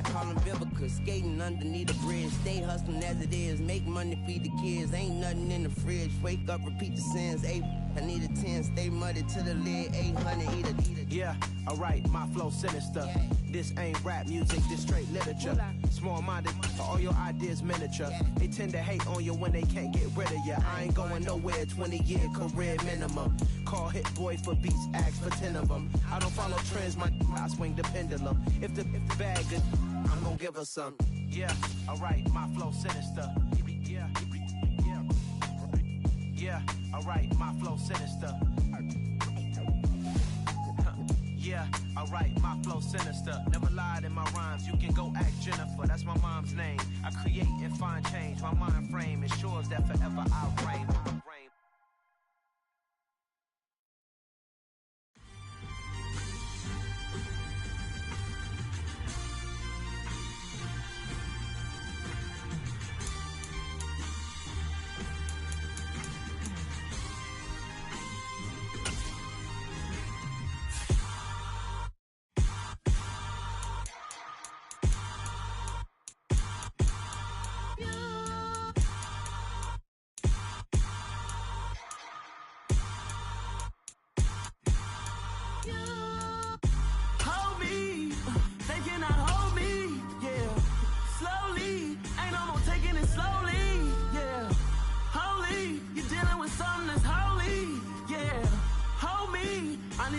I call them Vivica. Skating underneath the bridge, stay hustling as it is. Make money, feed the kids, ain't nothing in the fridge. Wake up, repeat the sins. I need a 10, stay muddy to the lid. 800, eat a. Yeah, alright, my flow sinister. Yeah. This ain't rap music, this straight literature. Small-minded, all your ideas miniature. Yeah. They tend to hate on you when they can't get rid of you. I ain't going nowhere, 20-year career minimum. Call Hit Boy for beats, ask for 10 of them. I don't follow trends, I swing the pendulum. If the bag good, I'm gonna give her some. Yeah, alright, my flow sinister. Yeah, alright, my flow sinister. Yeah, alright, my flow sinister. Never lied in my rhymes, you can go ask Jennifer. That's my mom's name. I create and find change. My mind frame ensures that forever I reign.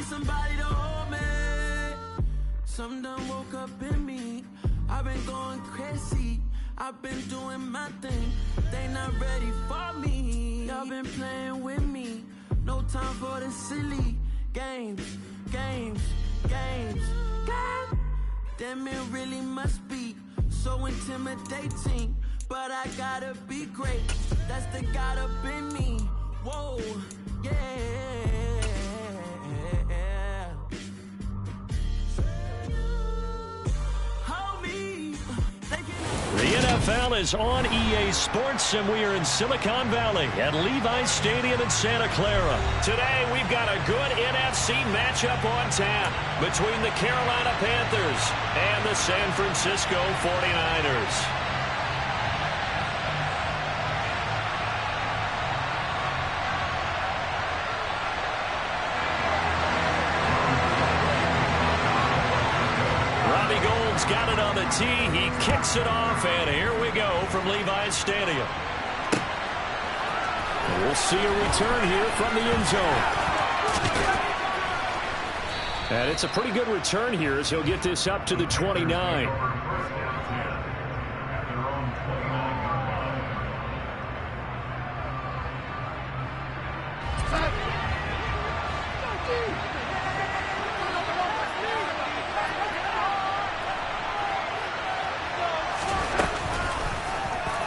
Somebody to hold me. Something done woke up in me. I've been going crazy. I've been doing my thing. They not ready for me. Y'all been playing with me. No time for the silly games. Damn, it really must be so intimidating. But I gotta be great. That's the God up in me. Whoa, yeah. The NFL is on EA Sports, and we are in Silicon Valley at Levi's Stadium in Santa Clara. Today, we've got a good NFC matchup on tap between the Carolina Panthers and the San Francisco 49ers. Got it on the tee. He kicks it off, and here we go from Levi's Stadium. We'll see a return here from the end zone. And it's a pretty good return here as he'll get this up to the 29.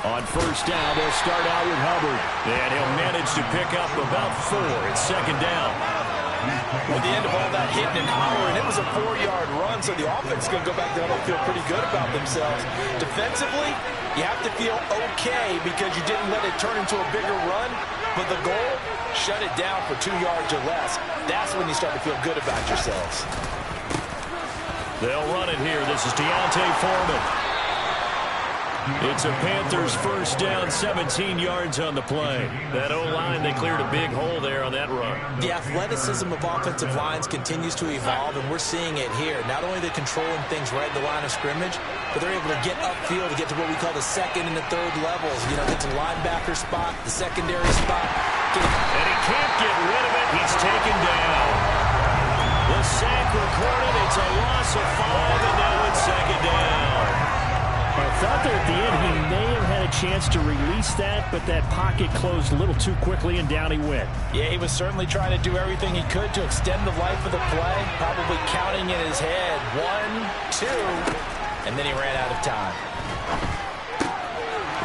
On first down, they'll start out with Hubbard. And he'll manage to pick up about 4. It's second down. At the end of all that hitting and hollering, it was a 4-yard run, so the offense is going to go back there and feel pretty good about themselves. Defensively, you have to feel okay because you didn't let it turn into a bigger run, but the goal, shut it down for 2 yards or less. That's when you start to feel good about yourselves. They'll run it here. This is Deontay Foreman. It's a Panthers first down, 17 yards on the play. That O-line, they cleared a big hole there on that run. The athleticism of offensive lines continues to evolve, and we're seeing it here. Not only are they controlling things right in the line of scrimmage, but they're able to get upfield to get to what we call the second and the third levels. You know, get to the linebacker spot, the secondary spot. And he can't get rid of it. He's taken down. The sack recorded. It's a loss of 5, and now it's second down. I thought there at the end he may have had a chance to release that, but that pocket closed a little too quickly, and down he went. Yeah, he was certainly trying to do everything he could to extend the life of the play, probably counting in his head. 1, 2, and then he ran out of time.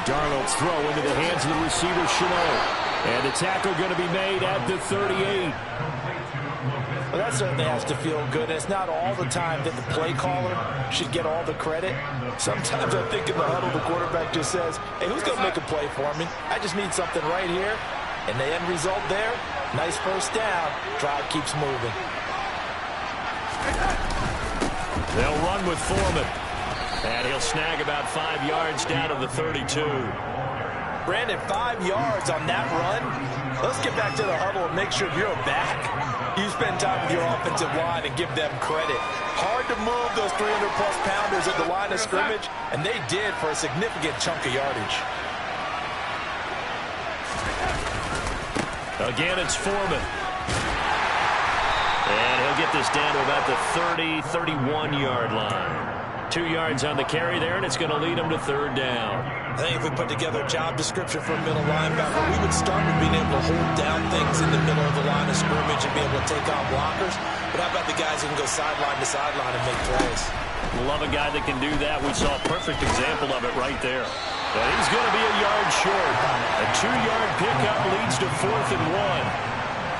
Darnold's throw into the hands of the receiver, Chenault. And the tackle going to be made at the 38. Well, that certainly has to feel good. It's not all the time that the play caller should get all the credit. Sometimes I think in the huddle, the quarterback just says, hey, who's going to make a play for me? I just need something right here. And the end result there, nice first down. Drive keeps moving. They'll run with Foreman. And He'll snag about 5 yards down to the 32. Brandon, 5 yards on that run. Let's get back to the huddle and make sure you're back. You spend time with your offensive line and give them credit. Hard to move those 300-plus pounders at the line of scrimmage, and they did for a significant chunk of yardage. Again, it's Foreman. And he'll get this down to about the 30, 31-yard line. 2 yards on the carry there, and it's going to lead him to third down. I think if we put together a job description for a middle linebacker, we would start with being able to hold down things in the middle of the line of scrimmage and be able to take on blockers. But how about the guys who can go sideline to sideline and make plays? Love a guy that can do that. We saw a perfect example of it right there. But he's going to be a yard short. A 2-yard pickup leads to 4th and 1.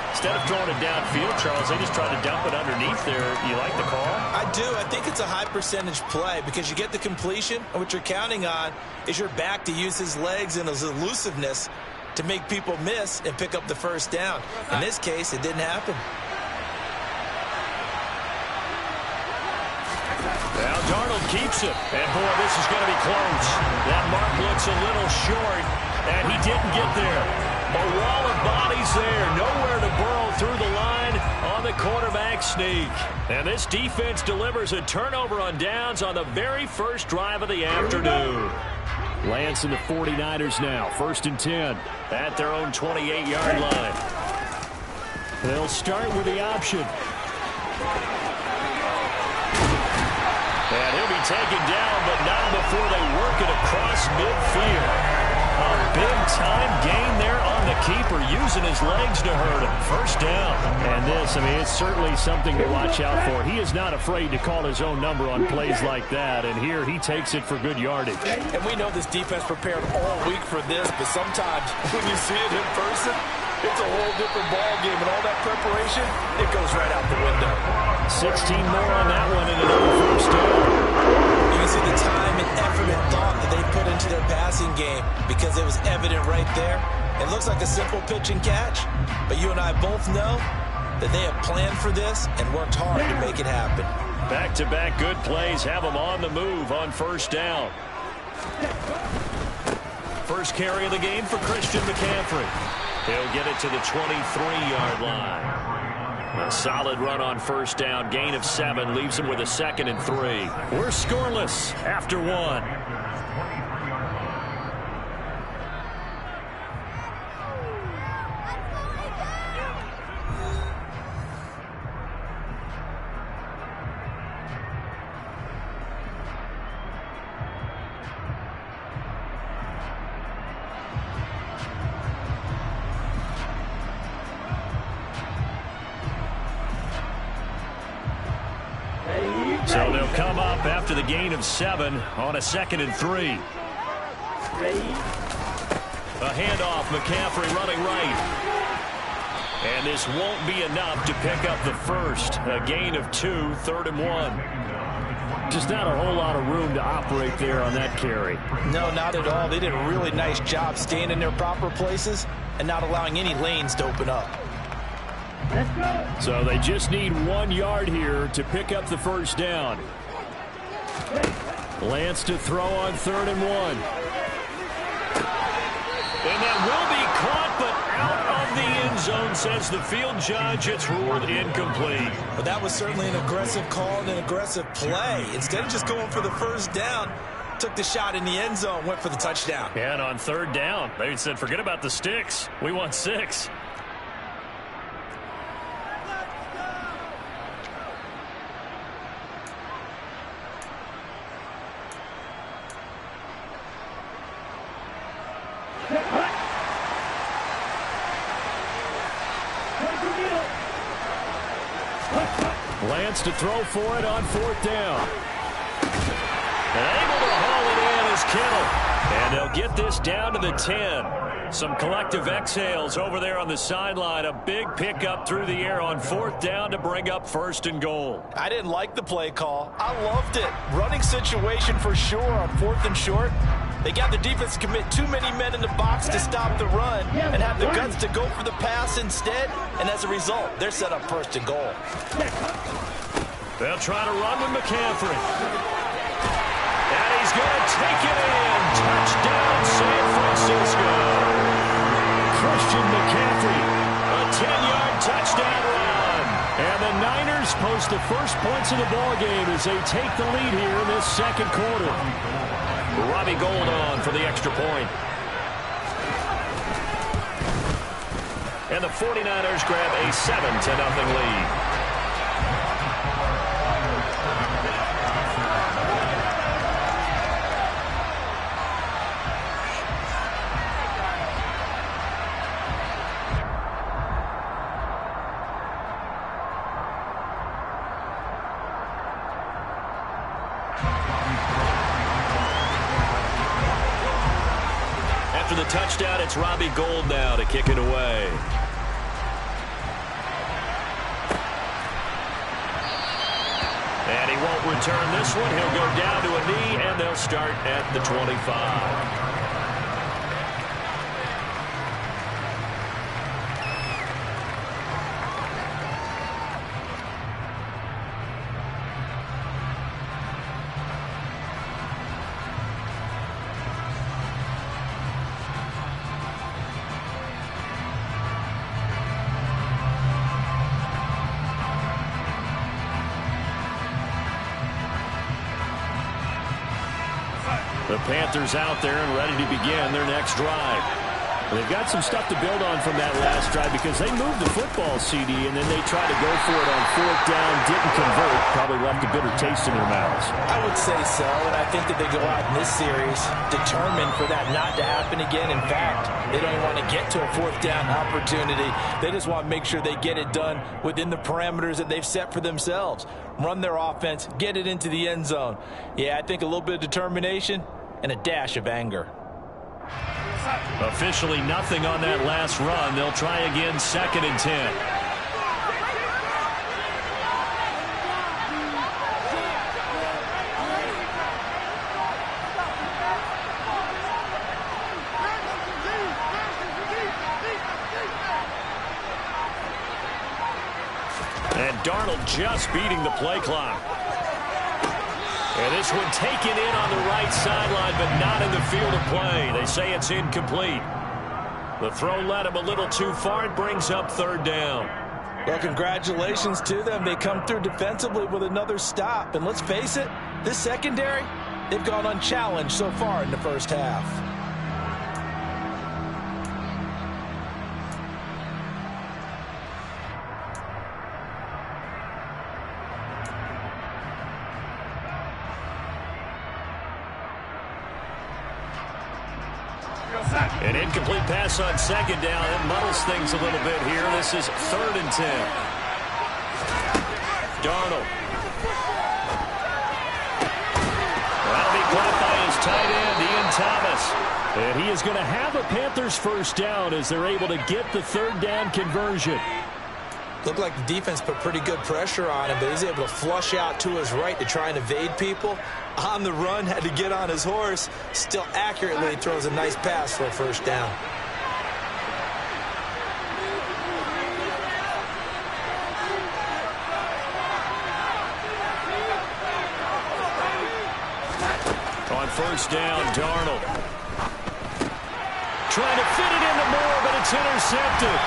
Instead of throwing it downfield, Charles, they just tried to dump it underneath there. You like the call? I do. I think it's a high-percentage play because you get the completion, and what you're counting on is your back to use his legs and his elusiveness to make people miss and pick up the first down. In this case, it didn't happen. Now Darnold keeps it. And, boy, this is going to be close. That mark looks a little short, and he didn't get there. A wall of bodies there. Nowhere to burrow through the line on the quarterback sneak. And this defense delivers a turnover on downs on the very first drive of the afternoon. Lance and the 49ers now. 1st and 10 at their own 28-yard line. They'll start with the option. And he'll be taken down, but not before they work it across midfield. A big-time gain there on the keeper, using his legs to hurt him. First down. And this, I mean, it's certainly something to watch out for. He is not afraid to call his own number on plays like that, and here he takes it for good yardage. And we know this defense prepared all week for this, but sometimes when you see it in person, it's a whole different ball game, and all that preparation, it goes right out the window. 16 more on that one, and another first down. You can see the time and effort and thought that they put into their passing game because it was evident right there. It looks like a simple pitch and catch, but you and I both know that they have planned for this and worked hard to make it happen. Back-to-back good plays have them on the move on first down. First carry of the game for Christian McCaffrey. He'll get it to the 23-yard line. A solid run on first down. Gain of 7 leaves him with a 2nd and 3. We're scoreless after 1. So they'll come up after the gain of 7 on a 2nd and 3. A handoff, McCaffrey running right. And this won't be enough to pick up the first. A gain of 2, 3rd and 1. Just not a whole lot of room to operate there on that carry. No, not at all. They did a really nice job staying in their proper places and not allowing any lanes to open up. So they just need 1 yard here to pick up the first down. Lance to throw on 3rd and 1. And that will be caught, but out of the end zone, says the field judge. It's ruled incomplete. But that was certainly an aggressive call and an aggressive play. Instead of just going for the first down, took the shot in the end zone, went for the touchdown. And on 3rd down, they said, forget about the sticks. We want 6. Lance to throw for it on 4th down. And able to haul it in is Kittle. And they'll get this down to the 10. Some collective exhales over there on the sideline. A big pickup through the air on 4th down to bring up 1st and goal. I didn't like the play call. I loved it. Running situation for sure on 4th and short. They got the defense to commit too many men in the box to stop the run and have the guts to go for the pass instead. And as a result, they're set up 1st and goal. They'll try to run with McCaffrey. And he's touchdown run. And the Niners post the first points of the ballgame as they take the lead here in this second quarter. Robbie Gould on for the extra point. And the 49ers grab a 7-0 lead. After the touchdown, it's Robbie Gould now to kick it away. And he won't return this one. He'll go down to a knee, and they'll start at the 25. The Panthers out there and ready to begin their next drive. They've got some stuff to build on from that last drive because they moved the football, CD, and then they tried to go for it on fourth down, didn't convert, probably left a bitter taste in their mouths. I would say so, and I think that they go out in this series determined for that not to happen again. In fact, they don't even want to get to a fourth down opportunity. They just want to make sure they get it done within the parameters that they've set for themselves. Run their offense, get it into the end zone. Yeah, I think a little bit of determination and a dash of anger. Officially nothing on that last run. They'll try again, 2nd and 10. And Darnold just beating the play clock. And this one taken in on the right sideline, but not in the field of play. They say it's incomplete. The throw led him a little too far. It brings up 3rd down. Well, congratulations to them. They come through defensively with another stop. And let's face it, this secondary, they've gone unchallenged so far in the first half. An incomplete pass on 2nd down. It muddles things a little bit here. This is 3rd and 10. Darnold. That'll be caught by his tight end, Ian Thomas. And he is going to have a Panthers first down as they're able to get the 3rd down conversion. Looked like the defense put pretty good pressure on him, but he's able to flush out to his right to try and evade people. On the run, had to get on his horse. Still accurately throws a nice pass for a first down. On first down, Darnold. Trying to fit it into Moore, but it's intercepted.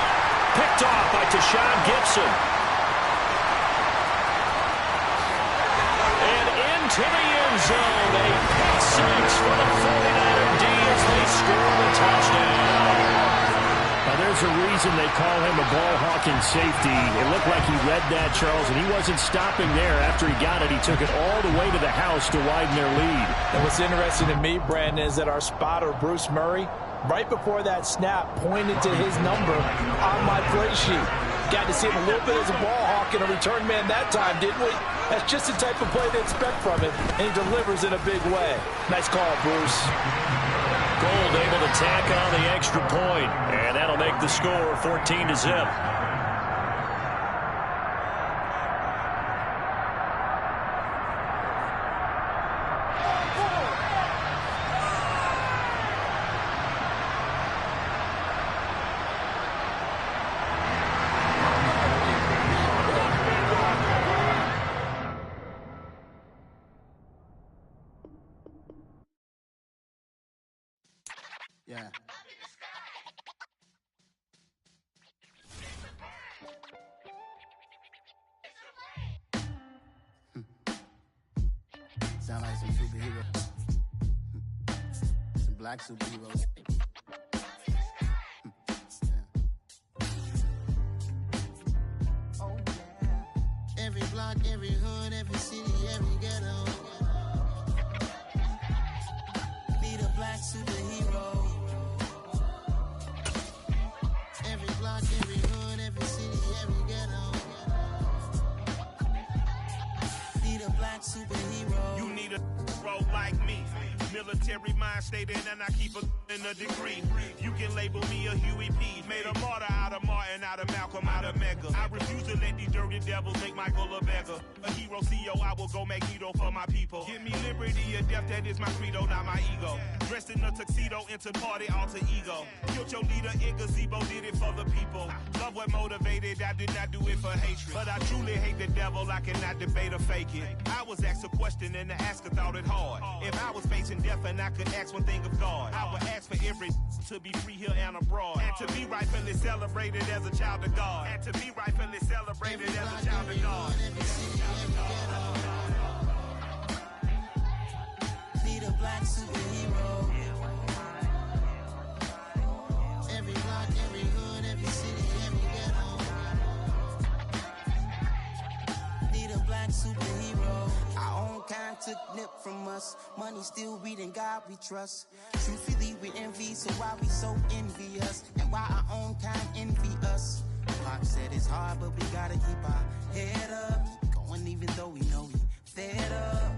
Picked off by Tashawn Gibson. And into the end zone. A pick six for the 49er D as they score the touchdown. Now, there's a reason they call him a ball-hawking safety. It looked like he read that, Charles, and he wasn't stopping there. After he got it, he took it all the way to the house to widen their lead. And what's interesting to me, Brandon, is that our spotter, Bruce Murray, right before that snap, pointed to his number on my play sheet. Got to see him a little bit as a ball hawk and a return man that time, didn't we? That's just the type of play they expect from him, and he delivers in a big way. Nice call, Bruce. Gould able to tack on the extra point, and that'll make the score 14-0. Yeah. black superheroes. Oh, yeah. Every block, every hood, every city, every ghetto. Need a black superhero. Every block, every hood, every city, every ghetto. Need a black superhero. You need a role like me. Military mind stated, and I keep in a degree. You can label me a Huey P. Made a martyr out of Martin, out of Malcolm, out of Mega. I refuse to let these dirty devils make Michael a beggar. A hero CEO, I will go Magneto for my people. Give me liberty or death, that is my credo, not my ego. Dressed in a tuxedo, into party, alter ego. Killed your leader in gazebo, did it for the people. Love what motivated, I did not do it for hatred. But I truly hate the devil, I cannot debate or fake it. I was asked a question and the asker thought it hard. If I was facing death and I could ask one thing of God, I would ask for every to be free here and abroad, and to be rightfully celebrated as a child of God, and to be rightfully celebrated as a child of God. Need a black superhero. Every block, every hood, every city, every ghetto. Need a black superhero. Our own kind took nip from us. Money still reading God we trust. Truthfully we envy, so why we so envious? And why our own kind envy us? Pop said it's hard, but we gotta keep our head up. Keep going even though we know we fed up.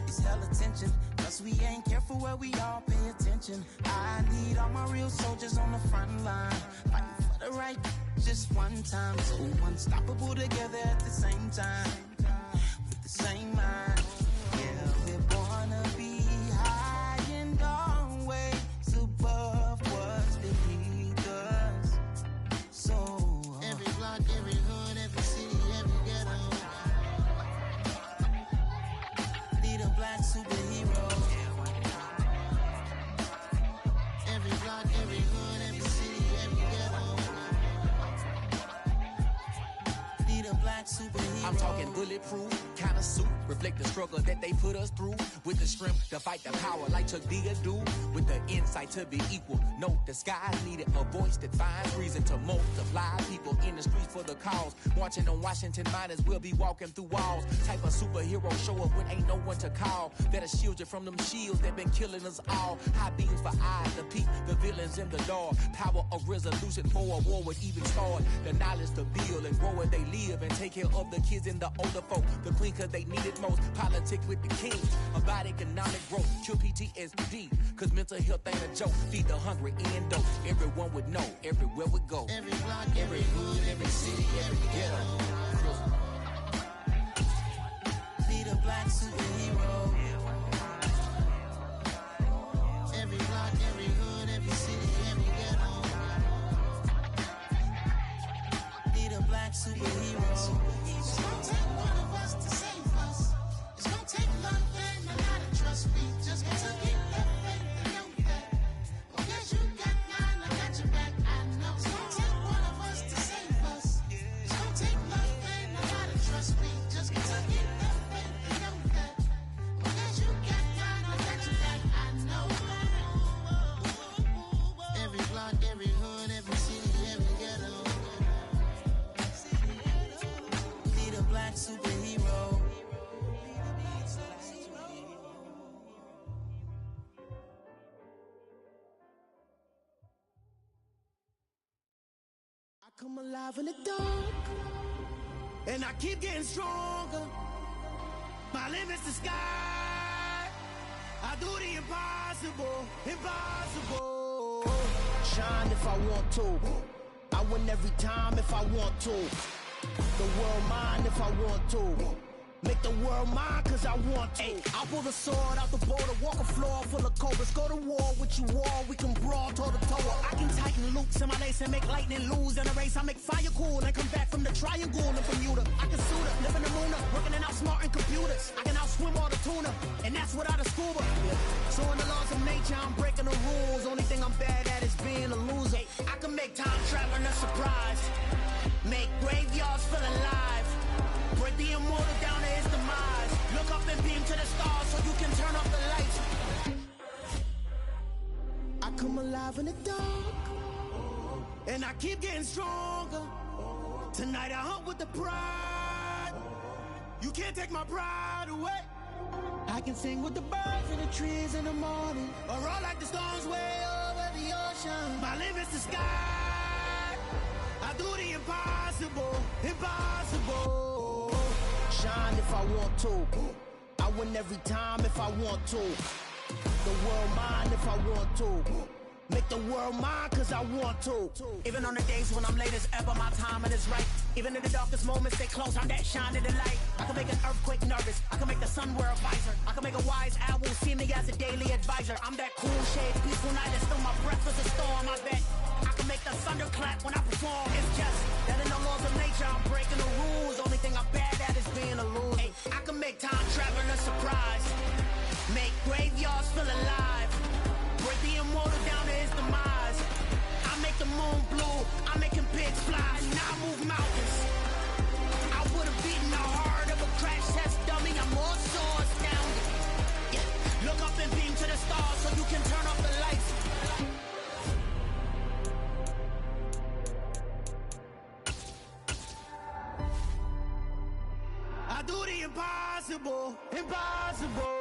It's hella tension, cause we ain't careful where we all pay attention. I need all my real soldiers on the front line, fighting for the right just one time. So unstoppable together at the same time, with the same mind. Yeah, we're born to be high and always above what's beneath us. So every block, every hood, every city, every ghetto. Need a black superhero. Every block, every hood, every city, every ghetto. Need a black superhero. I'm talking bulletproof kind of suit, reflect the struggle that they put us through, with the strength to fight the power like Chuck D do, with the insight to be equal. No disguise needed, a voice that finds reason to multiply. People in the streets for the cause, marching on Washington miners will be walking through walls. Type of superhero show up when ain't no one to call, that'll shield you from them shields that been killing us all. High beams for eyes to peep the villains in the dark. Power of resolution for a war would even start. The knowledge to build and grow where they live and take care of the kids and the older folk. The queen cause they need it most. Politic with the king about economic growth. Cure PTSD cause mental health ain't a joke. Feed the hungry and dope. Everyone would know everywhere we go. Every block, every hood, every city, every ghetto. Need a black superhero. Every block, every hood, every city, every ghetto. Need a black superhero. It's gonna take one of us to save us. It's gonna take love and a lot of trust. We just got to keep that faith and know that. Oh, yes, you got mine, I got your back, I know. It's gonna take one of us to save us. It's gonna take love and a lot of trust. We just got to keep that faith and know that. Oh, yes, you got mine, I got your back, I know. Every block, every hood, every city, every ghetto. Need a black superhero. I come alive in the dark, and I keep getting stronger. My limit's the sky. I do the impossible, impossible. Shine if I want to. I win every time if I want to. The world mine if I want to. Make the world mine cause I want to. I'll pull the sword out the border, walk a floor full of cobras. Go to war with you all, we can brawl toe to toe. I can tighten loops in my lace and make lightning lose in a race. I make fire cool and come back from the triangle in Bermuda. I can suit up, live in the moon, working and outsmarting computers. I can outswim all the tuna, and that's without a scuba. So in the laws of nature, I'm breaking the rules. Only thing I'm bad at is being a loser. I can make time traveling a surprise, make graveyards feel alive, break the immortal down to his demise. Look up and beam to the stars so you can turn off the lights. come alive in the dark, and I keep getting stronger. Tonight I hunt with the pride. You can't take my pride away. I can sing with the birds in the trees in the morning, or roll like the storms way over the ocean. My limit's the sky. I do the impossible, impossible. Shine if I want to. I win every time if I want to. The world mine if I want to. Make the world mine cause I want to. Even on the days when I'm late as ever, my timing is right. Even in the darkest moments, stay close, I'm that shine in the light. I can make an earthquake nervous, I can make the sun wear a visor. I can make a wise owl see me as a daily advisor. I'm that cool shade, peaceful night, and still my breath is a storm, I bet. I can make the thunder clap when I perform. It's just that in the laws of nature, I'm breaking the rules. Only thing I'm bad at is being a loser. Hey, I can make time travel a surprise. Make graveyards feel alive. Break the immortal down to his demise. I make the moon blue, I'm making pigs fly. Now I move mountains. I would have beaten the heart of a crash test dummy. I'm more so astounded. Yeah. Look up and beam to the stars so you can turn off the lights. I do the impossible, impossible.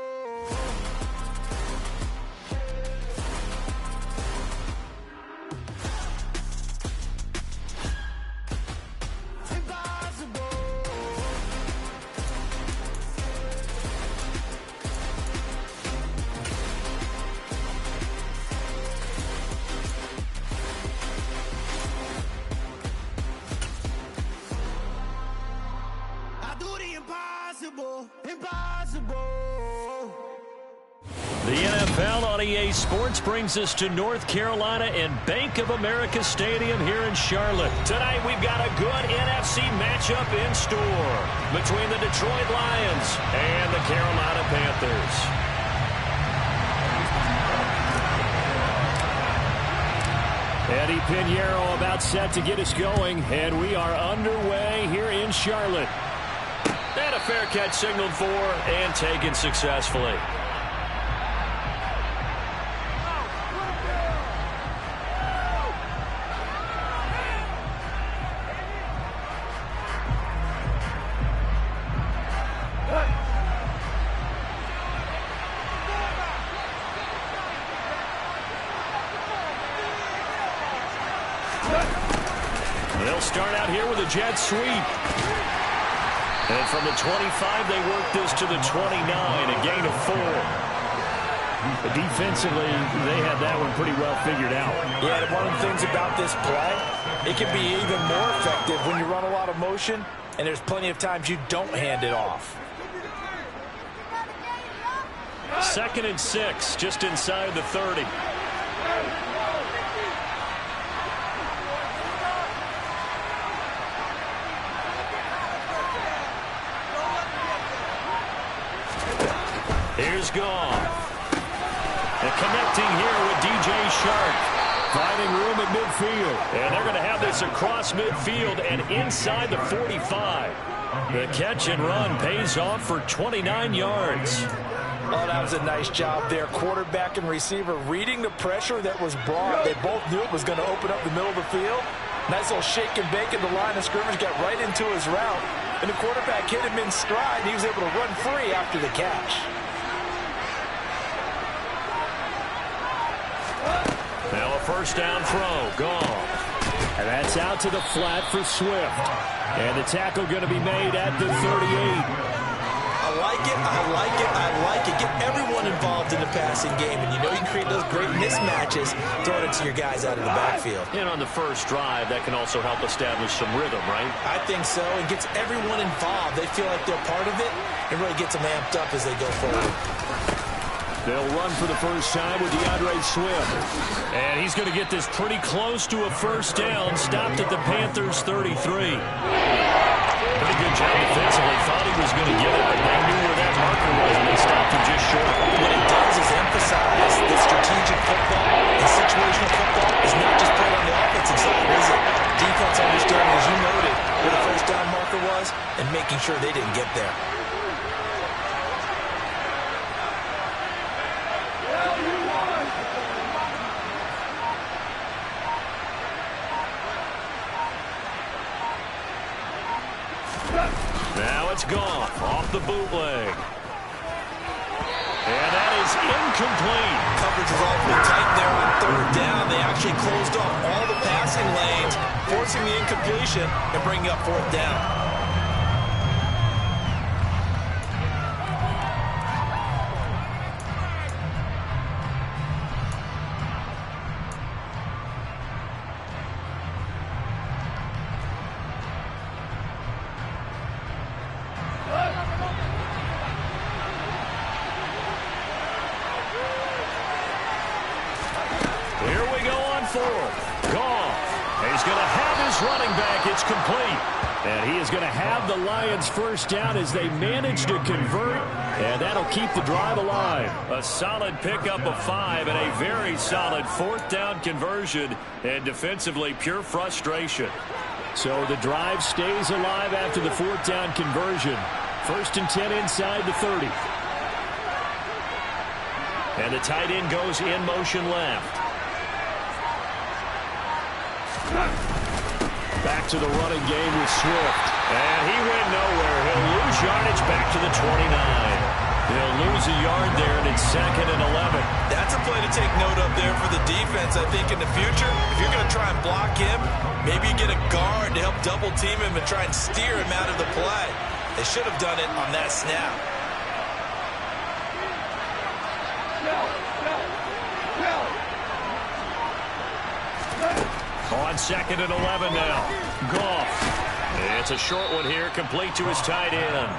The NFL on EA Sports brings us to North Carolina and Bank of America Stadium here in Charlotte. Tonight we've got a good NFC matchup in store between the Detroit Lions and the Carolina Panthers. Eddie Pinheiro about set to get us going, and we are underway here in Charlotte. And a fair catch signaled for and taken successfully. They'll start out here with a jet sweep. And from the 25, they work this to the 29, a gain of 4. But defensively, they had that one pretty well figured out. Yeah, and one of the things about this play, it can be even more effective when you run a lot of motion, and there's plenty of times you don't hand it off. 2nd and 6, just inside the 30. Here's Goff. And connecting here with DJ Shark. Finding room at midfield. And they're going to have this across midfield and inside the 45. The catch and run pays off for 29 yards. Oh, that was a nice job there. Quarterback and receiver reading the pressure that was brought. They both knew it was going to open up the middle of the field. Nice little shake and bake at the line of scrimmage. Got right into his route. And the quarterback hit him in stride. He was able to run free after the catch. Now a first down throw. Gone. And that's out to the flat for Swift. And the tackle going to be made at the 38. I like it, I like it, I like it. Get everyone involved in the passing game, and you know you can create those great mismatches throwing it to your guys out of the backfield. And on the first drive, that can also help establish some rhythm, right? I think so. It gets everyone involved. They feel like they're part of it. It really gets them amped up as they go forward. They'll run for the first time with DeAndre Swift. And he's going to get this pretty close to a first down. Stopped at the Panthers' 33. Pretty good job defensively. Thought he was going to get it, but they knew where that marker was, and they stopped him just short. What it does is emphasize that strategic football and situational football is not just played on the offensive side, is it? Defense understanding, as you noted, where the first down marker was and making sure they didn't get there. the bootleg. And that is incomplete. Coverage was awfully tight there on third down. They actually closed off all the passing lanes, forcing the incompletion and bringing up fourth down. And he is going to have the Lions first down as they manage to convert, and that'll keep the drive alive. A solid pickup of 5 and a very solid fourth down conversion, and defensively pure frustration. So the drive stays alive after the fourth down conversion. 1st and 10 inside the 30. And the tight end goes in motion left. Back to the running game with Swift. And he went nowhere. He'll lose yardage back to the 29. He'll lose a yard there, and it's 2nd and 11. That's a play to take note of there for the defense, I think, in the future. If you're going to try and block him, maybe you get a guard to help double team him and try and steer him out of the play. They should have done it on that snap. On 2nd and 11 now. Goff. It's a short one here, complete to his tight end.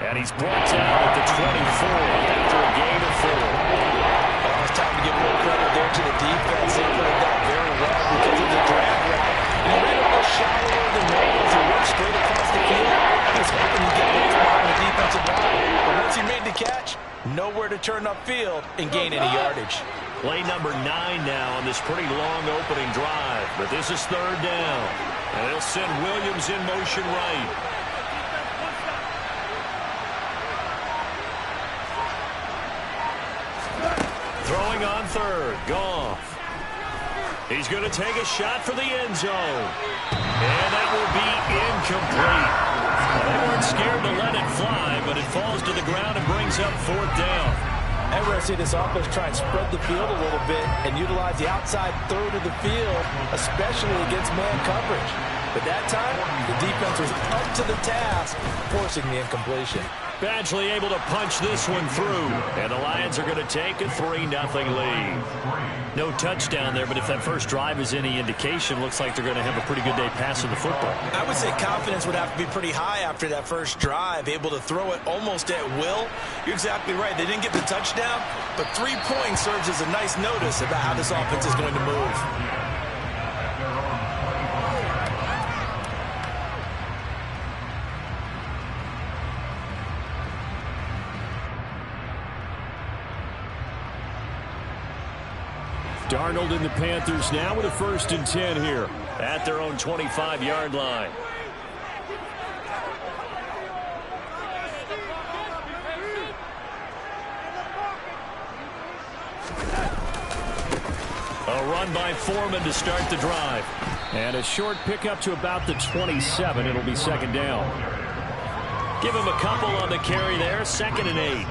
And he's brought down at the 24 after a gain of 4. Well, it's time to give more credit there to the defense. They played that very well because of the drag route. And he ran a little shallower than normal as he worked straight across the field. He was hoping he'd get hits behind the defensive line. But once he made the catch, nowhere to turn upfield and gain any yardage. Play number 9 now on this pretty long opening drive. But this is 3rd down. And they'll send Williams in motion right. Throwing on 3rd. Goff. He's going to take a shot for the end zone. And that will be incomplete. They weren't scared to let it fly, but it falls to the ground and brings up 4th down. Ever I see this offense try and spread the field a little bit and utilize the outside third of the field, especially against man coverage. But that time, the defense was up to the task, forcing the incompletion. Badgley able to punch this one through, and the Lions are going to take a 3-0 lead. No touchdown there, but if that first drive is any indication, looks like they're going to have a pretty good day passing the football. I would say confidence would have to be pretty high after that first drive, able to throw it almost at will. You're exactly right. They didn't get the touchdown, but 3 points serves as a nice notice about how this offense is going to move. Darnold and the Panthers now with a 1st and 10 here at their own 25-yard line. A run by Foreman to start the drive. And a short pickup to about the 27. It'll be 2nd down. Give him a couple on the carry there. 2nd and 8.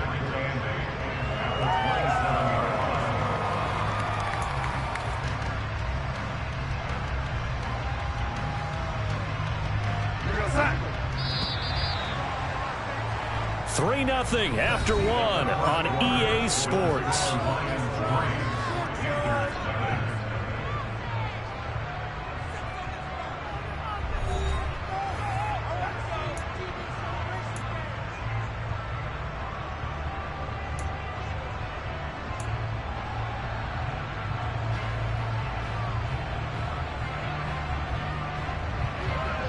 Nothing after 1 on EA Sports.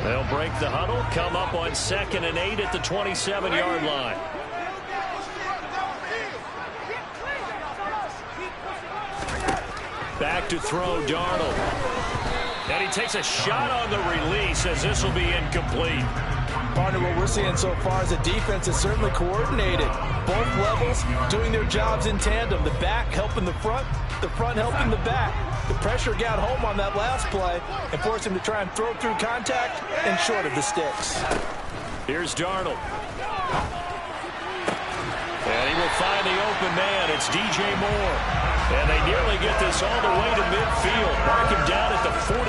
They'll break the huddle, come up on 2nd and 8 at the 27-yard line. Back to throw, Darnold. And he takes a shot on the release as this will be incomplete. Partner, what we're seeing so far is the defense is certainly coordinated. Both levels doing their jobs in tandem. The back helping the front helping the back. The pressure got home on that last play and forced him to try and throw through contact and short of the sticks. Here's Darnold. find the open man. It's DJ Moore. And they nearly get this all the way to midfield. Mark him down at the 49.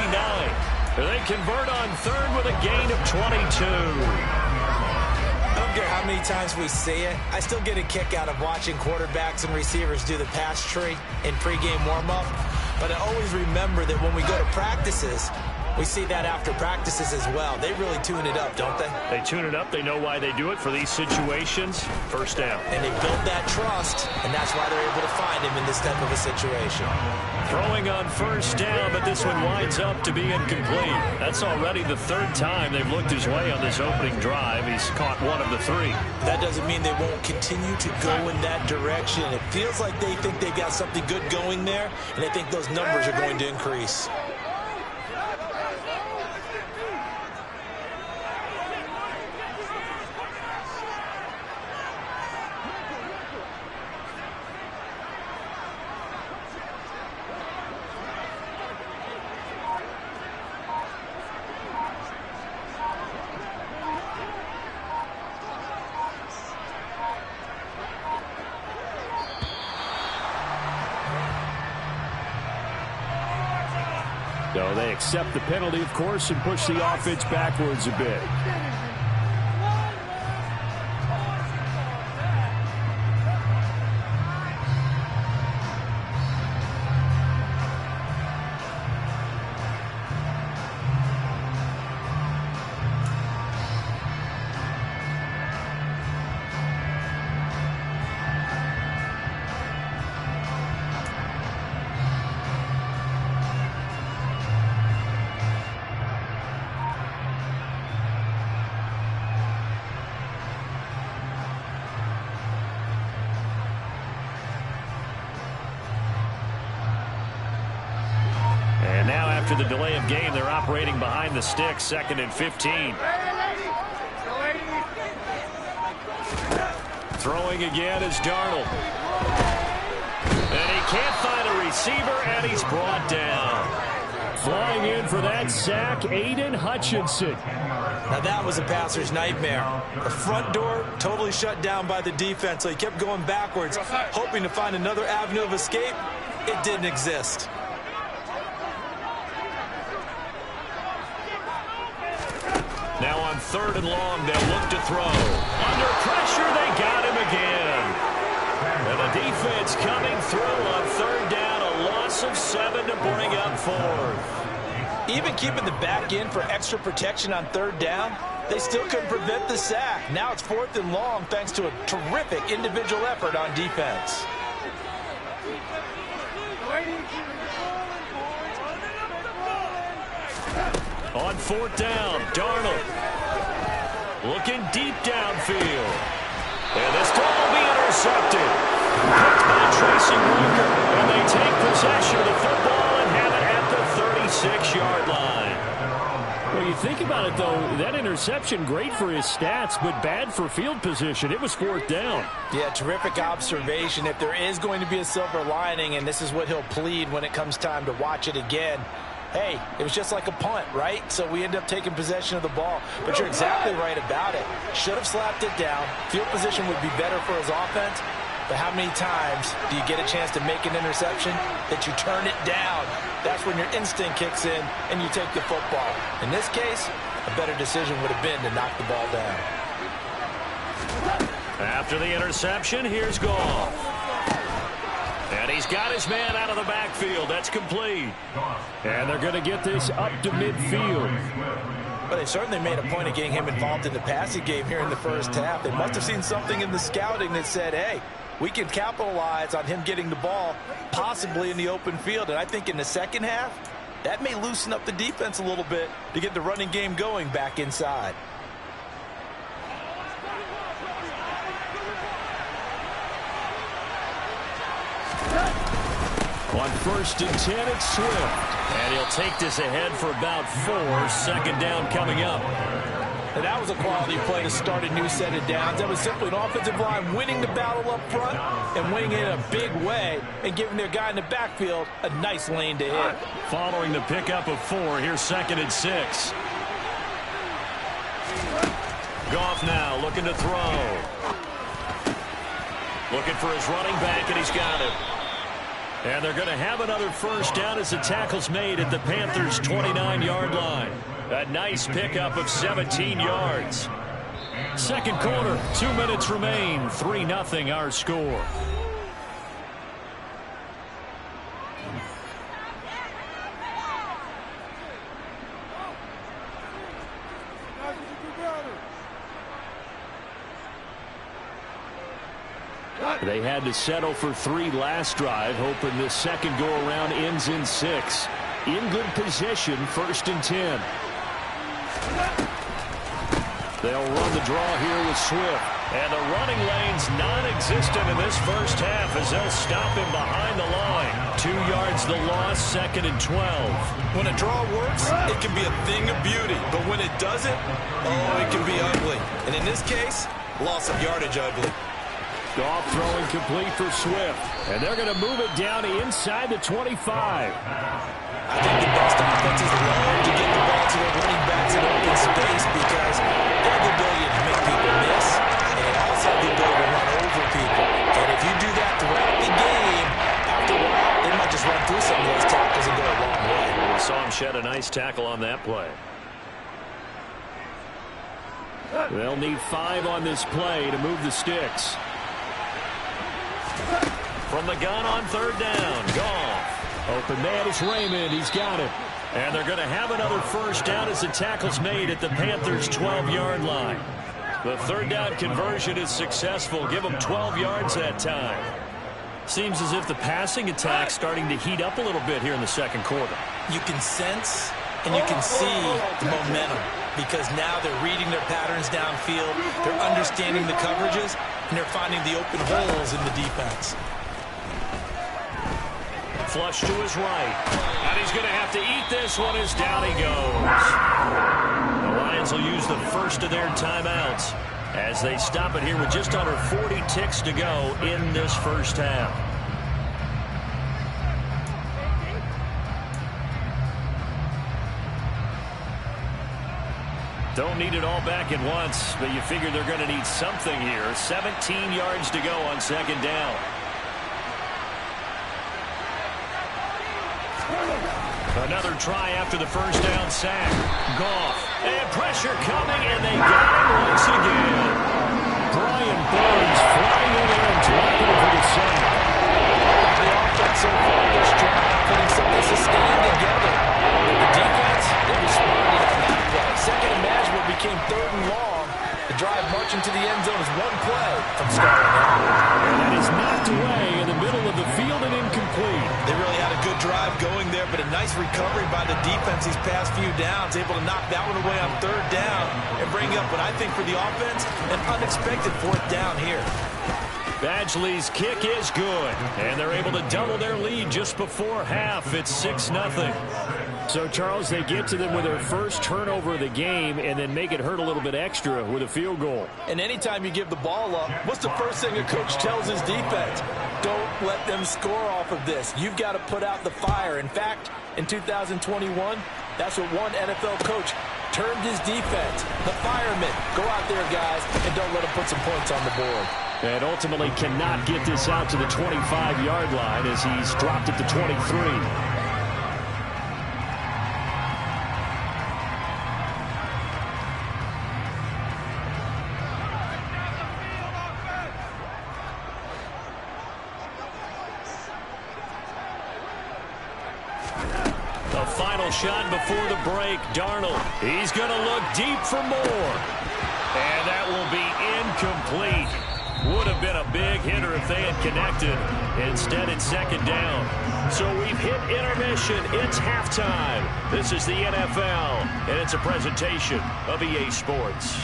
They convert on third with a gain of 22. I don't care how many times we see it. I still get a kick out of watching quarterbacks and receivers do the pass tree in pregame warm-up. But I always remember that when we go to practices, we see that after practices as well. They really tune it up, don't they? They tune it up. They know why they do it for these situations. First down. And they build that trust, and that's why they're able to find him in this type of a situation. Throwing on first down, but this one winds up to be incomplete. That's already the third time they've looked his way on this opening drive. He's caught one of the three. That doesn't mean they won't continue to go in that direction. It feels like they think they've got something good going there, and they think those numbers are going to increase. So they accept the penalty, of course, and push the offense backwards a bit. After the delay of game, they're operating behind the sticks, 2nd and 15. Throwing again is Darnold. And he can't find a receiver, and he's brought down. Flying in for that sack, Aiden Hutchinson. Now that was a passer's nightmare. The front door totally shut down by the defense, so he kept going backwards, hoping to find another avenue of escape. It didn't exist. Now on 3rd and long, they'll look to throw. Under pressure, they got him again. And the defense coming through on 3rd down, a loss of 7 to bring up 4th. Even keeping the back in for extra protection on 3rd down, they still couldn't prevent the sack. Now it's 4th and long thanks to a terrific individual effort on defense. On 4th down, Darnold looking deep downfield. And this ball will be intercepted. Picked by Tracy Walker. And they take possession of the football and have it at the 36-yard line. Well, you think about it, though, that interception, great for his stats, but bad for field position. It was 4th down. Yeah, terrific observation. If there is going to be a silver lining, and this is what he'll plead when it comes time to watch it again, hey, it was just like a punt, right? So we end up taking possession of the ball. But you're exactly right about it. Should have slapped it down. Field position would be better for his offense. But how many times do you get a chance to make an interception that you turn it down? That's when your instinct kicks in and you take the football. In this case, a better decision would have been to knock the ball down. After the interception, here's Goff. And he's got his man out of the backfield. That's complete. And they're going to get this up to midfield. But they certainly made a point of getting him involved in the passing game here in the first half. They must have seen something in the scouting that said, hey, we can capitalize on him getting the ball possibly in the open field. And I think in the second half, that may loosen up the defense a little bit to get the running game going back inside. On 1st and 10, it's Swift. And he'll take this ahead for about 4. 2nd down coming up. And that was a quality play to start a new set of downs. That was simply an offensive line winning the battle up front and winning it in a big way and giving their guy in the backfield a nice lane to hit. Following the pickup of 4, here's 2nd and 6. Goff now looking to throw. Looking for his running back, and he's got it. And they're going to have another first down as the tackle's made at the Panthers' 29-yard line. A nice pickup of 17 yards. Second quarter, 2 minutes remain. 3-0 our score. They had to settle for 3 last drive, hoping this second go-around ends in 6. In good position, 1st and 10. They'll run the draw here with Swift. And the running lane's non-existent in this first half as they'll stop him behind the line. 2 yards the loss, 2nd and 12. When a draw works, it can be a thing of beauty. But when it doesn't, oh, it can be ugly. And in this case, loss of yardage ugly. Goff throwing complete for Swift. And they're going to move it down inside the 25. I think the best offenses love to get the ball to their running backs in open space because they have the ability to make people miss, and they also have the ability to run over people. And if you do that throughout the game, after a while, they might just run through some of those tackles and go a long way. We saw him shed a nice tackle on that play. They'll need 5 on this play to move the sticks. From the gun on 3rd down, Goff. Open man is Raymond. He's got it. And they're going to have another first down as the tackle's made at the Panthers' 12-yard line. The 3rd down conversion is successful. Give them 12 yards that time. Seems as if the passing attack's starting to heat up a little bit here in the second quarter. You can sense and you can see the momentum because now they're reading their patterns downfield, they're understanding the coverages, and they're finding the open holes in the defense. Flush to his right. And he's going to have to eat this one as down he goes. The Lions will use the first of their timeouts as they stop it here with just under 40 ticks to go in this first half. Don't need it all back at once, but you figure they're going to need something here. 17 yards to go on 2nd down. Another try after the first down sack. Goff. And pressure coming, and they got him once again. Brian Burns flying in there and dropping it for the sack. The offense so far this drive, putting something sustained together. The defense, they responded on that play. Second and match what became 3rd and long. The drive marching to the end zone is 1 play from starting out. And that is knocked away in the middle of the field and incomplete. They really had a good drive going there, but a nice recovery by the defense these past few downs, able to knock that one away on 3rd down and bring up what I think for the offense, an unexpected 4th down here. Badgley's kick is good, and they're able to double their lead just before half. It's 6-0. So, Charles, they get to them with their first turnover of the game and then make it hurt a little bit extra with a field goal. And anytime you give the ball up, what's the first thing a coach tells his defense? Don't let them score off of this. You've got to put out the fire. In fact, in 2021, that's what one NFL coach termed his defense. The firemen. Go out there, guys, and don't let them put some points on the board. And ultimately cannot get this out to the 25-yard line as he's dropped it to 23. Shot before the break. Darnold. He's going to look deep for more. And that will be incomplete. Would have been a big hitter if they had connected. Instead, it's 2nd down. So we've hit intermission. It's halftime. This is the NFL, and it's a presentation of EA Sports.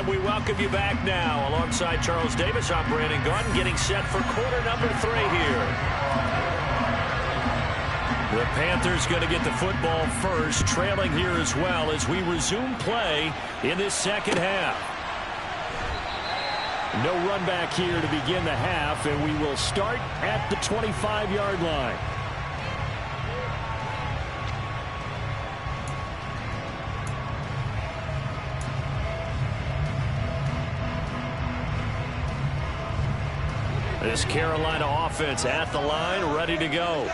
We welcome you back now. Alongside Charles Davis, I'm Brandon Garden, getting set for quarter number 3 here. The Panthers going to get the football first, trailing here as well as we resume play in this second half. No run back here to begin the half, and we will start at the 25-yard line. This Carolina offense at the line, ready to go.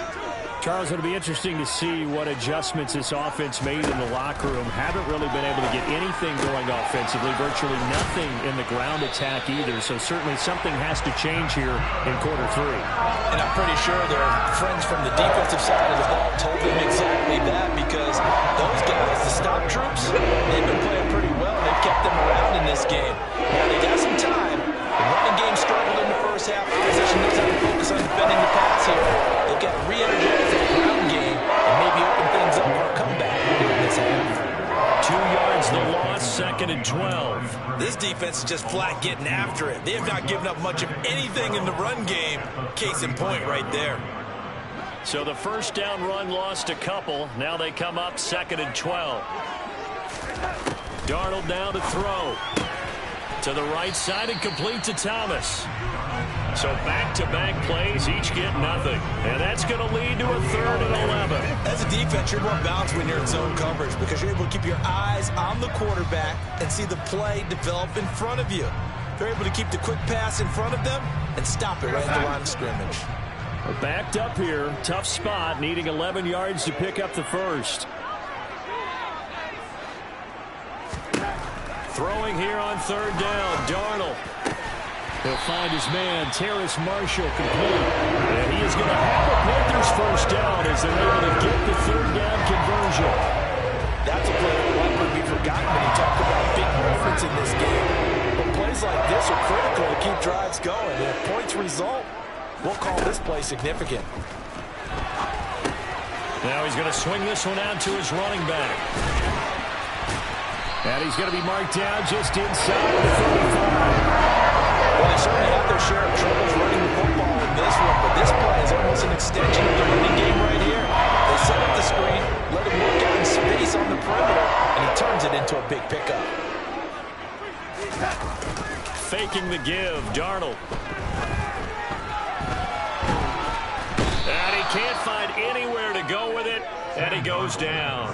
Charles, it'll be interesting to see what adjustments this offense made in the locker room. Haven't really been able to get anything going offensively, virtually nothing in the ground attack either. So certainly something has to change here in quarter three. And I'm pretty sure their friends from the defensive side of the ball told them exactly that, because those guys, the stop troops, they've been playing pretty well. They've kept them around in this game. Now they got some time. The running game struggled in the first half. The position knows how to focus on defending the pass here. They've got to re-energize that ground game and maybe open things up for a comeback in this half. 2 yards the loss, 2nd and 12. This defense is just flat getting after it. They have not given up much of anything in the run game. Case in point right there. So the first down run lost a couple. Now they come up 2nd and 12. Darnold now to throw. To the right side and complete to Thomas. So back-to-back plays, each get nothing. And that's going to lead to a 3rd and 11. As a defense, you're more balanced when you're in zone coverage because you're able to keep your eyes on the quarterback and see the play develop in front of you. They're able to keep the quick pass in front of them and stop it right at the line of scrimmage. We're backed up here. Tough spot, needing 11 yards to pick up the first. Throwing here on 3rd down, Darnold. He'll find his man, Terrace Marshall, complete. And he is going to have the Panthers first down as they're able to get the 3rd down conversion. That's a play that will likely be forgotten when you talk about big movements in this game. But plays like this are critical to keep drives going. And if points result, we'll call this play significant. Now he's going to swing this one out to his running back. And he's going to be marked down just inside the 35. Well, they certainly have their share of troubles running the football in this one, but this play is almost an extension of the running game right here. They set up the screen, let him work out in space on the perimeter, and he turns it into a big pickup. Faking the give, Darnold. And he can't find anywhere to go with it, and he goes down.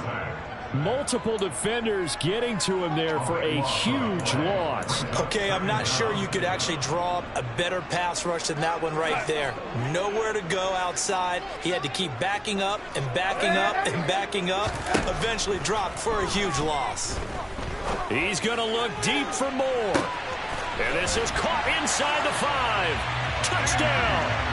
Multiple defenders getting to him there for a huge loss. Okay, I'm not sure you could actually draw up a better pass rush than that one right there. Nowhere to go outside. He had to keep backing up and backing up and backing up. Eventually dropped for a huge loss. He's going to look deep for more. And this is caught inside the 5. Touchdown.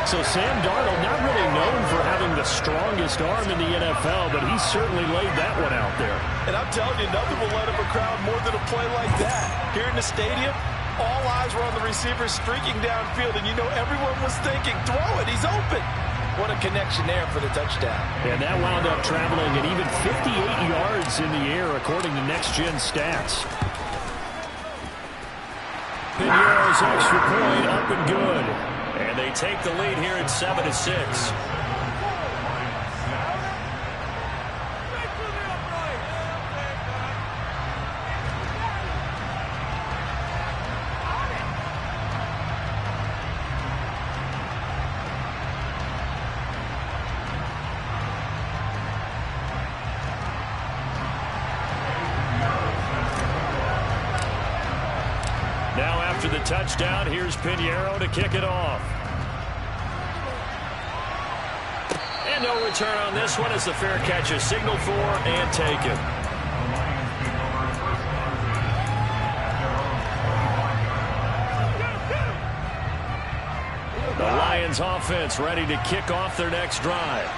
So Sam Darnold, not really known for having the strongest arm in the NFL, but he certainly laid that one out there. And I'm telling you, nothing will let up a crowd more than a play like that. Here in the stadium, all eyes were on the receiver streaking downfield, and you know everyone was thinking, throw it, he's open. What a connection there for the touchdown. And that wound up traveling at even 58 yards in the air, according to Next Gen Stats. Piñeiro's extra point up and good. And they take the lead here at 7-6. Now after the touchdown, here's Piñeiro to kick it off. And no return on this one as the fair catch is signaled for and taken. The Lions offense ready to kick off their next drive.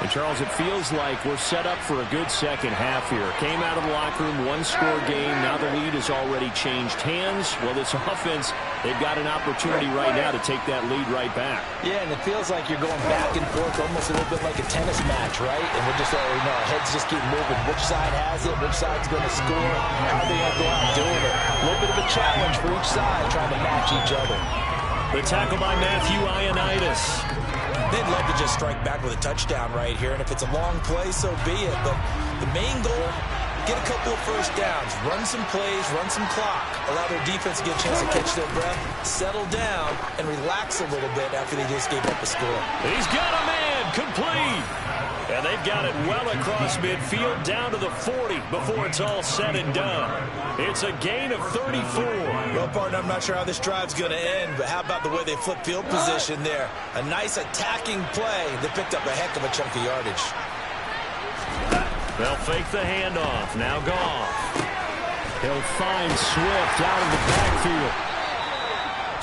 And Charles, it feels like we're set up for a good second half here. Came out of the locker room, one-score game. Now the lead has already changed hands. Well, this offense, they've got an opportunity right now to take that lead right back. Yeah, and it feels like you're going back and forth, almost a little bit like a tennis match, right? And we're just, our heads just keep moving. Which side has it? Which side's going to score? How are they going to go out doing it? A little bit of a challenge for each side, trying to match each other. The tackle by Matthew Ioannidis. They'd love to just strike back with a touchdown right here, and if it's a long play, so be it. But the main goal, get a couple of first downs, run some plays, run some clock, allow their defense to get a chance to catch their breath, settle down, and relax a little bit after they just gave up a score. He's got a man, complete. And they've got it well across midfield down to the 40 before it's all said and done. It's a gain of 34. Well, partner, I'm not sure how this drive's going to end, but how about the way they flip field position there? A nice attacking play that picked up a heck of a chunk of yardage. They'll fake the handoff. Now Goff. He'll find Swift out of the backfield.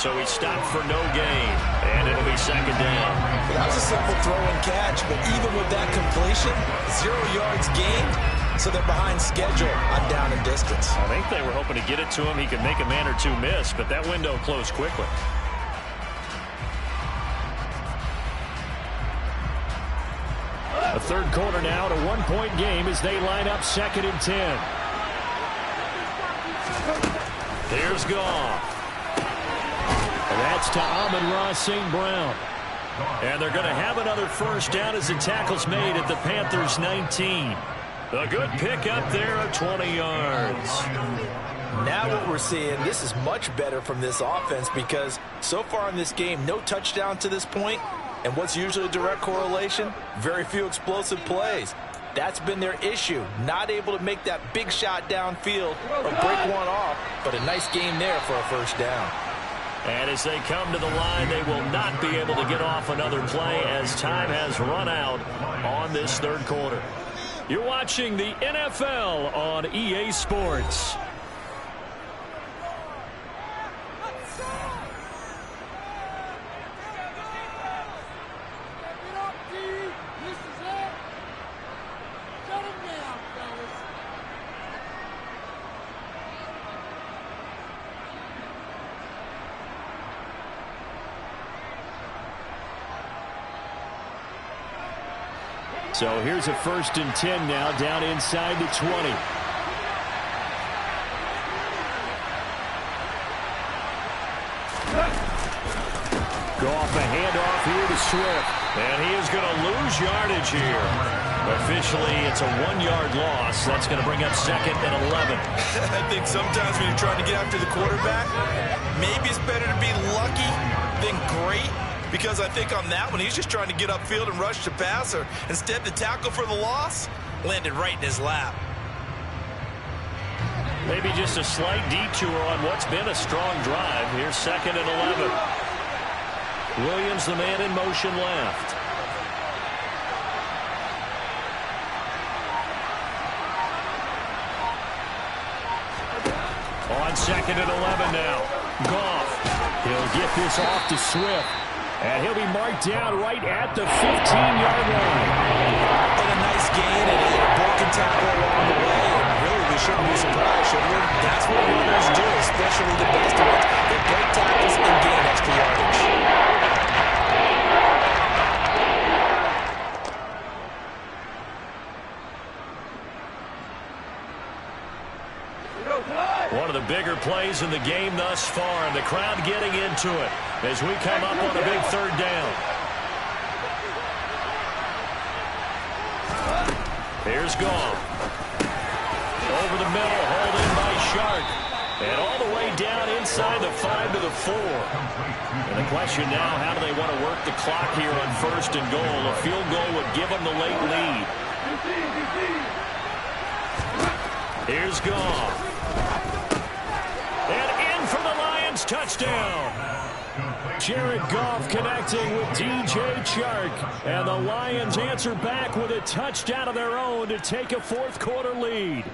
So he stopped for no gain, and it'll be second down. That was a simple throw and catch, but even with that completion, 0 yards gained, so they're behind schedule on down and distance. I think they were hoping to get it to him. He could make a man or two miss, but that window closed quickly. A third quarter now, at a one-point game as they line up 2nd and 10. Here's Goff. And that's to Amon-Ra St. Brown. And they're going to have another first down as the tackle's made at the Panthers' 19. A good pick up there at 20 yards. Now what we're seeing, this is much better from this offense because so far in this game, no touchdown to this point. And what's usually a direct correlation? Very few explosive plays. That's been their issue. Not able to make that big shot downfield or break one off, but a nice game there for a first down. And as they come to the line, they will not be able to get off another play as time has run out on this third quarter. You're watching the NFL on EA Sports. So here's a 1st and 10 now, down inside the 20. Goff a handoff here to Swift. And he is going to lose yardage here. Officially, it's a 1-yard loss. That's going to bring up 2nd and 11. I think sometimes when you're trying to get after the quarterback, maybe it's better to be lucky than great. Because I think on that one, he's just trying to get upfield and rush the passer. Instead, the tackle for the loss landed right in his lap. Maybe just a slight detour on what's been a strong drive. Here's 2nd and 11. Williams, the man in motion left. On 2nd and 11 now. Goff. He'll get this off to Swift. And he'll be marked down right at the 15-yard line. And a nice gain and a broken tackle along the way. And really, we shouldn't be surprised, should we? That's what runners do, especially the best ones. They break tackles and gain extra yardage. One of the bigger plays in the game thus far, and the crowd getting into it as we come up on a big 3rd down. Here's Goff. Over the middle, hauled in by Shark. And all the way down inside the 5 to the 4. And the question now, how do they want to work the clock here on 1st and goal? A field goal would give them the late lead. Here's Goff. And in for the Lions, touchdown. Jared Goff connecting with DJ Chark. And the Lions answer back with a touchdown of their own to take a 4th quarter lead.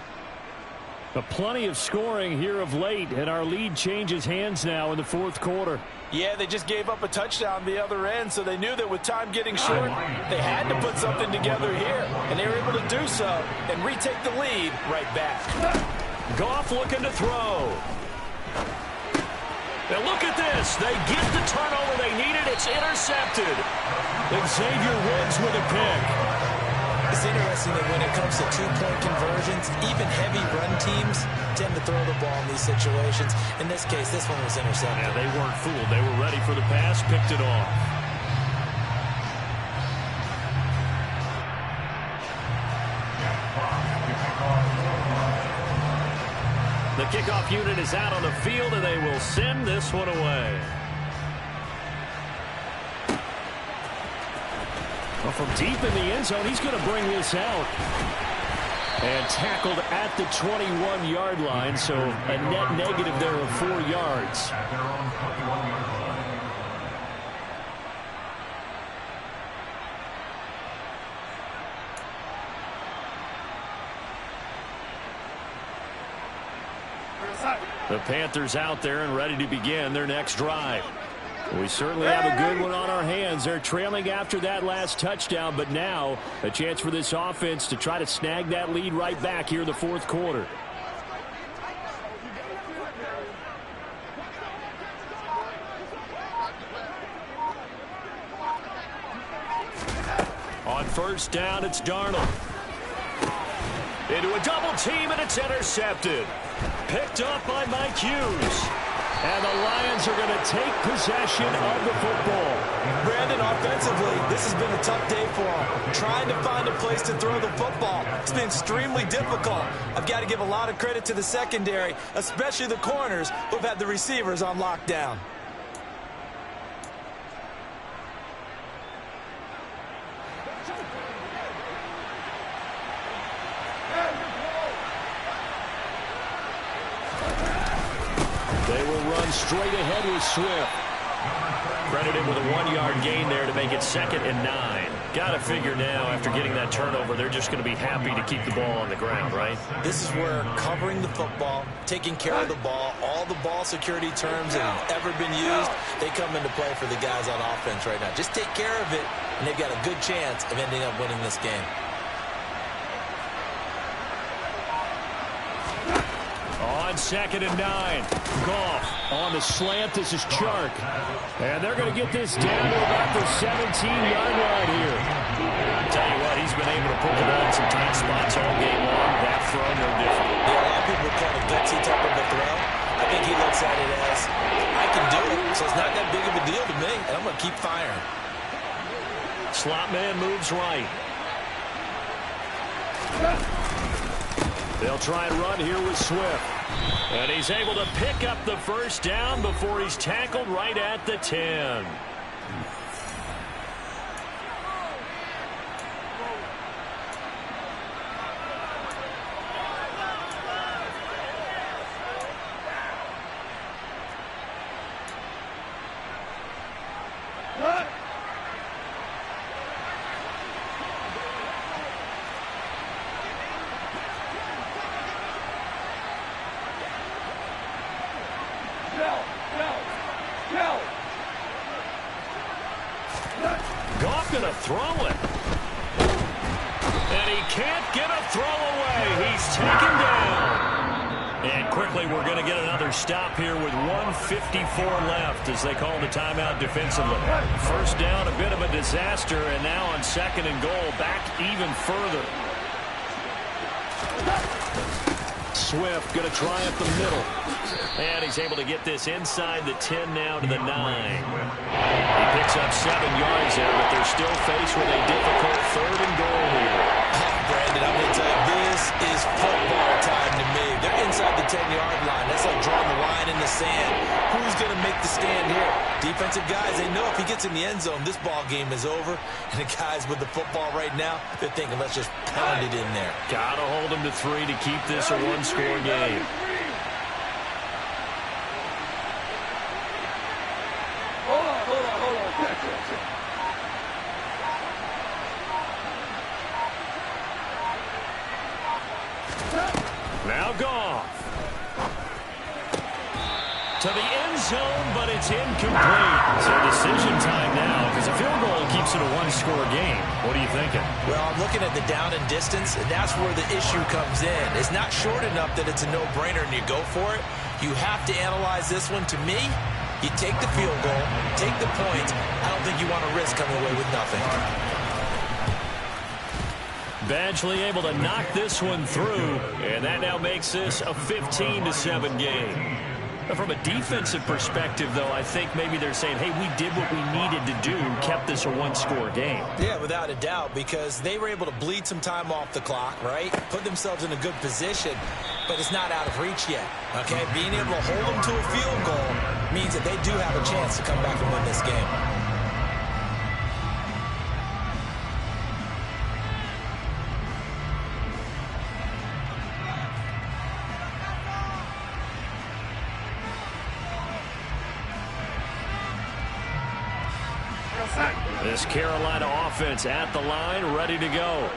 But plenty of scoring here of late, and our lead changes hands now in the 4th quarter. Yeah, they just gave up a touchdown the other end, so they knew that with time getting short, they had to put something together here. And they were able to do so and retake the lead right back. Goff looking to throw. Now look at this. They get the turnover they needed. It's intercepted. Xavier Woods with a pick. It's interesting that when it comes to 2-point conversions, even heavy run teams tend to throw the ball in these situations. In this case, this one was intercepted. Yeah, they weren't fooled. They were ready for the pass, picked it off. The kickoff unit is out on the field, and they will send this one away. Well, from deep in the end zone, he's going to bring this out. And tackled at the 21-yard line, so a net negative there of 4 yards. The Panthers out there and ready to begin their next drive. We certainly have a good one on our hands. They're trailing after that last touchdown, but now a chance for this offense to try to snag that lead right back here in the fourth quarter. On first down, it's Darnold. Into a double team, and it's intercepted. Picked up by Mike Hughes. And the Lions are going to take possession of the football. Brandon, offensively, this has been a tough day for them. Trying to find a place to throw the football. It's been extremely difficult. I've got to give a lot of credit to the secondary, especially the corners who've had the receivers on lockdown. Straight ahead with Swift. Credited with a 1-yard gain there to make it 2nd and 9. Got to figure now, after getting that turnover, they're just going to be happy to keep the ball on the ground, right? This is where covering the football, taking care of the ball, all the ball security terms that have ever been used, they come into play for the guys on offense right now. Just take care of it, and they've got a good chance of ending up winning this game. On 2nd and 9. Goff on the slant. This is Chark. And they're going to get this down to about the 17-yard line here. I'll tell you what, he's been able to put the ball in some tight spots all game long. That throw, no different. Yeah, a lot of people call it gutsy type of a throw. I think he looks at it as, I can do it, so it's not that big of a deal to me, and I'm going to keep firing. Slot man moves right. They'll try and run here with Swift. And he's able to pick up the first down before he's tackled right at the 10. Goff going to throw it. And he can't get a throw away. He's taken down. And quickly we're going to get another stop here with 1:54 left as they call the timeout defensively. First down, a bit of a disaster, and now on 2nd and goal, back even further. Swift going to try up the middle. And he's able to get this inside the 10 now to the 9. He picks up 7 yards there, but they're still faced with a difficult 3rd and goal here. Brandon, I'm going to tell you, this is football time to me. They're inside the 10-yard line. That's like drawing the line in the sand. Who's going to make the stand here? Defensive guys, they know if he gets in the end zone, this ball game is over. And the guys with the football right now, they're thinking, let's just pound it in there. Got to hold them to 3 to keep this a 1-score game. Now Goff. To the end zone, but it's incomplete. So decision time now, because a field goal keeps it a 1-score game. What are you thinking? Well, I'm looking at the down and distance, and that's where the issue comes in. It's not short enough that it's a no-brainer and you go for it. You have to analyze this one. To me, you take the field goal, take the points. I don't think you want to risk coming away with nothing. Badgley able to knock this one through, and that now makes this a 15-7 game. From a defensive perspective, though, I think maybe they're saying, hey, we did what we needed to do, kept this a one-score game. Yeah, without a doubt, because they were able to bleed some time off the clock, right? Put themselves in a good position, but it's not out of reach yet, okay? Being able to hold them to a field goal means that they do have a chance to come back and win this game. This Carolina offense at the line, ready to go.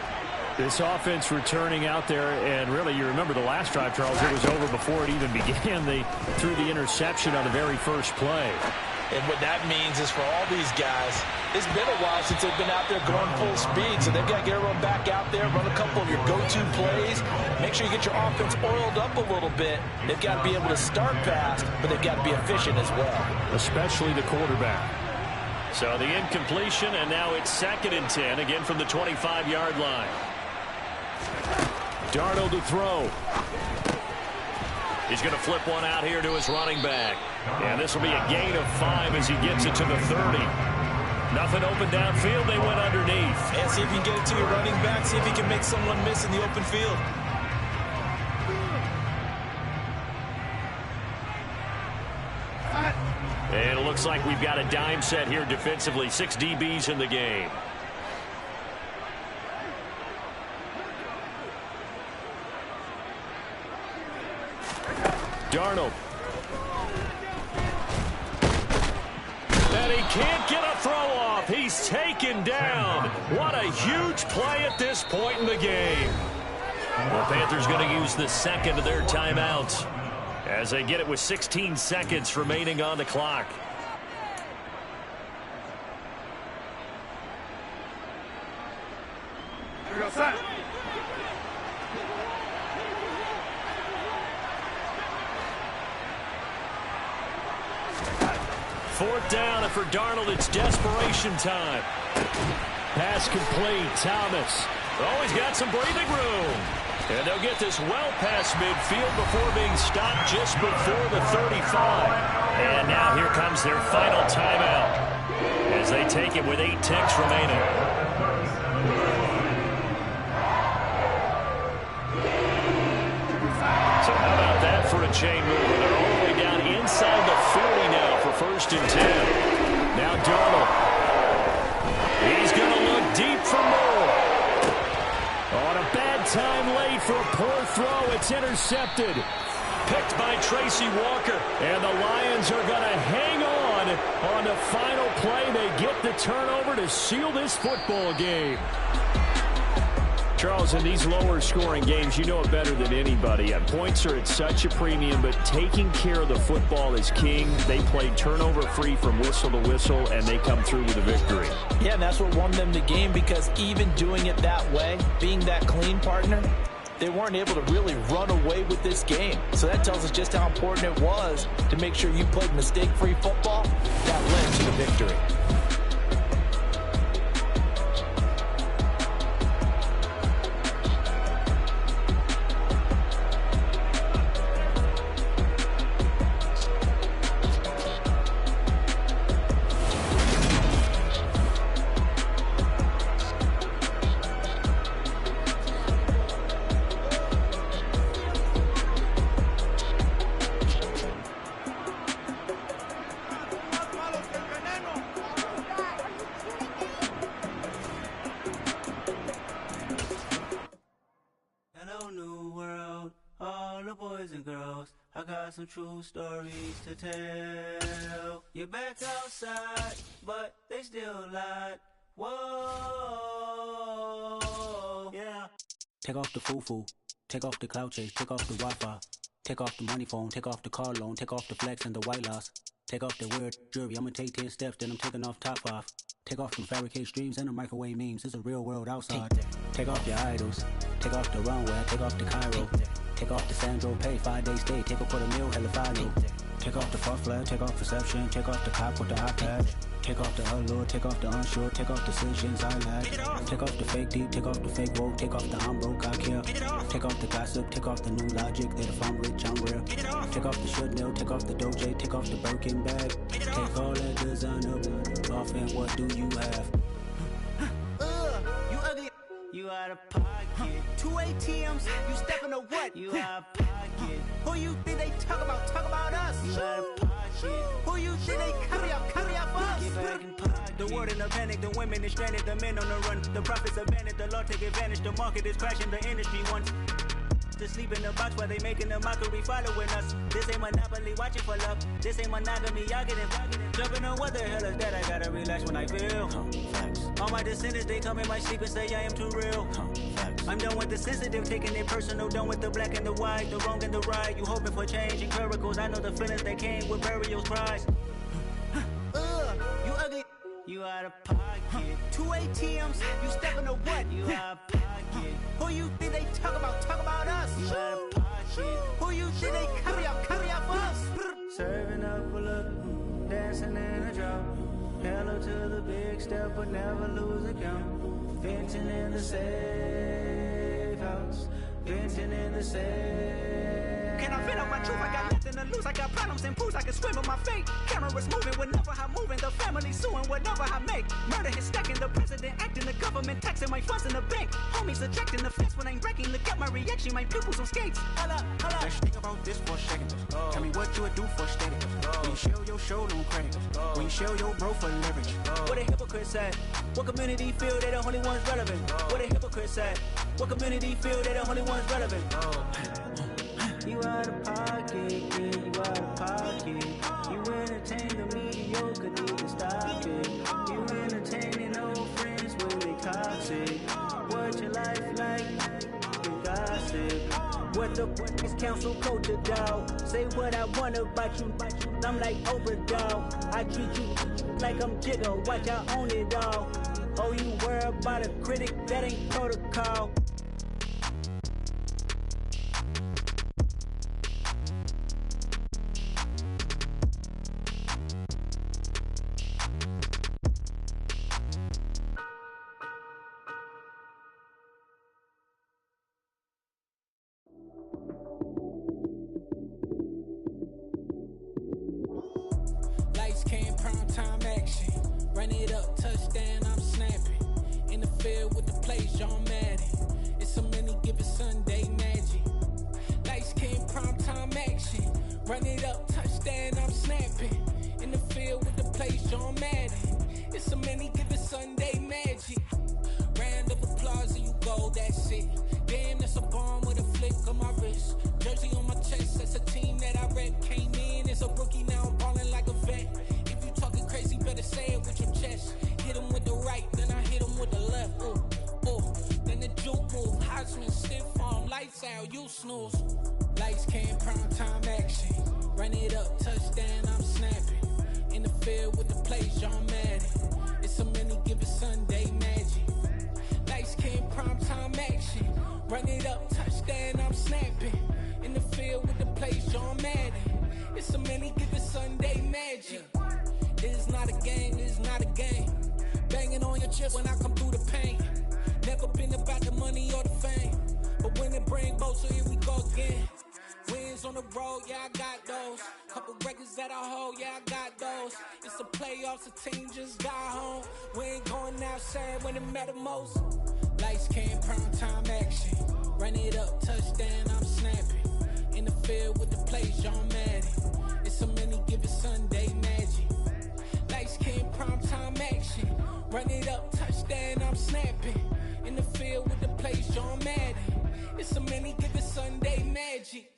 This offense returning out there, and really, you remember the last drive, Charles, it was over before it even began. They threw the interception on the very first play. And what that means is for all these guys, it's been a while since they've been out there going full speed, so they've got to get everyone back out there, run a couple of your go-to plays, make sure you get your offense oiled up a little bit. They've got to be able to start fast, but they've got to be efficient as well. Especially the quarterback. So the incompletion, and now it's 2nd and 10, again from the 25-yard line. Darnold to throw. He's going to flip one out here to his running back. And this will be a gain of 5 as he gets it to the 30. Nothing open downfield. They went underneath. And see if you can get it to your running back. See if he can make someone miss in the open field. And it looks like we've got a dime set here defensively. 6 DBs in the game. Darnold. And he can't get a throw off. He's taken down. What a huge play at this point in the game. The Panthers going to use the second of their timeouts as they get it with 16 seconds remaining on the clock. Here we go, set. Fourth down, and for Darnold, it's desperation time. Pass complete. Thomas. Oh, he's got some breathing room. And they'll get this well past midfield before being stopped just before the 35. And now here comes their final timeout as they take it with 8 ticks remaining. So how about that for a chain mover? They're all the way down inside the 40 now for 1st and 10. Now Darnold. He's going to look deep for more. On a bad time late for a poor throw. It's intercepted. Picked by Tracy Walker. And the Lions are going to hang on the final play. They get the turnover to seal this football game. Charles, in these lower scoring games, you know it better than anybody. Points are at such a premium, but taking care of the football is king. They played turnover free from whistle to whistle, and they come through with a victory. Yeah, and that's what won them the game, because even doing it that way, being that clean partner, they weren't able to really run away with this game. So that tells us just how important it was to make sure you played mistake-free football. That led to the victory. Some true stories to tell. You're back outside, but they still lied. Whoa, yeah. Take off the foo-foo, take off the cloud chase, take off the Wi-Fi, take off the money phone, take off the car loan, take off the flex and the white loss, take off the weird jewelry. I'ma take 10 steps, then I'm taking off top 5. Take off them fabricated streams and the microwave memes. It's a real world outside. Take off your idols, take off the runway, take off the Cairo. Take off the Sandro pay, 5-day stay, take a $250,000 hella follow. Take off the far flag, take off perception, take off the cop with the iPad. Take off the our Lord. Take off the unsure, take off decisions I lack. Take off the fake deep, take off the fake woke, take off the I'm broke, I care. Take off the gossip, take off the new logic that if I'm rich, I'm real. Take off the should know, take off the Doja, take off the Birkin bag. Take all that designer off and what do you have? You ugly. You out of pocket. 2 ATMs, you stepping to what? You out of pocket. Who you think they talk about? Talk about us. You out of pocket. Who you think they carry out for us? Get back in pocket. The world in a panic, the women is stranded, the men on the run. The profits abandoned, the law take advantage. The market is crashing, the industry wants to sleep in the box while they making a mockery following us. This ain't Monopoly, watching for love. This ain't monogamy, y'all getting jumping on what the hell is that? I gotta relax when I feel. All my descendants, they come in my sleep and say I am too real. I'm done with the sensitive, taking it personal. Done with the black and the white, the wrong and the right. You hoping for change and miracles. I know the feelings that came with burial cries. You ugly. You out of pocket. 2 ATMs, you stepping to what? You out of pocket. Who you think they talk about? Talk about us. You out of pocket. Who you think they carry out for us? Serving up a look, dancing in a drop. Hello to the big step, but never lose a count. Venting in the safe house. Venting in the safe. Can I vent out my truth? I got nothing to lose. I got problems and pools. I can swim with my fate. Cameras moving whenever I'm moving. The family suing whatever I make. Murder is stacking. The president acting. The government taxing my funds in the bank. Homies ejecting the fence when I'm wrecking. Look at my reaction. My pupils on skates. Holla, holla. Let's think about this for a second. Tell me what you would do for steady. When you show your show, don't credit. When you show your bro for leverage. What a hypocrite said. What community feel they the only ones relevant? What a hypocrite said. What community feel they the only ones relevant? You out of pocket, yeah, you out of pocket. You entertain the mediocre, need to stop it. You entertaining old friends where they toxic. What your life like? You gossip. What the fuck is council culture, dog? Say what I want about you. I'm like Oprah, dog. I treat you like I'm Jigga. Watch I own it all. Oh, you worry about a critic? That ain't protocol. Lights came, prime time action. Run it up, touchdown, I'm snapping. In the field with the plays, John Madden. It's so many given Sunday magic. Lights came, prime time action. Run it up, touchdown, I'm snapping. In the field with the plays, John Madden. It's so many given Sunday magic. Round of applause and you go, that's it. Damn, that's a bomb with a flick on my wrist. Jersey on my chest, that's a team that I rep. Came in as a rookie, now I'm balling like a vet. If you talking crazy, better say it with your chest. Hit him with the right, then I hit him with the left. Ooh, ooh, then the juke move. Heisman, stiff arm, lights out, you snooze. Lights came, prime time action. Run it up, touchdown, I'm snapping. In the field with the plays, John Madden. It's so many given Sunday magic. Lights came, prime time action. Run it up, touchdown, I'm snapping. In the field with the plays, John Madden. It's so many given Sunday magic. This is not a game, this is not a game. Banging on your chest when I come through the pain. Never been about the money or the fame. But when it bring both, so here we go again. Wins on the road, yeah, I got those. Couple records that I hold, yeah, I got those. It's the playoffs, the team just got home. We ain't going outside when it matter most. Lights came, prime time action. Run it up, touchdown, I'm snapping. In the field with the plays, John Madden. It's so many given Sunday magic. Lights came, prime time action. Run it up, touchdown, I'm snapping. In the field with the plays, John Madden. It's so many given Sunday magic.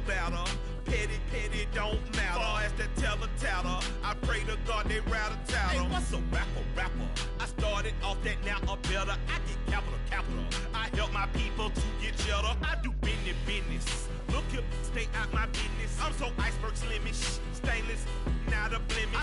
Better, petty don't matter. Far as the teller, I pray to God they rattle tattle. Hey, what's a rapper? I started off that, now I'm better. I get capital. I help my people to get cheddar. I do business. Look here, stay out my business. I'm so iceberg slimish, stainless, not a blemish. I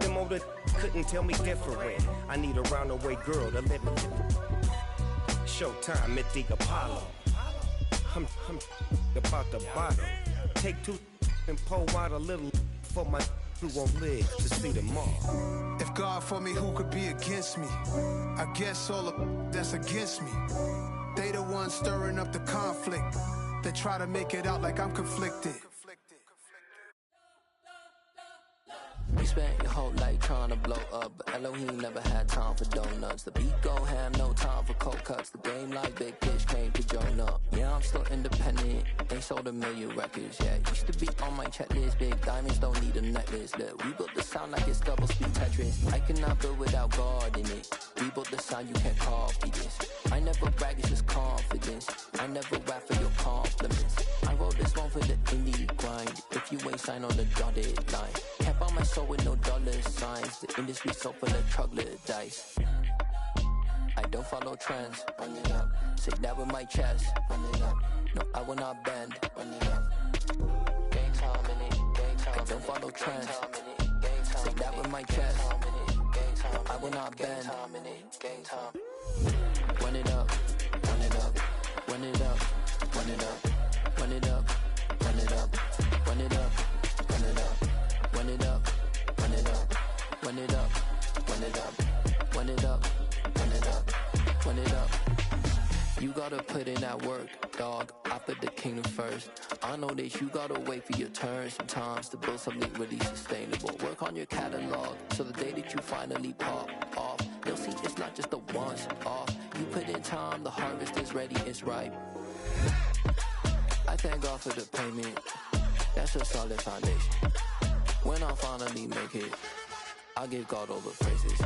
Them older couldn't tell me different. I need a roundaway girl to let me. Showtime at the Apollo. I'm about the bottom. Take two and pour out a little for my who won't live to see them all. If God for me, who could be against me? I guess all of that's against me. They the ones stirring up the conflict. They try to make it out like I'm conflicted. You spent your whole life trying to blow up, but Elohim never had time for donuts. The beat go ham, no time for cold cuts. The game like Big Fish came to Jonah. Yeah, I'm still independent, ain't sold a million records yet. Used to be on my checklist, big diamonds don't need a necklace. Look, we built the sound like it's double speed Tetris. I cannot build without God in it. We built the sound, you can't copy this. I never brag, it's just confidence. I never rap for your compliments. I wrote this one for the indie grind. If you ain't signed on the dotted line, can't buy my soul with no dollar signs. The industry so full of troglodytes. I don't follow trends. Run it up. Say that with my chest. Run it up. No, I will not bend. Run it up. Game time in it. Game time. I don't follow trends. Say that with my chest. No, I will not bend. Game time. Run it up. Run it up. Run it up. Run it up. Run it up. Run it up. Run it up. Run it up. Run it up. Run it up. Run it up. Run it up. Run it up. Run it up. Run it up. You gotta put in that work, dog. I put the kingdom first. I know that you gotta wait for your turn sometimes to build something really sustainable. Work on your catalog so the day that you finally pop off, you'll see it's not just a once off. You put in time, the harvest is ready, it's ripe. I thank God for the payment. That's a solid foundation. When I finally make it, I'll give God all the praises.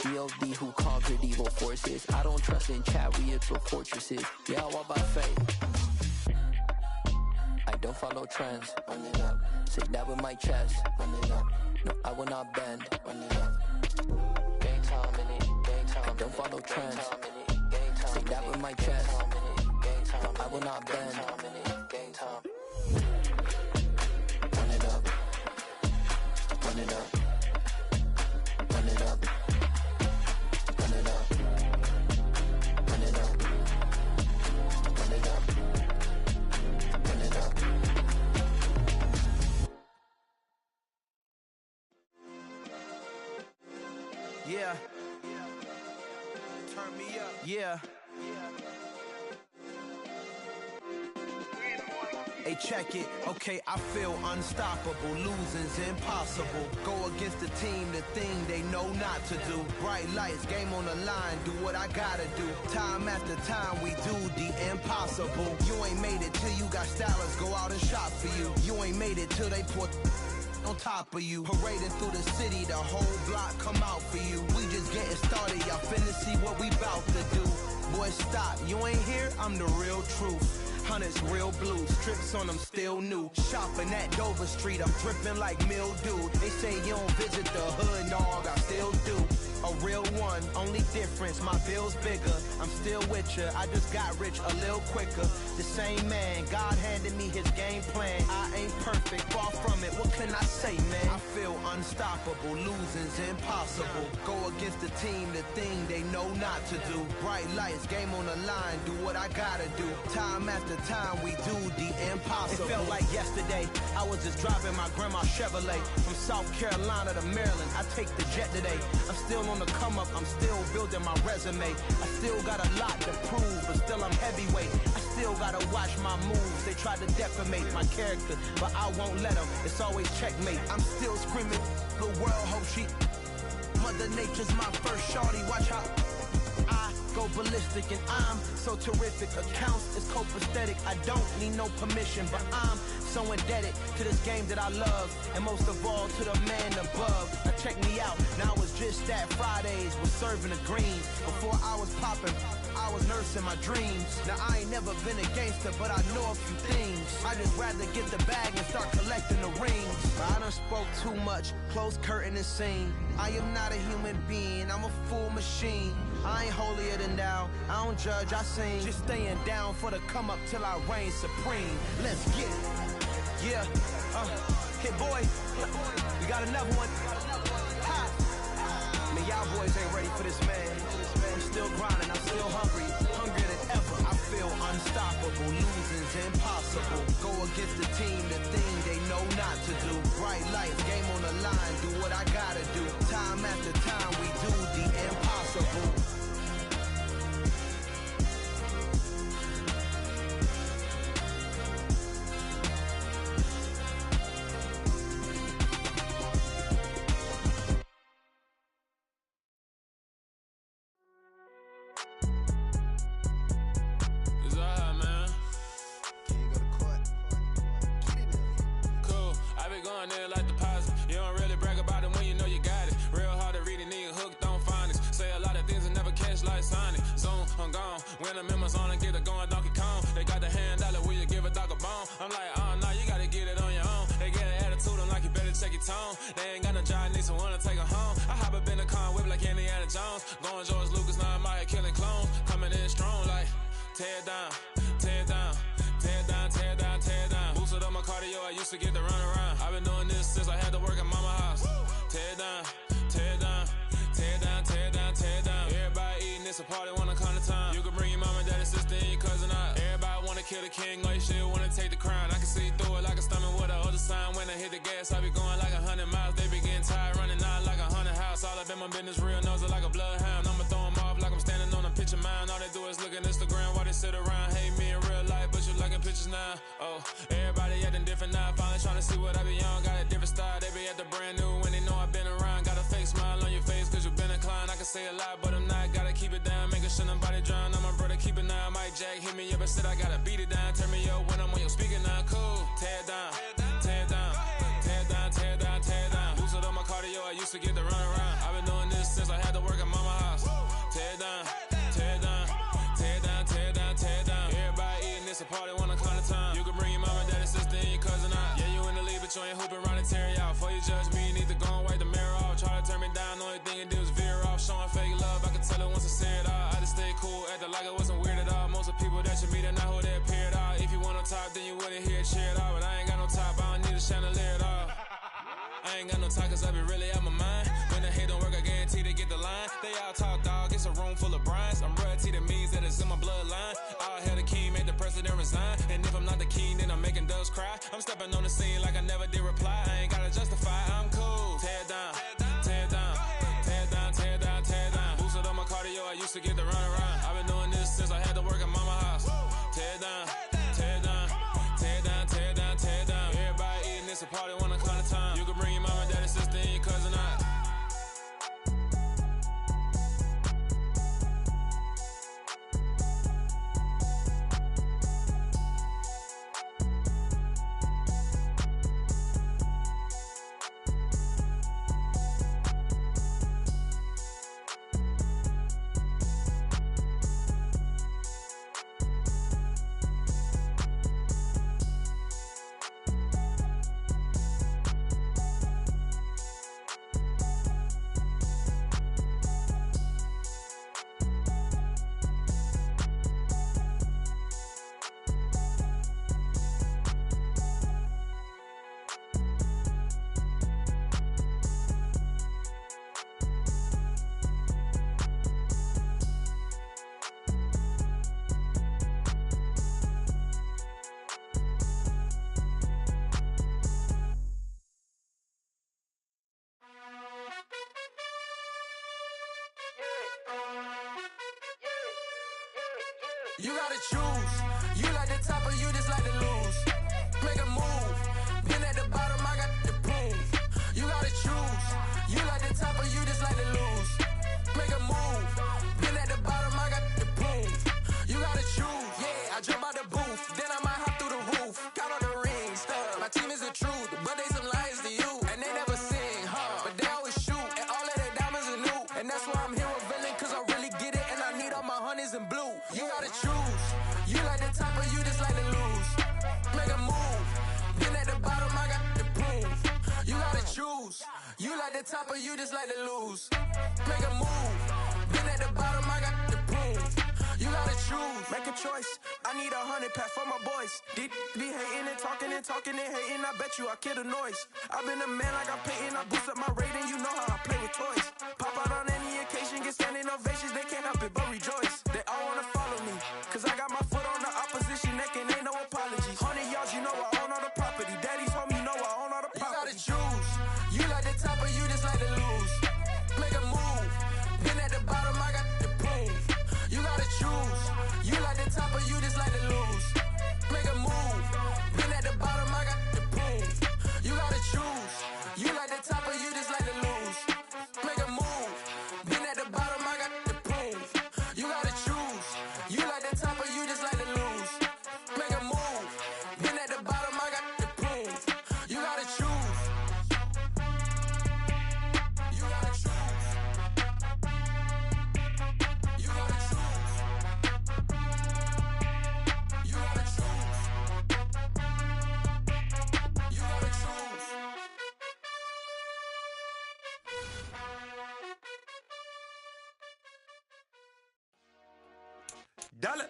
G.O.D. who conquered evil forces. I don't trust in chariots or fortresses. Yeah, I walk by faith. I don't follow trends. Run it up. Say that with my chest. Run it up. No, I will not bend. Run it up. Game time in it. Game time. I don't follow trends. Say that with my chest. No, I will not bend. Game time. Run it up. Run it up. Run it up. Run it up. Run it up. Run it up. Run it up. Yeah. Turn me up. Yeah. Hey, check it. Okay, I feel unstoppable. Losing's impossible. Go against the team, the thing they know not to do. Bright lights, game on the line. Do what I gotta do. Time after time, we do the impossible. You ain't made it till you got stylists go out and shop for you. You ain't made it till they put on top of you. Parading through the city, the whole block come out for you. We just getting started, y'all finna see what we bout to do. Boy, stop, you ain't here, I'm the real truth. Hunters, real blue, strips on them still new. Shopping at Dover Street, I'm dripping like mildew. They say you don't visit the hood, dog, I still do. A real one, only difference, my bill's bigger. I'm still with ya, I just got rich a little quicker. The same man, God handed me his game plan. I ain't perfect, far from it, what can I say, man? I feel unstoppable, losing's impossible. Go against the team, the thing they know not to do. Bright lights, game on the line, do what I gotta do. Time after time, we do the impossible. It felt like yesterday, I was just driving my grandma's Chevrolet. From South Carolina to Maryland, I take the jet today. I'm still on the come up, I'm still building my resume. I still got a lot to prove, but still I'm heavyweight. I still gotta watch my moves. They try to defamate my character, but I won't let them. It's always checkmate. I'm still screaming, the world hope she. Mother Nature's my first shorty. Watch how I go ballistic, and I'm so terrific. Accounts is copacetic. I don't need no permission, but I'm so indebted to this game that I love, and most of all to the man above. Now check me out, now it's just that Fridays was serving the greens. Before I was popping, I was nursing my dreams. Now I ain't never been a gangster, but I know a few things. I just rather get the bag and start collecting the rings. But I done spoke too much, close curtain and scene. I am not a human being, I'm a full machine. I ain't holier than thou, I don't judge, I sing. Just staying down for the come up till I reign supreme. Let's get it. Yeah, Hit boy, we got another one. Ha! Man, y'all boys ain't ready for this, man. I'm still grinding, I'm still hungry, hungrier than ever. I feel unstoppable, losing's impossible. Go against the team, the thing they know not to do. Bright light, game on the line, do what I gotta do. Time after time, we do the impossible. When the members on and get it going Donkey Kong, they got the hand dollar, will you give a dog a bone? I'm like, oh no, you gotta get it on your own. They get an attitude, I'm like, you better check your tone. They ain't got no job, need someone to take her home. I hop up in the car, whip like Indiana Jones. Going George Lucas, now I'm out here killing clones. Coming in strong like, tear down, tear down, tear down, tear down, tear down. Boosted up my cardio, I used to get to run around. I've been doing this since I had to work at mama house. Tear down, tear down, tear down, tear down, tear down. Everybody eating, it's a party, wanna come to time. You can bring your mama, daddy, sister, and your cousin out. Everybody wanna kill the king, or you shit wanna take the crown. I can see through it like a stomach with a other sign. When I hit the gas, I be going like 100 miles. They be getting tired, running out like 100 house. All up in my business, real nose like a bloodhound. I'ma throw them off like I'm standing on a picture mine. All they do is look at Instagram while they sit around. Hate me in real life, but you liking pictures now. Oh, everybody acting different now. Finally trying to see what I be on. Got a different style, they be at the brand new when they know I've been around. Got a fake smile on your face, cause you been inclined. I can say a lot, but I'm not. Gotta keep it down, making sure nobody drown. I'm my brother, keep it now. Mike Jack hit me up and said I gotta beat it down. Turn me up when I'm on your speaker now. Cool, tear down, tear down, tear down, tear down, tear down. Boosted up my cardio, I used to get to run around. I've been doing this since I had to work at mama house. Tear down, tear down, tear down, tear down, tear down. Everybody eating, it's a party, wanna come to time. You can bring your mama, daddy, sister, and your cousin out. Yeah, you in the league, but you ain't hooping around and tear you out. Before you judge me, you need to go and wipe the mirror off. Try to turn me down, only thing it do is veer off. Showing fake love, I can tell it once I say it all. I just stay cool, acting like it wasn't weird at all. Most of the people that you meet are not who they appear at all. If you want on top, then you wouldn't hear it cheer at all. But I ain't got no top, I don't need a chandelier at all. I ain't got no talk, cause I be really out my mind. When the hate don't work, I guarantee they get the line. They all talk, dog, it's a room full of brinds. I'm royalty, that means that it's in my bloodline. All hell the king, made the president resign. And if I'm not the king, then I'm making doves cry. I'm stepping on the scene like I never did reply. I ain't gotta justify, I'm cool. Tear down, tear down, tear down, tear down, tear down. Boosted up my cardio, I used to get to run around. I've been doing this since I had to work at mama house. Tear down, tear down, tear down, tear down, tear down. Everybody eating, it's a party, wanna come to time. You can bring your mama, daddy, sister, and your cousin out. You gotta choose. You like the top or you just like to lose. Make a move. Been at the bottom, I got the proof. You gotta choose. You like the top or you just like to lose. Make a move. Been at the bottom, I got the proof. You gotta choose. Yeah, I jump out the booth. Then I might hop through the roof. Count on the rings. My team is the truth, but they some liars to you. And they never sing, huh? But they always shoot. And all of their diamonds are new. And that's why I'm here with villain, cause I really get it. And I need all my honeys in blue. You gotta choose. You like the top or you just like to lose. Make a move. Been at the bottom, I got the proof. You gotta choose. You like the top or you just like to lose. Make a move. Been at the bottom, I got the proof. You gotta choose. Make a choice. I need 100 pack for my boys. These be hating and talking and hating. I bet you I kill the noise. I've been a man like I'm Peyton. I boost up my rating. You know how I play with toys. Pop out on any occasion, get standing ovations. They can't help it but rejoice. They all wanna follow me, cause I got my foot on the opposition neck and ain't no apologies. 100 yards, you know I own all the property. Daddy's home, you know I own all the property. You gotta choose. You like the top or you just like to lose. Make a move. Been at the bottom, I got to prove. You gotta choose. You like the top or you just like to lose. Make a move. Been at the bottom, I got to prove. You gotta choose. You like the top or you just like to lose. Make a move. Been at the bottom, I got to prove. You gotta choose. You like the top or you just like to lose. Make a move. Been at the bottom, I got to prove. You gotta choose. You gotta choose. You gotta choose. You gotta choose. You gotta choose. Dollar.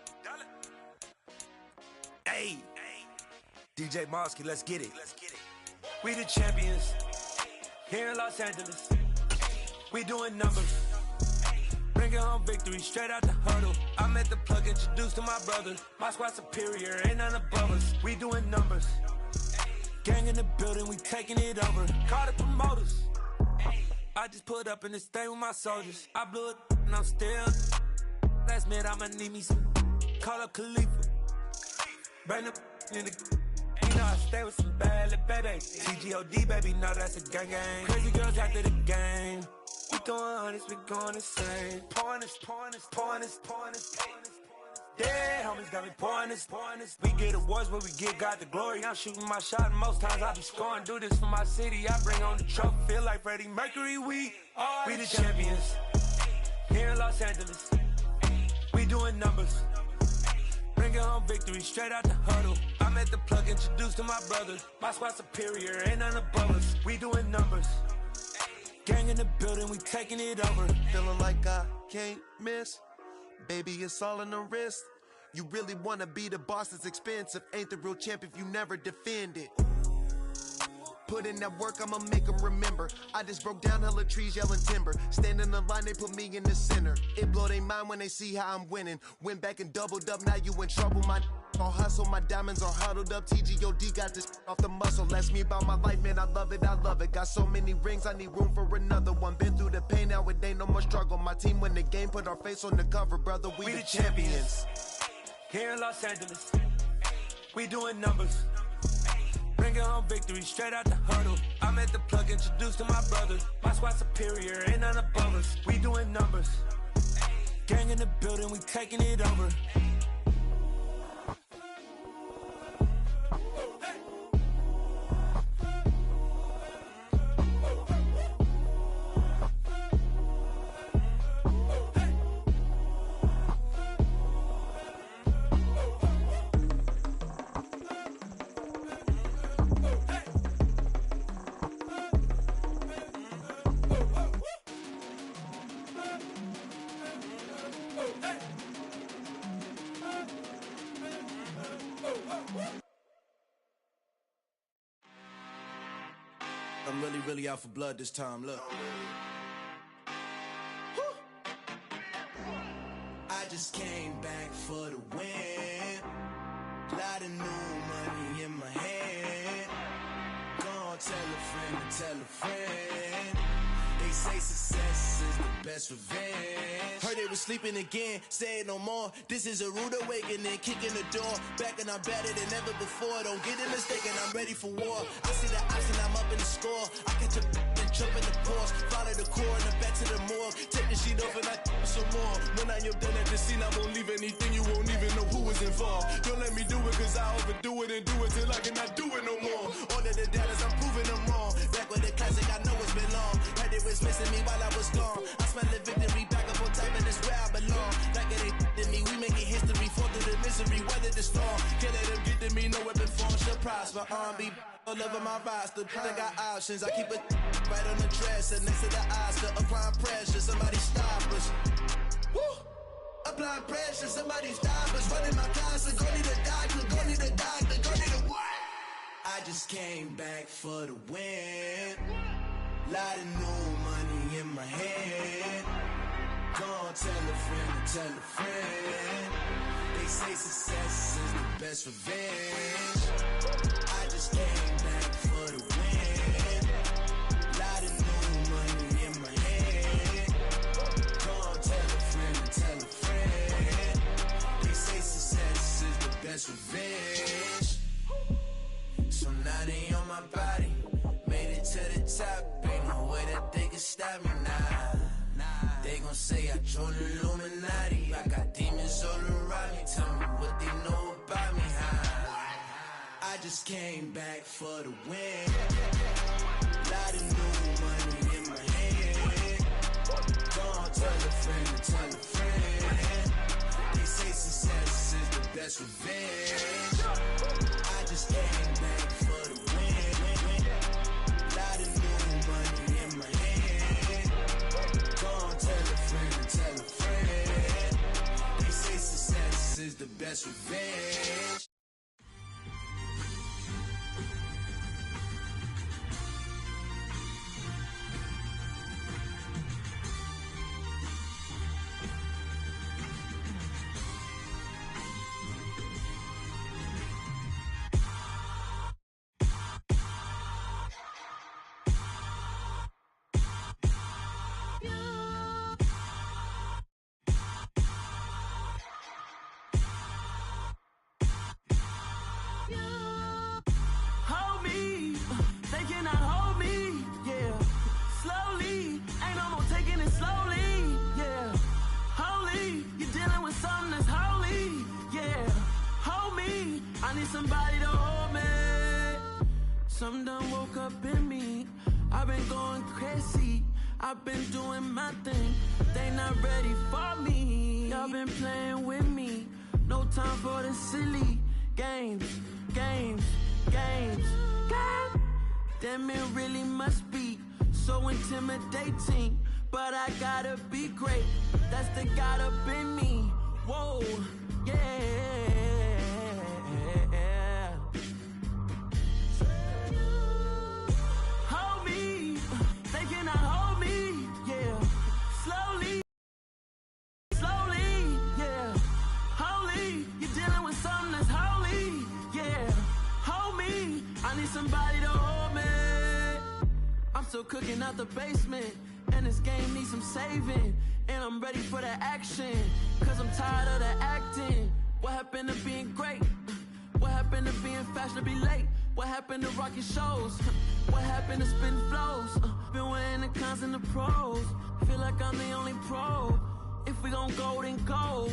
Hey. DJ Mosky, let's get it. We the champions here in Los Angeles. We doing numbers. Bringing home victory straight out the huddle. I'm at the plug, introduced to my brother. My squad superior, ain't none above us. We doing numbers. Gang in the building, we taking it over. Call the promoters. I just put up in this thing with my soldiers. I blew it and I'm still. Last minute I'ma need me some. Call up Khalifa. Bring the in the. You know I stay with some bad little baby. TGOD baby, no that's a gang gang. Crazy girls after the game. We throwing hundreds, we going insane. Pouring this. Yeah, homies got me pouring this. We get awards, but we give God the glory. I'm shooting my shot, and most times I be scoring. Do this for my city, I bring on the trophy. Feel like Freddie Mercury, we the champions here in Los Angeles. We doing numbers. Bringing home victory straight out the huddle. I'm at the plug, introduced to my brother. My squad superior, ain't none above us. We doing numbers. Gang in the building, we taking it over. Feeling like I can't miss. Baby, it's all in the wrist. You really wanna be the boss, it's expensive. Ain't the real champ if you never defend it. Put in that work, I'ma make them remember. I just broke down hella trees, yelling timber. Stand in the line, they put me in the center. It blow they mind when they see how I'm winning. Went back and doubled up, now you in trouble. My all hustle, my diamonds are huddled up. TGOD got this off the muscle. Ask me about my life, man, I love it. Got so many rings, I need room for another one. Been through the pain, now it ain't no more struggle. My team win the game, put our face on the cover, brother. We the champions here in Los Angeles. We doing numbers. Bringing home victory straight out the huddle. I'm at the plug, introduced to my brother. My squad superior, ain't none above us. We doing numbers. Gang in the building, we taking it over. I'm really out for blood this time, look. I just came back for the win. Lot of new money in my hand. Gonna tell a friend. They say success is the best revenge. Heard they was sleeping again, say it no more. This is a rude awakening, kicking the door. Back and I'm better than ever before. Don't get it mistaken, I'm ready for war. I see the option, I'm up in the score. I catch a and jump in the course. Follow the core and the back to the morgue. Take the sheet off and I some more. When I am done at the scene, I won't leave anything. You won't even know who was involved. Don't let me do it, cause I overdo it and do it till I cannot do it no more. All of the doubters, I'm proving them wrong. Back with the classic, I know it's been long. Heard they was missing me while I was gone. I smell the victory, back up on time, and it's where I belong. Like it ain't to me, we making history. Fall through the misery, weather the storm. Can't let them get to me, no weapon form should prosper. R&B all over my roster, I got options. I keep it right on the dresser, next to the Oscar. Applying pressure, somebody stop us. Woo! Up applying pressure. Somebody stop us, running my class. Go need a doctor, go need a doctor, go need a what? I just came back for the win. Lot of new money in my hand. Gonna tell a friend to tell a friend. They say success is the best revenge. I just came back for the win. Lot of new money in my hand. Gonna tell a friend to tell a friend. They say success is the best revenge. So now they on my body. Made it to the top. Ain't no way that they can stop me now. They gon' say I joined the Illuminati. I got demons all around me. Tell me what they know about me, huh? I just came back for the win. Lot of new money in my hand. Gonna tell a friend to tell a friend. They say success is the best revenge. I just came back for the win. Lot of new money in my hand. Gonna tell a friend to tell a friend. They say success is the best revenge. Hold me, they cannot hold me, yeah. Slowly, ain't no more taking it slowly, yeah. Holy, you're dealing with something that's holy, yeah. Hold me, I need somebody to hold me. Something done woke up in me. I've been going crazy, I've been doing my thing. They not ready for me. Y'all been playing with me. No time for the silly games, games, games, games. Damn, it really must be so intimidating. But I gotta be great. That's the God up in me. Whoa, yeah. Hold me, they cannot hold me, yeah. Slowly, slowly, yeah. Holy, you're dealing with something that's holy, yeah. Hold me, I need somebody to hold me. I'm still cooking out the basement, and this game needs some saving. And I'm ready for the action, cause I'm tired of the acting. What happened to being great? What happened to being fashionably late? What happened to rocking shows? What happened to spitting flows? Been weighing the cons and the pros. Feel like I'm the only pro. If we gon' go, then go.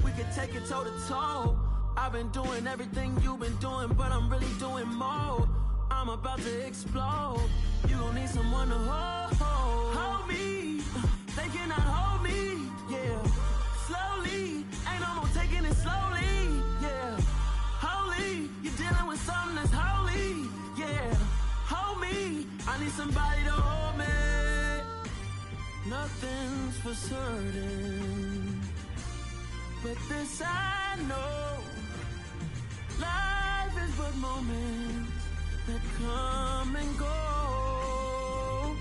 We could take it toe to toe. I've been doing everything you've been doing, but I'm really doing more. I'm about to explode. You gon' need someone to hold. Hold me, they cannot hold me, yeah. Slowly, ain't no more taking it slowly, yeah. Holy, you're dealing with something that's holy, yeah. Hold me, I need somebody to hold me. Nothing's for certain, but this I know. Life is but moments that come and go.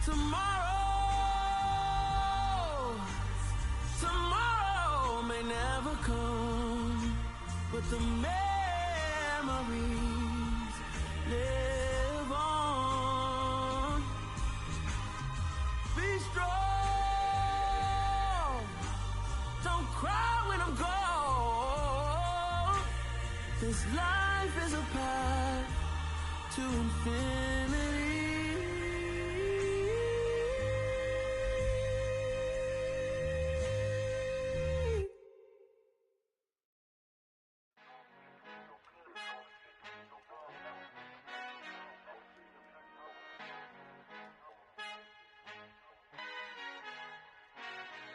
Tomorrow may never come, but the memories live on. Be strong, don't cry when I'm gone. This life is a path to infinity.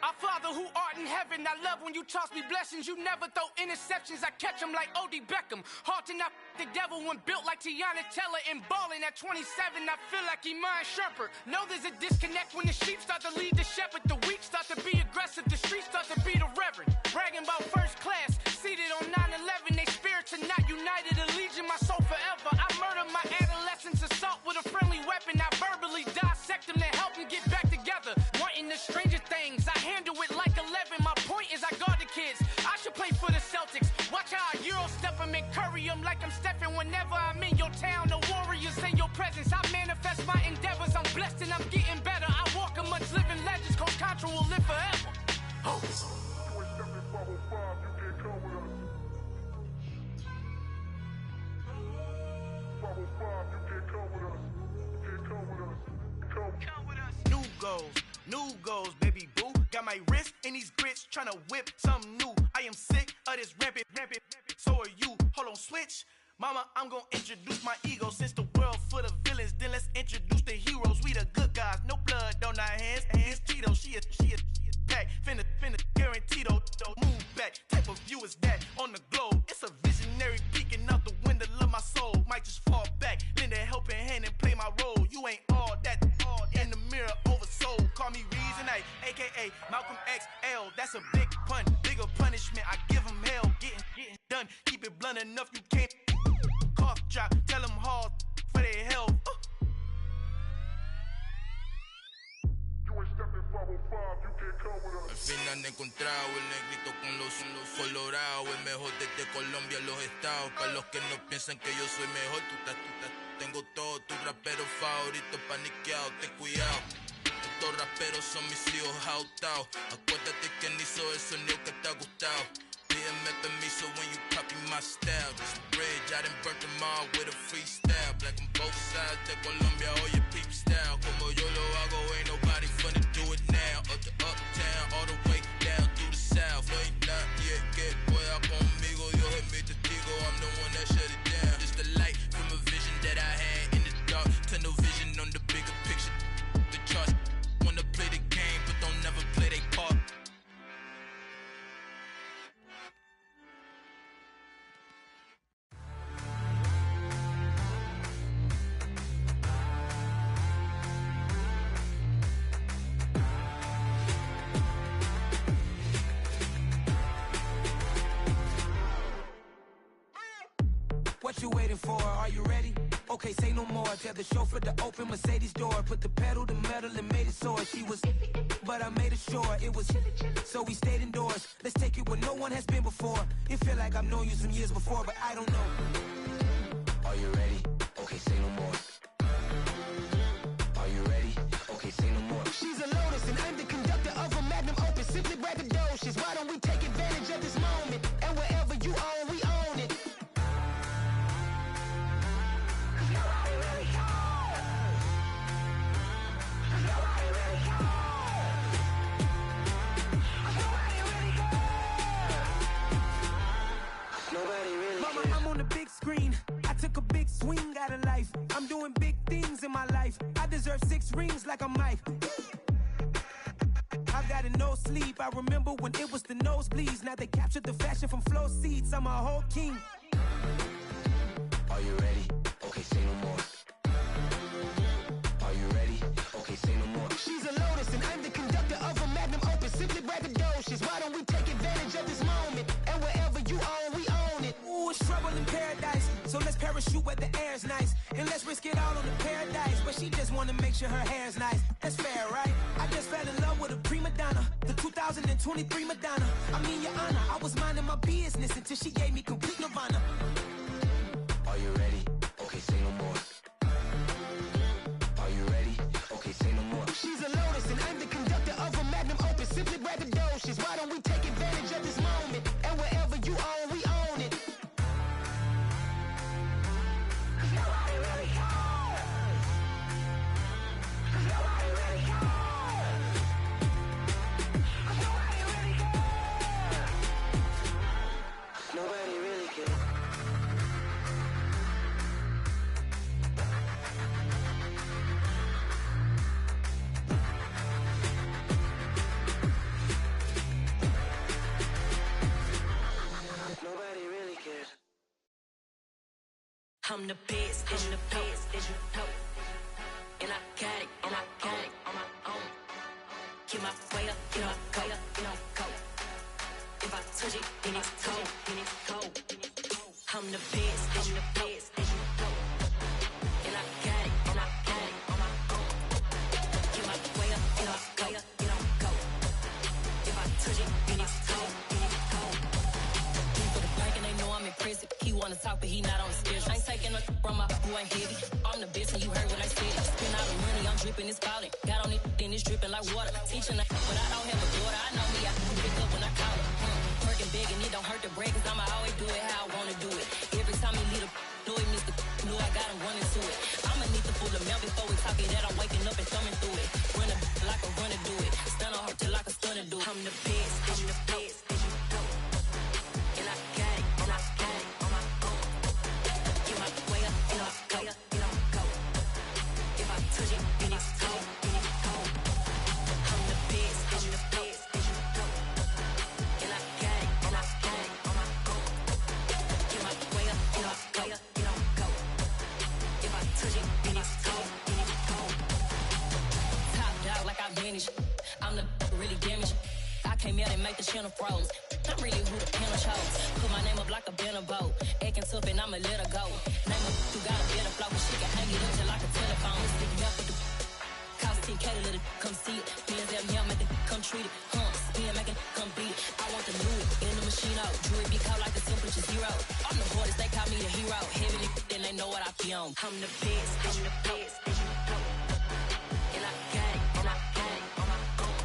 I Father who art in heaven, I love when you toss me blessings. You never throw interceptions, I catch them like O.D. Beckham. Hard to not the devil when built like Tiana Teller and balling at 27. I feel like Iman Shumpert. Know there's a disconnect when the sheep start to lead the shepherd. The weak start to be aggressive, the streets start to be the reverend. Bragging about first class, seated on 9/11. They spirits are not united, a legion, my soul forever. I murdered my adolescence, assault with a friendly weapon. I verbally dissect them to help them get back together. Wanting the stranger things, I handle it like 11. My point is I guard the kids. I should play for the Celtics. Watch how I Euro step them and curry them like I'm stepping. Whenever I'm in your town, the warriors in your presence. I manifest my endeavors. I'm blessed and I'm getting better. I walk amongst living legends. Coach Contra will live forever. Oh. New goals, baby boo. Got my wrist in these grits, tryna whip something new. I am sick of this rampant. So are you. Hold on, switch. Mama, I'm gonna introduce my ego. Since the world full of villains, then let's introduce the heroes. We the good guys, no blood on our hands. Hands Tito, she is back. Finna, guaranteed though. Move back. Type of view is that on the globe? It's a visionary peeking out the window of my soul. Might just fall back, lend a helping hand and play my role. You ain't all that. In the mirror, oversold. Call me Reason A, aka Malcolm XL. That's a big pun, bigger punishment. I give him hell, getting done. Keep it blunt enough, you can't. Cough drop, tell them hard for their health. Al fin han encontrado el negrito con los colorados, el mejor desde Colombia, los estados. Para los que no piensan que yo soy mejor, tengo todos tus raperos favoritos paniqueados, ten cuidado. Estos raperos son mis hijos jautados. Acuérdate quién hizo el sonido que te ha gustado. Pídeme permiso when you copy my style. This bridge, I done burnt them all with a freestyle. Black on both sides de Colombia, oye peep style. Como yo lo hago, ain't nobody finna do it now. Up to uptown, all the way down through the south. No hay nadie que pueda conmigo, Dios es mi testigo. I'm the one that shut it down. Just the light from a vision that I had in the dark. Tunnel vision on the bigger picture. The charts wanna play the game, but don't never play their part. What you waiting for? Are you ready? Okay, say no more. Tell the chauffeur to open Mercedes door. Put the pedal to metal and made it soar. She was, but I made it sure it was. So we stayed indoors. Let's take it where no one has been before. It feel like I've known you some years before, but I don't know. Are you ready? Okay, say no more. Are you ready? Okay, say no more. She's a Lotus and I'm the conductor of a Magnum Opus. Simply braggadocious. Why don't we take advantage of this moment? And wherever you own, we own it. Mama, I'm on the big screen. I took a big swing out of life. I'm doing big things in my life. I deserve 6 rings like I'm Mike. I've got no sleep. I remember when it was the nosebleeds. Now they captured the fashion from flow seats. I'm a whole king. Are you ready? Okay, say no more. Are you ready? Okay, say no more. She's a Lotus and I'm the conductor of a Magnum Opus. Simply braggadocious. Why don't we take advantage of this moment? And wherever you own, we own it. Ooh, it's trouble in paradise. So let's parachute where the air's nice. And let's risk it all on the paradise. But she just wanna make sure her hair's nice. That's fair, right? I just fell in love with a prima donna. The 2023 Madonna. I mean, your honor, I was minding my business until she gave me complete nirvana. Are you ready? Okay, say no more. Are you ready? Okay, say no more. She's a Lotus and I'm the conductor of a Magnum Opus. Simply braggadocious. Why don't we take advantage of this moment? And wherever you own, we own it. Nobody really cares. Nobody really cares. Nobody really cares. Nobody really cares. I'm the best, and you know. And I got it, and I got it on my own. Get my way up, get my go, go. If I touch it, then it's cold, I'm the best, and you know. And I got it, and I got it on my own. Get my way up, get my go. If I touch it, then it's cold, He put a blank and they know I'm impressive. He wanna talk, but he not on the schedule. I ain't taking a from my boo, ain't heavy. I'm the best, and you heard what I said. Spend all the money, I'm dripping, it's falling. Got on it, then it's dripping like water. Teaching, but I don't have a daughter. I know me, I can pick up when I call her. Working big, and it don't hurt to break, cause I'ma always do it how I wanna do it. Every time he lead a know he missed the know I got him running to it. I'ma need to pull the mail before we talk it that I'm waking up and thumbing through it. Run a like a runner do it. Stun on her till like a stunner do it. I'm the best, and you know. And I got it, and I got it on my own. Get my way up, and I go. If I touch it, then it's cold, I'm the best, and you know. And I got it, and I got it on my own. Get my way up, and I go. If I touch it, then it's cold, Top dog like I manage. I'm the really damaged. I came out and make the channel froze. I'm really who the panel chose. Put my name up like a banner boat. Acting tough and I'ma let her go. Name her who got a better flow, but she can hang it up just like a telephone. Stick me up with the cost 10K to let it come see it. Bills at me, I make it come treat it. Spin, make it come beat it. I want the Louis in the machine out. Jewelry be caught like the temperature zero. I'm the hardest, they call me the hero. Heavy, then they know what I be on. I'm the best, and you know. And I got it, and I got it on my own.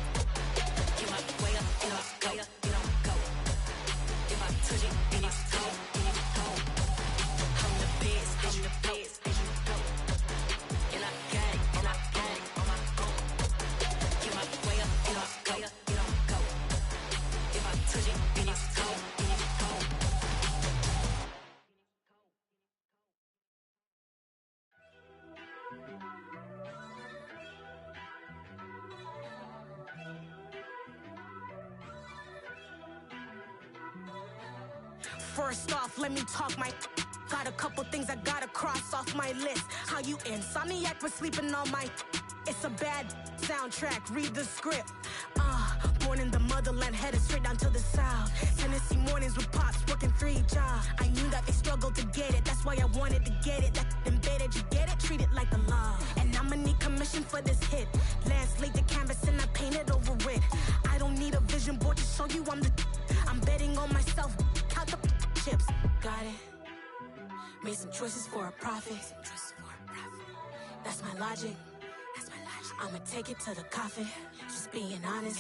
Get my way up, and I go. If I touch it, then it's cold, I'm the best, and you know. And I got it, and I got it on my own. Get my way up, and I go. If I touch it, then it's cold, First off, let me talk my. Got a couple things I gotta cross off my list. How you insomniac for sleeping on my. It's a bad soundtrack, read the script. Born in the motherland, headed straight down to the south. Tennessee mornings with pops, working 3 jobs. I knew that they struggled to get it, that's why I wanted to get it. That embedded, you get it, treat it like the law. And I'ma need commission for this hit. Lance laid the canvas and I painted over it. I don't need a vision board to show you I'm betting on myself, count the chips. Got it. Made some choices for a profit. That's my logic. I'ma take it to the coffin. Just being honest.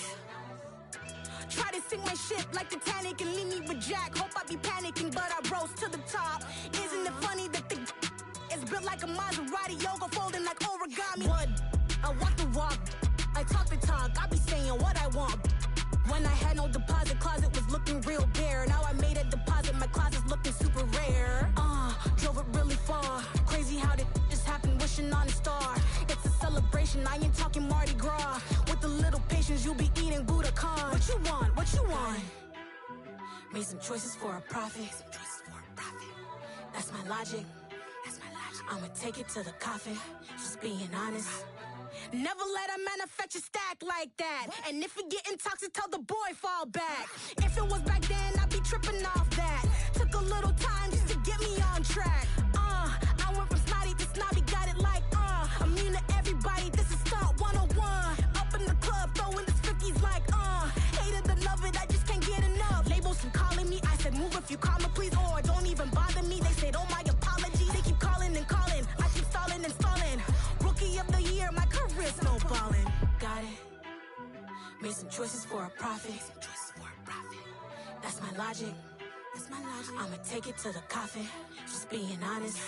Try to sink my ship like Titanic and leave me with Jack. Hope I be panicking, but I rose to the top. Isn't it funny that the is built like a Maserati, yoga folding like origami? What? I walk the walk, I talk the talk. I be saying what I want. When I had no deposit, closet was looking real bare. Now I made a deposit, my closet's looking super rare. Drove it really far. Crazy how did just happen, wishing on a star. It's a celebration, I ain't talking Mardi Gras. With a little patience, you'll be eating Budokan. What you want? What you want? Made some choices for a profit. That's my logic. I'ma take it to the coffin. Just being honest. Never let a manufacture stack like that. And if it getting toxic, tell the boy fall back. If it was back then, I'd be tripping off that. Took a little time just to get me on track. I went from snotty to snobby, got it like immune to everybody, this is stunt 101. Up in the club, throwing this 50s like hate it or love it, I just can't get enough. Labels from calling me, I said move if you call me please, or don't even bother me. They said oh my apologies, they keep calling and calling. I keep stalling and stalling. Rookie of the year, my career's snowballing. Got it. Made some choices for a profit. That's my logic. I'ma take it to the coffin. Just being honest.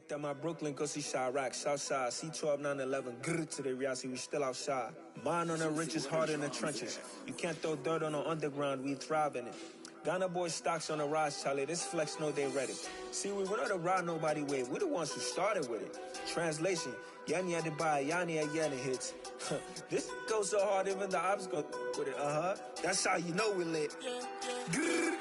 That my Brooklyn, go see Chirac, Southside, C12, 911, grrr to the reality, we still outside. Mine on the riches, hard in the trenches. You can't throw dirt on the underground, we thrive in it. Ghana boys stocks on the rise, Charlie, this flex know they ready. See, we went on the ride nobody wave, we the ones who started with it. Translation, Yani had to buy, Yani had Yanni hits. This goes so hard, even the ops go with it, That's how you know we lit. Grrr.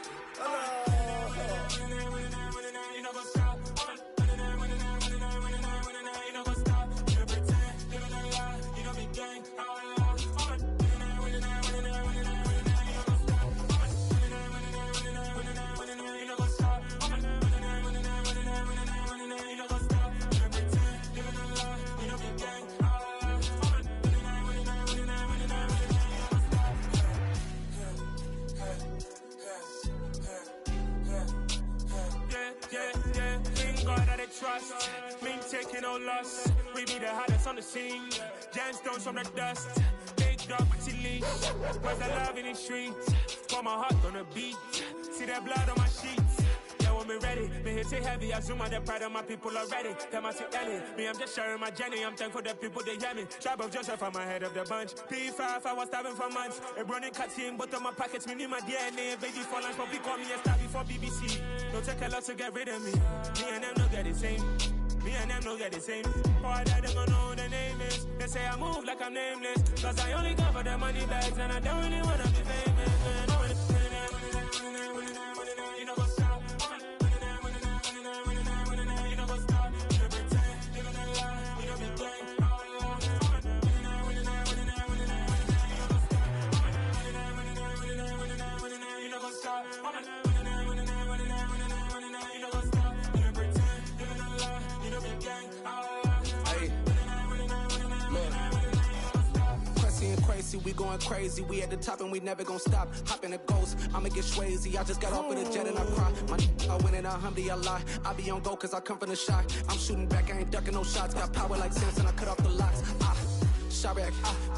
Trust, mean taking no loss. We be the hottest on the scene. Gemstones from the dust. Big dog with leash. Where's the love in the streets? Pour my heart on the beat. See that blood on my sheets. Yeah, when me ready, me hit it heavy. I zoom out the pride of my people already. Them I see Ellie. Me, I'm just sharing my journey. I'm thankful that people they hear me. Tribe of Joseph, I'm ahead of the bunch. P5, I was starving for months. A running cuts in, but on my pockets, me need my DNA. Baby for lunch, but call me a star before BBC. Don't take a lot to get rid of me. Me and them no get the same. Me and them no get the same. Boy, that they gonna know who the name is. They say I move like I'm nameless. Cause I only go for the money bags and I don't really wanna be famous. You know what's up? You know what's up? You pretend, living a lie. You know be gang. You know what's up? Crazy, we going crazy. We at the top and we never gonna stop. Hop in the ghost, I'ma get swayzy. I just got off with a jet and I cry. I win and I alhamdulillah. I be on go cause I come from the shot. I'm shooting back, I ain't ducking no shots. Got power like Samson, I cut off the locks. Chirac,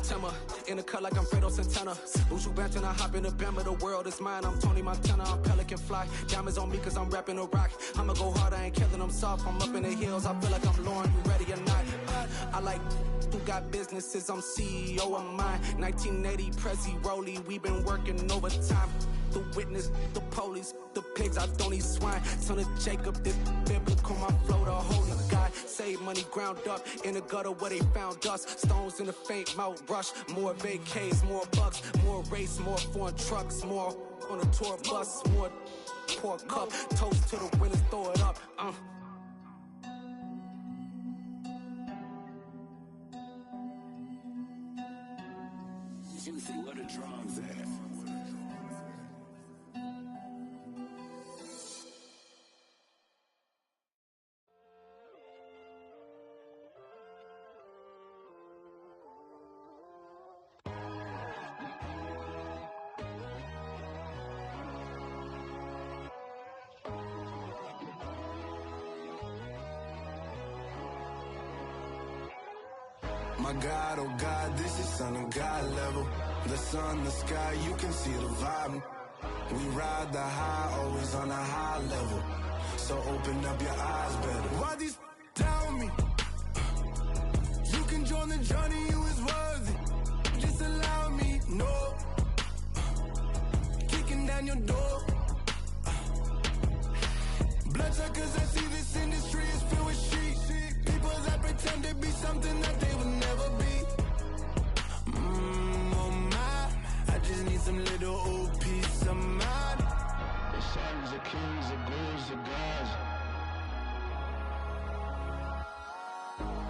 Tema, in the cut like I'm Fredo Santana. Buju Banton, I hop in the Bama, the world is mine. I'm Tony Montana, I'm Pelican Fly. Diamonds on me cause I'm rapping a rock. I'ma go hard, I ain't killing them soft. I'm up in the hills, I feel like I'm Lauren, you ready or not? I like who got businesses, I'm CEO of mine. 1980 Prezi Rolly, we been working overtime. The witness, the police, the pigs, I don't eat swine. Son of Jacob, this biblical, my flow, the holy God. Save money ground up in the gutter where they found us. Stones in the faint mouth rush. More vacays, more bucks, more race, more foreign trucks, more on a tour bus, more pork cup. Toast to the winners, throw it up. Where the drums at? My God, oh God, this is Son of God level. The sun, the sky, you can see the vibe. We ride the high, always on a high level. So open up your eyes better. Why these tell me? You can join the journey, you is worthy. Just allow me, no. Kicking down your door. Bloodsuckers, I see this industry is filled with sheep. People that pretend to be something that they will never be. Oh my, I just need some little old peace of mind. The sons of kings, the ghouls, the gods.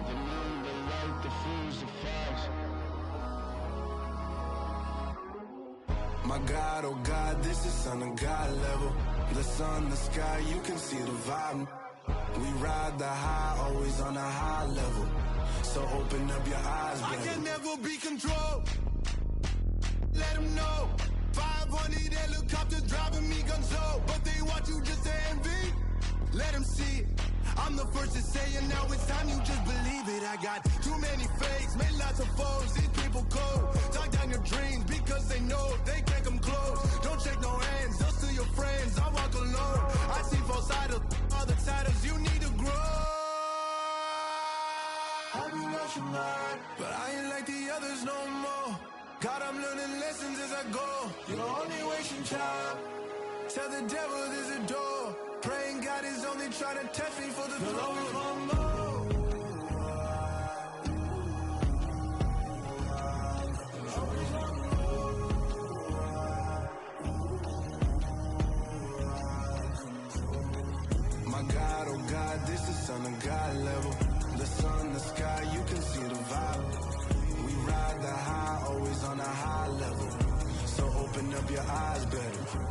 The moon, the light, the fools, the fogs. My God, oh God, this is Son of God level. The sun, the sky, you can see the vibe. We ride the high, always on a high level. So open up your eyes, baby. I can never be controlled. Let them know. 500 helicopters driving me gonzo. But they want you just to envy. Let them see it. I'm the first to say it, now it's time you just believe it. I got too many fakes, made lots of foes. These people cold. Talk down your dreams because they know they can't come close. Don't shake no hands, just to your friends. I walk alone. I see false idols, other titles. You need to grow. I be rushing hard, but I ain't like the others no more. God, I'm learning lessons as I go. You're only wasting time. Tell the devil there's a door. Praying God is only trying to test me for the always want more. My God, oh God, this is Son of God level. The sun, the sky, you can see the vibe. We ride the high, always on a high level. So open up your eyes better.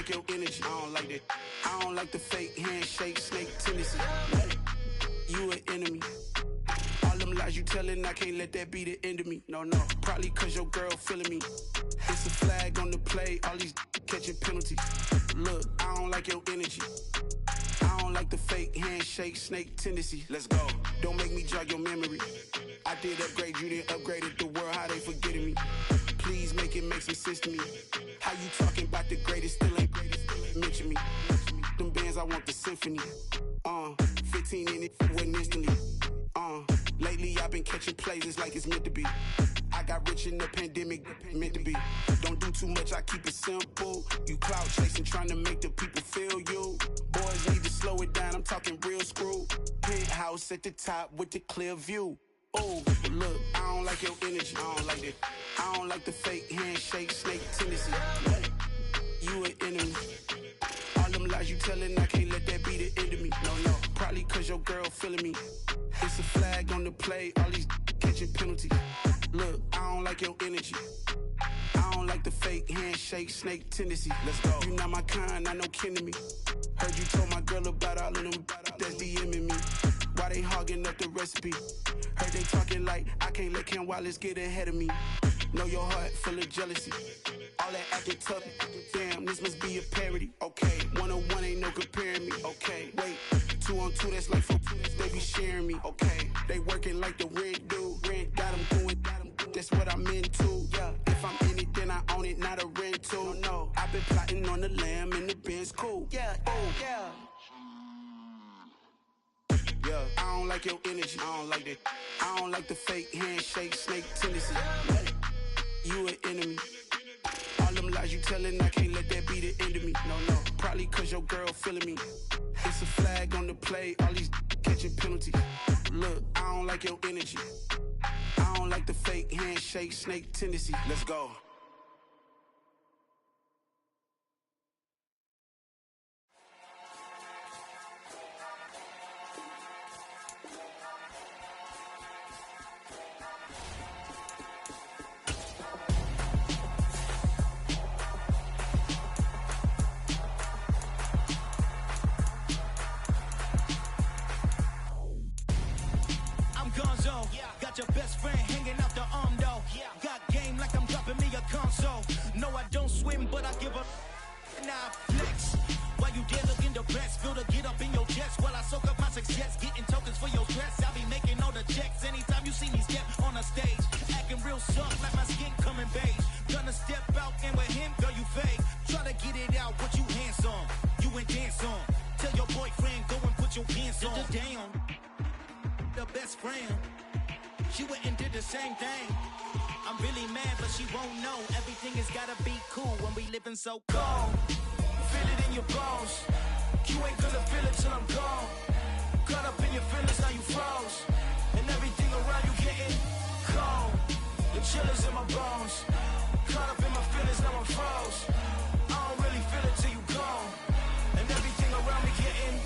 Your energy, I don't like that. I don't like the fake handshake, snake tendency. You an enemy. All them lies you telling, I can't let that be the end of me. No, probably cause your girl feeling me. It's a flag on the play, all these catching penalties. Look, I don't like your energy. I don't like the fake handshake, snake tendency. Let's go. Don't make me jog your memory. I did upgrade you, then upgraded the world, how they forgetting me. Please make it make some sense to me. How you talking about the greatest, still ain't greatest, mention me. Them bands, I want the symphony. 15 in it, wasn't instantly. Lately I've been catching plays, it's like it's meant to be. I got rich in the pandemic, meant to be. Don't do too much, I keep it simple. You clout chasing, trying to make the people feel you. Boys need to slow it down, I'm talking real screw. Penthouse at the top with the clear view. Oh, look, I don't like your energy, I don't like it. I don't like the fake handshake, snake tendency. You an enemy. All them lies you telling, I can't let that be the end of me. No, probably cause your girl feeling me. It's a flag on the play, all these catching penalties. Look, I don't like your energy. I don't like the fake handshake, snake tendency. Let's go. You not my kind, I know kin to me. Heard you told my girl about all of them that's DMing me. Why they hogging up the recipe? Heard they talking like I can't let Ken Wallace get ahead of me. Know your heart full of jealousy. All that acting tough, damn, this must be a parody. Okay, 1-on-1 ain't no comparing me. Okay, wait, 2-on-2, that's like 4, they be sharing me. Okay, they working like the rent do. Rent got them doing, that's what I'm into. Yeah, if I'm in it, then I own it, not a rental. No, I've been plotting on the lamb and the Benz cool. Yeah, oh, yeah. Yeah, I don't like your energy, I don't like that. I don't like the fake handshake, snake tendency. You an enemy. All them lies you telling, I can't let that be the end of me. No, probably cause your girl feeling me. It's a flag on the play, all these catching penalties. Look, I don't like your energy. I don't like the fake handshake, snake tendency. Let's go. Got your best friend hanging out the arm though. Got game like I'm dropping me a console. No, I don't swim, but I give a nah flex. While you there looking depressed, feel the get up in your chest while I soak up my success, getting tokens for your stress. I be making all the checks anytime you see me step on a stage, acting real soft like my skin coming beige. Gonna step out and with him, girl, you fake. Try to get it out, what you handsome, you and dance on. Tell your boyfriend go and put your pants on. Damn, the best friend. She went and did the same thing. I'm really mad, but she won't know. Everything has gotta be cool when we living so cold. Feel it in your bones. You ain't gonna feel it till I'm gone. Caught up in your feelings, now you froze. And everything around you getting cold. The chillers in my bones. Caught up in my feelings, now I'm froze. I don't really feel it till you gone. And everything around me getting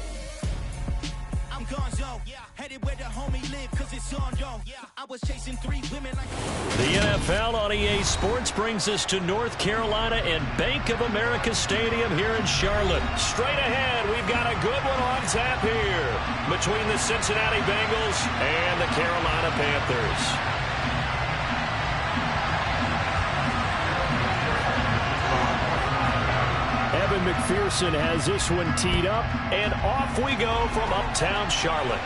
I'm gonzo, headed where the homie live, cause it's on, yo. I was chasing 3 women like The NFL on EA Sports brings us to North Carolina and Bank of America Stadium here in Charlotte. Straight ahead, we've got a good one on tap here. between the Cincinnati Bengals and the Carolina Panthers. Evan McPherson has this one teed up, and off we go from uptown Charlotte.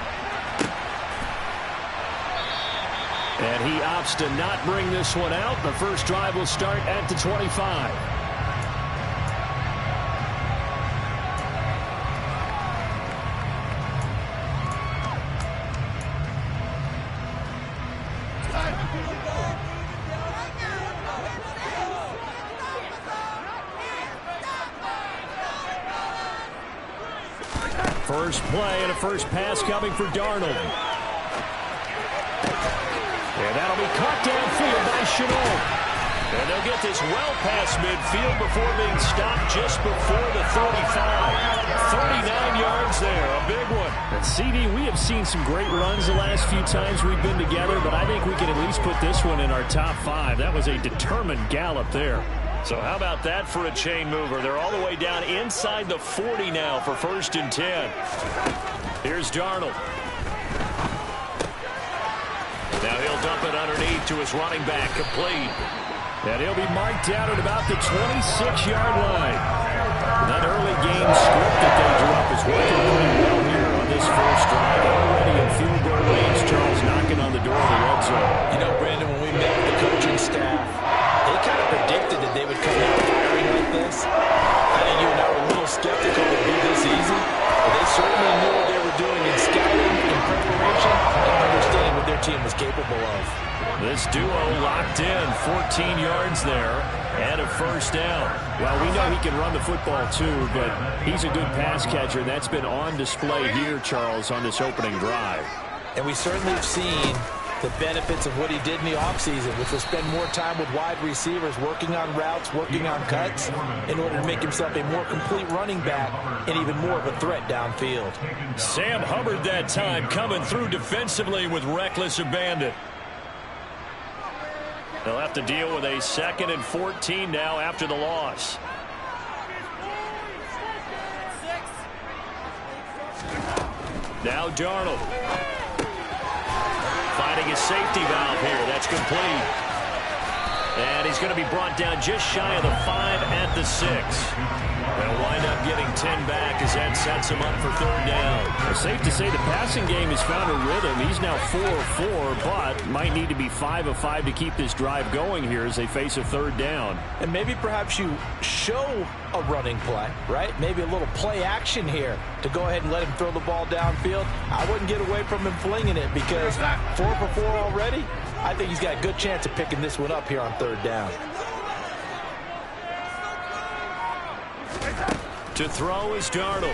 And he opts to not bring this one out. The first drive will start at the 25. First play and a first pass coming for Darnold. And that'll be caught downfield by Shenault. And they'll get this well past midfield before being stopped just before the 35. 39 yards there, a big one. And CD, we have seen some great runs the last few times we've been together, but I think we can at least put this one in our top 5. That was a determined gallop there. So how about that for a chain mover? They're all the way down inside the 40 now for 1st and 10. Here's Darnold. Now he'll dump it underneath to his running back, complete. And he'll be marked down at about the 26-yard line. That early game script that they drew up is working pretty well here on this first drive. Already in field goal range, Charles knocking on the door of the red zone. You know, Brandon, when we met with the coaching staff, they kind of predicted that they would come out firing like this. I think you and I were a little skeptical it would be this easy, but they certainly knew what they were doing in scouting, in preparation, and understanding what their team was capable of. This duo locked in, 14 yards there, and a first down. Well, we know he can run the football too, but he's a good pass catcher, and that's been on display here, Charles, on this opening drive. And we certainly have seen the benefits of what he did in the offseason, which was spend more time with wide receivers, working on routes, working on cuts, in order to make himself a more complete running back and even more of a threat downfield. Sam Hubbard that time coming through defensively with reckless abandon. They'll have to deal with a 2nd and 14 now after the loss. Now Darnold. Finding his safety valve here. That's complete. And he's going to be brought down just shy of the 5 at the 6. They'll wind up getting 10 back as that sets him up for 3rd down. It's safe to say the passing game has found a rhythm. He's now 4 of 4, but might need to be 5 of 5 to keep this drive going here as they face a 3rd down. And maybe perhaps you show a running play, right? Maybe a little play action here to go ahead and let him throw the ball downfield. I wouldn't get away from him flinging it because 4 for 4 already. I think he's got a good chance of picking this one up here on 3rd down. To throw is Darnold.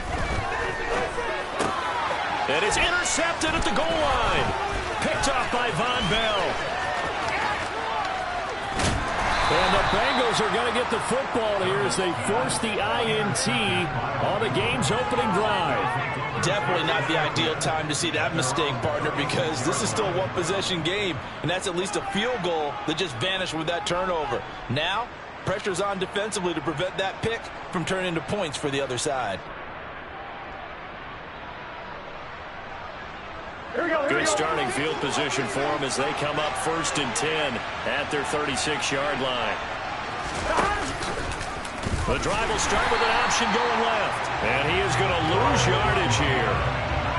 It is intercepted at the goal line. Picked off by Von Bell. And the Bengals are going to get the football here as they force the INT on the game's opening drive. Definitely not the ideal time to see that mistake, partner, because this is still a one-possession game, and that's at least a field goal that just vanished with that turnover. Now, pressure's on defensively to prevent that pick from turning into points for the other side. Good starting field position for them as they come up 1st and 10 at their 36-yard line. The drive will start with an option going left. And he is going to lose yardage here.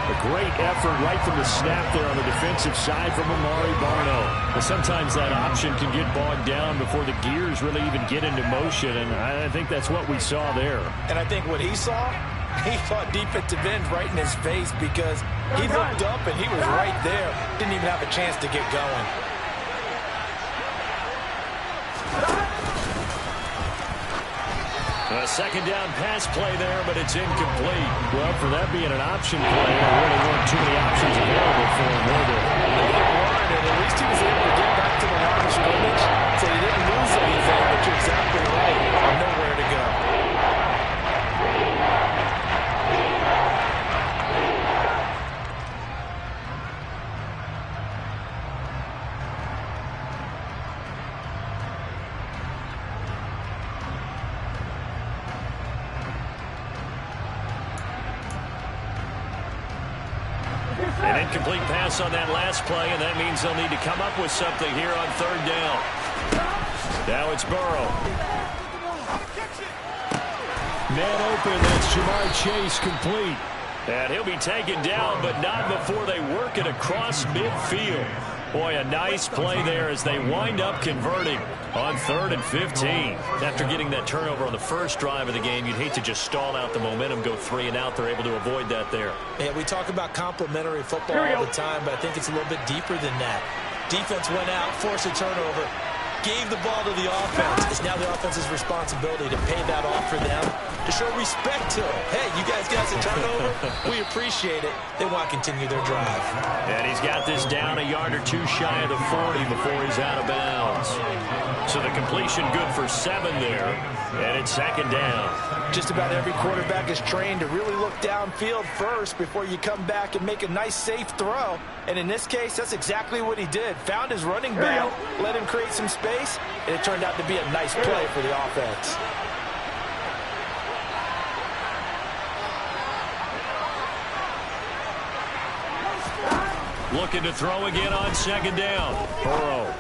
A great effort right from the snap there on the defensive side from Amari Barno. But sometimes that option can get bogged down before the gears really even get into motion, and I think that's what we saw there. And I think what he saw defensive end right in his face because he looked up and he was right there. Didn't even have a chance to get going. A 2nd down pass play there, but it's incomplete. Well, for that being an option play, there really weren't too many options available for him, were there? And at least he was able to get back to the line of scrimmage, so he didn't lose anything, but you're exactly right. Nowhere to go. An incomplete pass on that last play, and that means they'll need to come up with something here on third down. Now it's Burrow. Man open, that's Jamar Chase complete. And he'll be taken down, but not before they work it across midfield. Boy, a nice play there as they wind up converting on 3rd and 15. After getting that turnover on the first drive of the game, you'd hate to just stall out the momentum, go 3 and out. They're able to avoid that there. Yeah, we talk about complementary football all the time, but I think it's a little bit deeper than that. Defense went out, forced a turnover, gave the ball to the offense. It's now the offense's responsibility to pay that off for them, to show respect to them. Hey, you guys got a turnover? We appreciate it. They want to continue their drive. And he's got this down a yard or two shy of the 40 before he's out of bounds. So the completion good for 7 there, and it's 2nd down. Just about every quarterback is trained to really look downfield first before you come back and make a nice, safe throw. And in this case, that's exactly what he did. Found his running back, let him create some space, and it turned out to be a nice play for the offense. Looking to throw again on 2nd down. Burrow.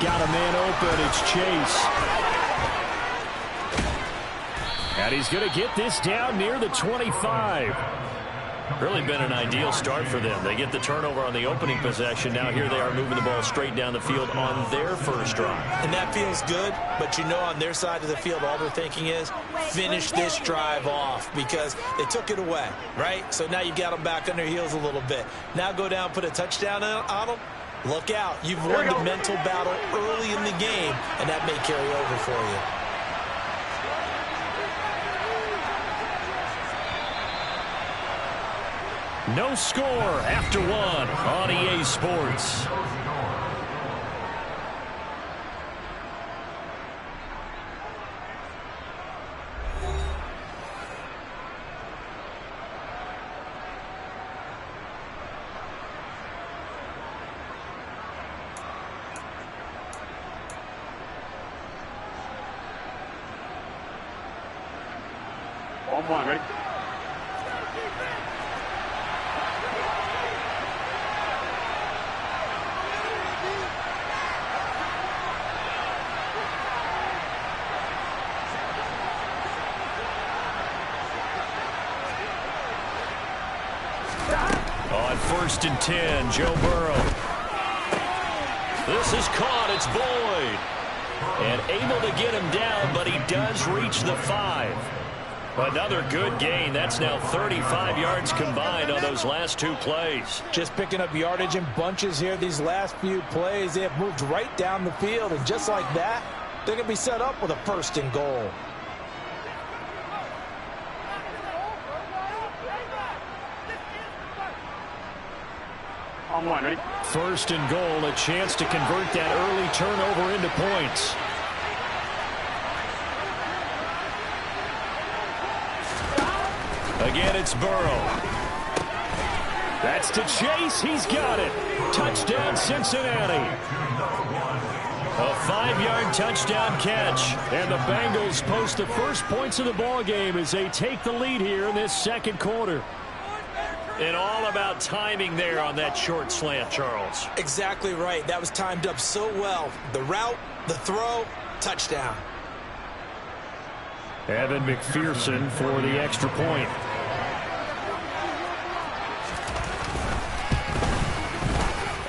Got a man open. It's Chase. And he's going to get this down near the 25. Really been an ideal start for them. They get the turnover on the opening possession. Now here they are moving the ball straight down the field on their first drive. And that feels good, but you know on their side of the field all they're thinking is finish this drive off because they took it away, right? So now you got them back on their heels a little bit. Now go down, put a touchdown on them. Look out. You've won the mental battle early in the game, and that may carry over for you. No score after 1 on EA Sports. One, ready? On 1st and 10, Joe Burrow. This is caught. It's Boyd. And able to get him down, but he does reach the 5. Another good gain. That's now 35 yards combined on those last 2 plays. Just picking up yardage in bunches here. These last few plays, they have moved right down the field. And just like that, they're going to be set up with a 1st and goal. On 1, ready? 1st and goal, a chance to convert that early turnover into points. Again, it's Burrow. That's to Chase. He's got it. Touchdown, Cincinnati. A 5-yard touchdown catch. And the Bengals post the first points of the ball game as they take the lead here in this 2nd quarter. And all about timing there on that short slant, Charles. Exactly right. That was timed up so well. The route, the throw, touchdown. Evan McPherson for the extra point.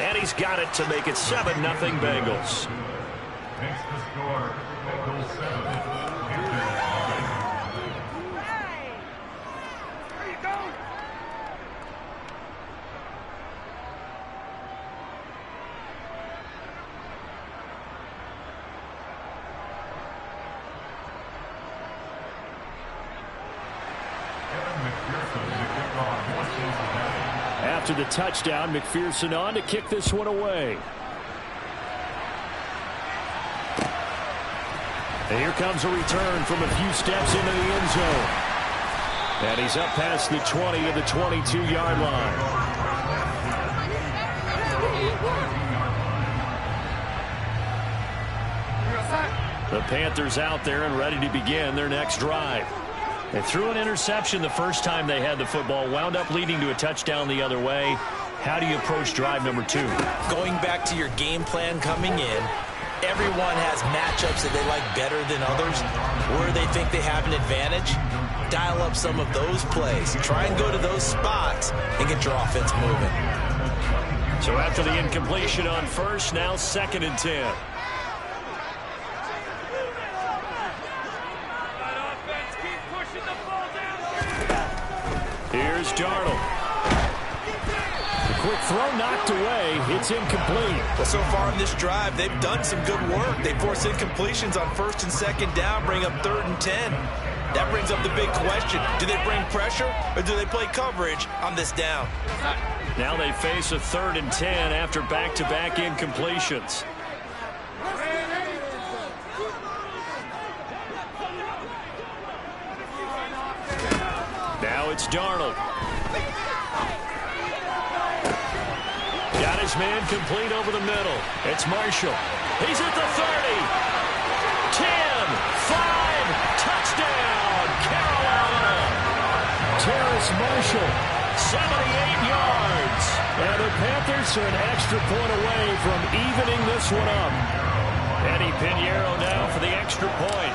And he's got it to make it 7-0 Bengals. Makes the score, Bengals 7. After the touchdown, McPherson on to kick this one away. And here comes a return from a few steps into the end zone. And he's up past the 20 of the 22-yard line. The Panthers out there and ready to begin their next drive. They threw an interception the first time they had the football, wound up leading to a touchdown the other way. How do you approach drive number 2? Going back to your game plan coming in, everyone has matchups that they like better than others. Where they think they have an advantage, dial up some of those plays. Try and go to those spots and get your offense moving. So after the incompletion on first, now 2nd and 10. Here's Darnold. The quick throw knocked away. It's incomplete. Well, so far in this drive, they've done some good work. They force incompletions on 1st and 2nd down, bring up 3rd and 10. That brings up the big question. Do they bring pressure or do they play coverage on this down? Now they face a 3rd and 10 after back-to-back incompletions. Now it's Darnold. Got his man complete over the middle. It's Marshall. He's at the 30. 10, 5, touchdown, Carolina. Terrace Marshall, 78 yards. And the Panthers are an extra point away from evening this one up. Eddie Pinheiro now for the extra point.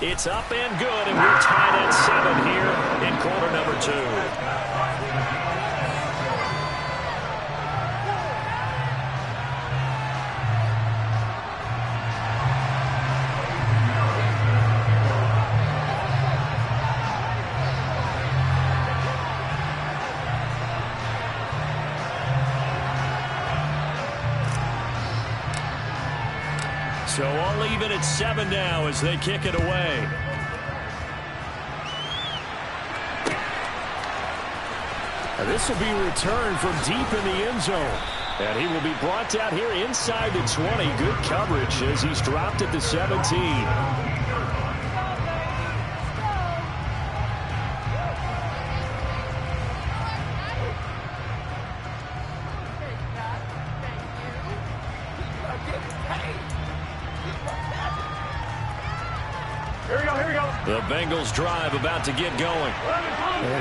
It's up and good, and we're tied at 7 here in quarter number 2. So all even at 7 now as they kick it away. This will be returned from deep in the end zone. And he will be brought down here inside the 20. Good coverage as he's dropped at the 17. The Bengals drive about to get going.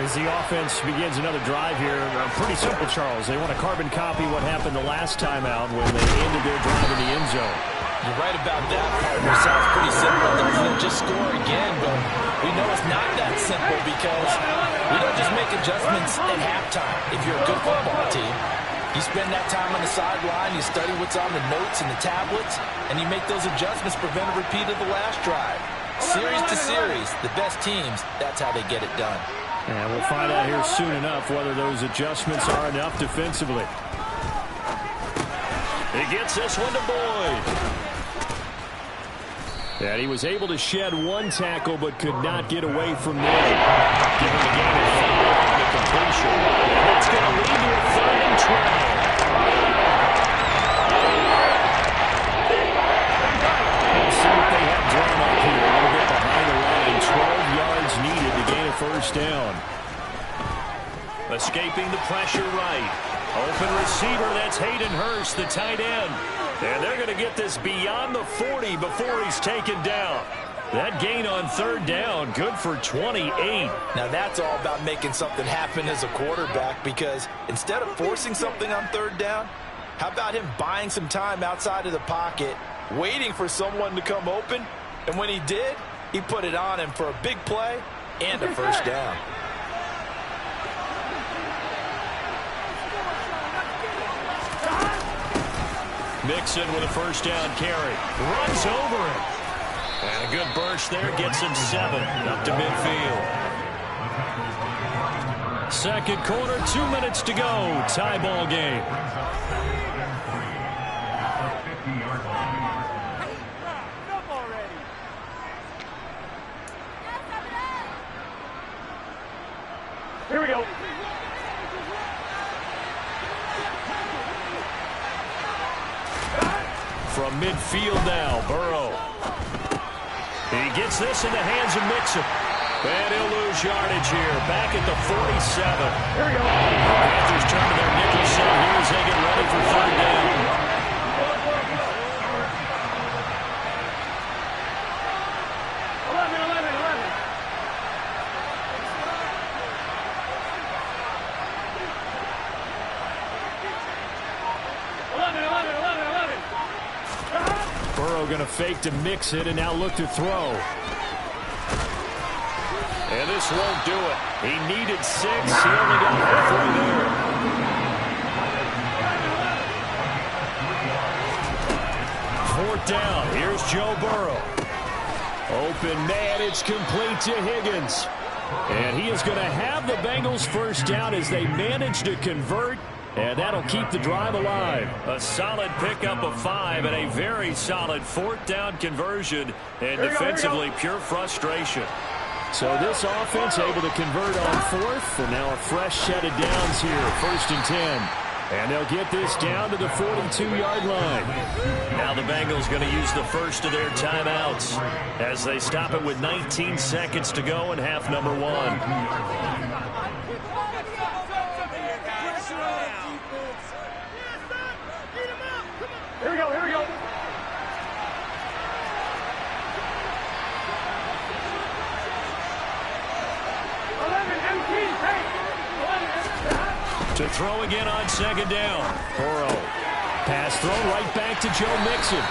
As the offense begins another drive here, pretty simple, Charles. They want to carbon copy what happened the last time out when they ended their drive in the end zone. You're right about that, partner. Sounds pretty simple. They'll just score again, but we know it's not that simple because we don't just make adjustments at halftime if you're a good football team. You spend that time on the sideline, you study what's on the notes and the tablets, and you make those adjustments, prevent a repeat of the last drive. Series to series, the best teams, that's how they get it done. And we'll find out here soon enough whether those adjustments are enough defensively. He gets this one to Boyd. And he was able to shed one tackle but could not get away from there. Giving the game a 5 on the completion. And that's going to lead to a 3rd and 12. See what they have drawn up here. A little bit behind the line. 12 yards needed to gain a 1st down. Escaping the pressure right. Open receiver, that's Hayden Hurst, the tight end. And they're going to get this beyond the 40 before he's taken down. That gain on 3rd down, good for 28. Now that's all about making something happen as a quarterback, because instead of forcing something on 3rd down, how about him buying some time outside of the pocket, waiting for someone to come open, and when he did, he put it on him for a big play and a 1st down. Mixon with a 1st down carry. Runs over him. And a good burst there gets him 7 up to midfield. 2nd quarter, 2 minutes to go. Tie ball game. Here we go. From midfield now, Burrow. He gets this in the hands of Mixon. And he'll lose yardage here. Back at the 47. Here we go. Panthers turn to their nickel set here as they get ready for 3rd down. Burrow going to fake to mix it and now look to throw. And this won't do it. He needed 6. He only got halfway there. 4th down. Here's Joe Burrow. Open man. It's complete to Higgins. And he is going to have the Bengals first down as they manage to convert. And that'll keep the drive alive. A solid pickup of 5 and a very solid 4th down conversion. And defensively, pure frustration. So this offense able to convert on 4th. And now a fresh set of downs here. 1st and 10. And they'll get this down to the 42-yard line. Now the Bengals going to use the first of their timeouts as they stop it with 19 seconds to go in half number 1. Here we go, here we go. To throw again on 2nd down. Burrow. Pass thrown right back to Joe Mixon.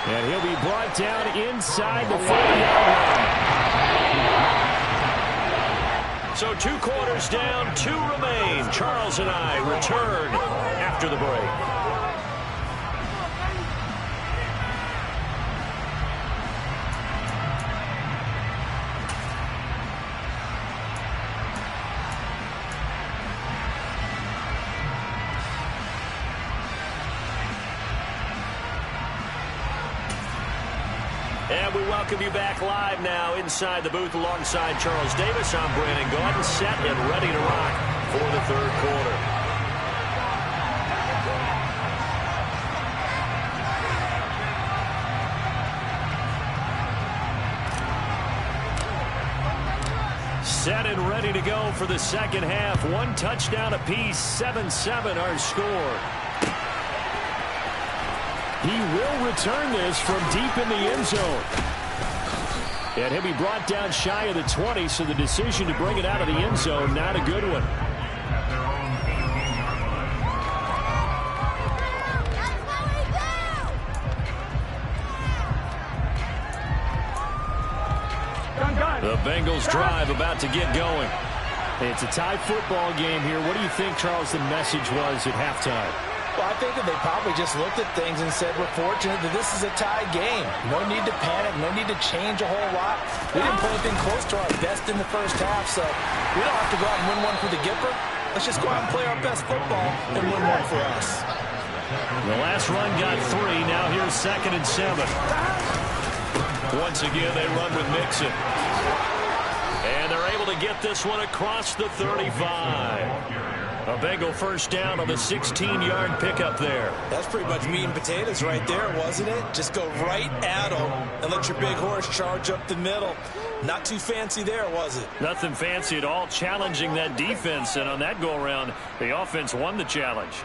And he'll be brought down inside the 40-yard line. So 2 quarters down, 2 remain. Charles and I return after the break. And we welcome you back live now inside the booth alongside Charles Davis. I'm Brandon Gaudin, set and ready to rock for the 3rd quarter. Set and ready to go for the 2nd half. 1 touchdown apiece, 7-7 our score. He will return this from deep in the end zone. And he'll be brought down shy of the 20, so the decision to bring it out of the end zone, not a good one. The Bengals drive about to get going. It's a tie football game here. What do you think, Charles, the message was at halftime? Well, I think that they probably just looked at things and said, we're fortunate that this is a tie game. No need to panic, no need to change a whole lot. We didn't play anything close to our best in the first half, so we don't have to go out and win one for the Gipper. Let's just go out and play our best football and win one for us. The last run got 3. Now here's 2nd and 7. Once again, they run with Mixon. And they're able to get this one across the 35. A Bengal first down on the 16-yard pickup there. That's pretty much meat and potatoes right there, wasn't it? Just go right at them and let your big horse charge up the middle. Not too fancy there, was it? Nothing fancy at all, challenging that defense. And on that go-around, the offense won the challenge.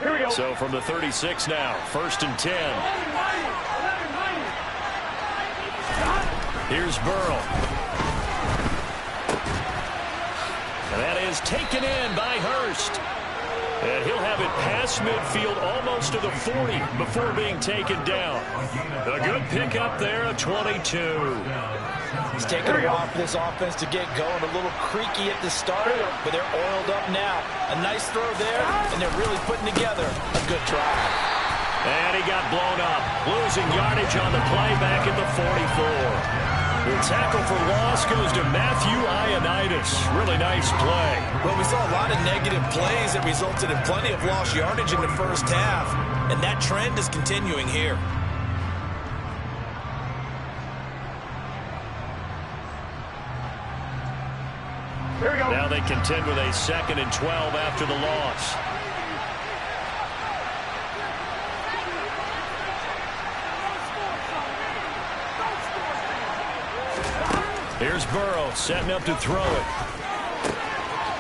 Here we go. So from the 36 now, 1st and 10. Here's Burrow. And that is taken in by Hurst. And he'll have it past midfield almost to the 40 before being taken down. A good pickup there, a 22. He's taking a while for this offense to get going. A little creaky at the start, but they're oiled up now. A nice throw there, and they're really putting together a good drive. And he got blown up, losing yardage on the play back at the 44. The tackle for loss goes to Matthew Ioannidis. Really nice play. Well, we saw a lot of negative plays that resulted in plenty of lost yardage in the first half, and that trend is continuing here. Here we go. Now they contend with a 2nd and 12 after the loss. Here's Burrow setting up to throw it.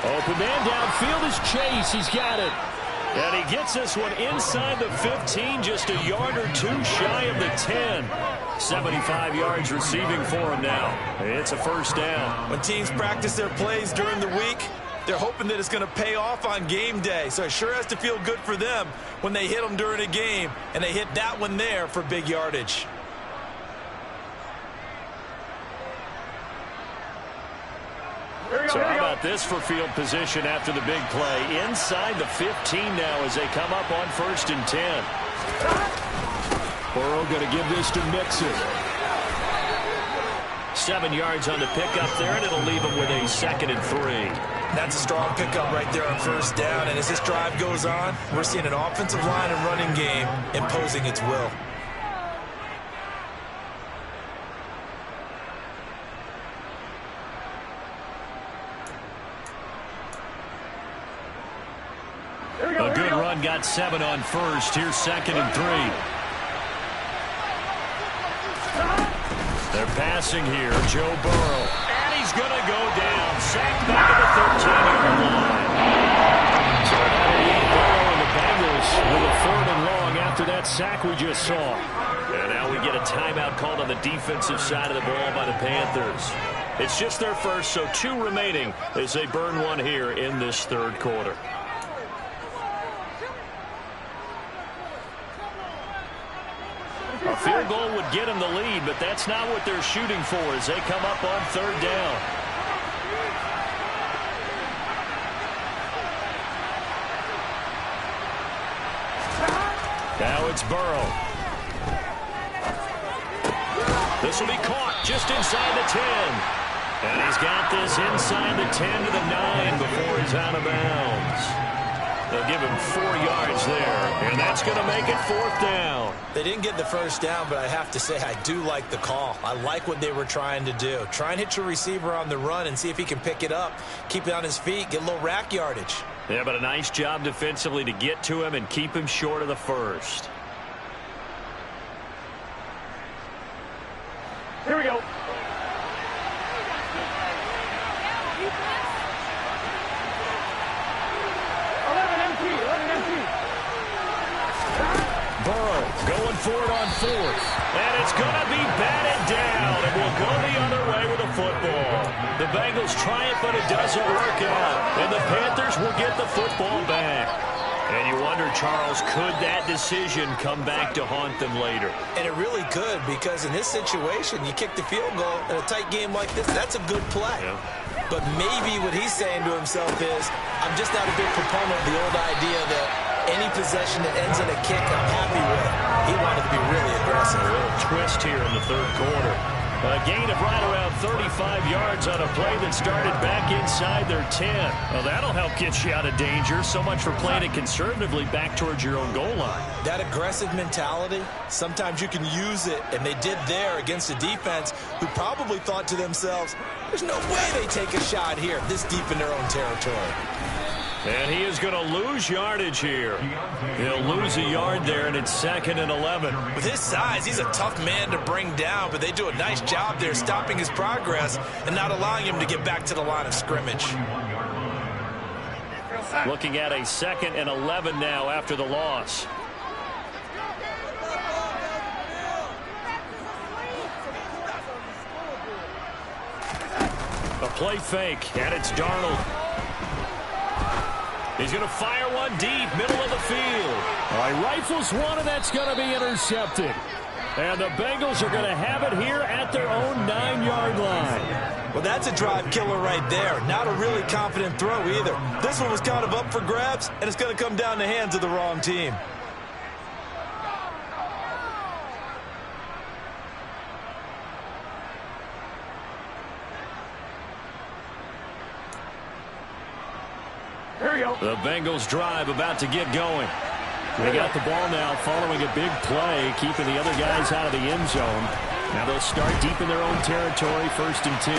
Open man downfield is Chase. He's got it. And he gets this one inside the 15, just a yard or 2 shy of the 10. 75 yards receiving for him now. It's a first down. When teams practice their plays during the week, They're hoping that it's going to pay off on game day. So it sure has to feel good for them when they hit them during a game. And they hit that one there for big yardage. So how about this for field position after the big play? Inside the 15 now as they come up on 1st and 10. Burrow going to give this to Mixon. 7 yards on the pickup there, and it'll leave him with a 2nd and 3. That's a strong pickup right there on 1st down. And as this drive goes on, we're seeing an offensive line and running game imposing its will. A good run, got 7 on 1st. Here's 2nd and 3. They're passing here. Joe Burrow. And he's going to go down. Sacked back at the 13-yard line. So that'll leave Burrow and the Bengals with a 3rd and long after that sack we just saw. And now we get a timeout called on the defensive side of the ball by the Panthers. It's just their first, so 2 remaining as they burn one here in this 3rd quarter. A field goal would get them the lead, but that's not what they're shooting for as they come up on 3rd down. Now it's Burrow. This will be caught just inside the 10. And he's got this inside the 10 to the 9 before he's out of bounds. They'll give him 4 yards there, and that's going to make it 4th down. They didn't get the 1st down, but I have to say I do like the call. I like what they were trying to do. Try and hit your receiver on the run and see if he can pick it up, keep it on his feet, get a little rack yardage. Yeah, but a nice job defensively to get to him and keep him short of the 1st. Here we go. Burrow going for it on 4th. And it's going to be batted down. And we'll go the other way with the football. The Bengals triumph, but it doesn't work out. And the Panthers will get the football back. And you wonder, Charles, could that decision come back to haunt them later? And it really could, because in this situation, you kick the field goal in a tight game like this, that's a good play. Yeah. But maybe what he's saying to himself is, I'm just not a big proponent of the old idea that any possession that ends in a kick, I'm happy with. He wanted to be really aggressive. A little twist here in the 3rd quarter. A gain of right around 35 yards on a play that started back inside their 10. Well, that'll help get you out of danger. So much for playing it conservatively back towards your own goal line. That aggressive mentality, sometimes you can use it, and they did there against a defense who probably thought to themselves, there's no way they take a shot here this deep in their own territory. And he is going to lose yardage here. He'll lose a yard there, and it's 2nd and 11. With his size, he's a tough man to bring down, but they do a nice job there stopping his progress and not allowing him to get back to the line of scrimmage. Looking at a 2nd and 11 now after the loss. A play fake, and it's Darnold. He's going to fire one deep, middle of the field. All right, rifles one, and that's going to be intercepted. And the Bengals are going to have it here at their own 9-yard line. Well, that's a drive killer right there. Not a really confident throw either. This one was kind of up for grabs, and it's going to come down the hands of the wrong team. Here we go. The Bengals drive about to get going. They got the ball now following a big play, keeping the other guys out of the end zone. Now they'll start deep in their own territory, 1st and 10.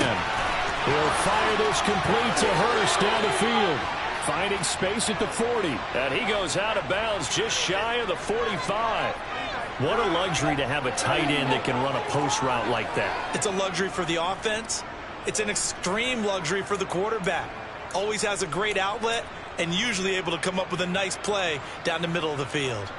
He'll fire this complete to Hurst down the field. Finding space at the 40. And he goes out of bounds just shy of the 45. What a luxury to have a tight end that can run a post route like that. It's a luxury for the offense. It's an extreme luxury for the quarterback. Always has a great outlet and usually able to come up with a nice play down the middle of the field.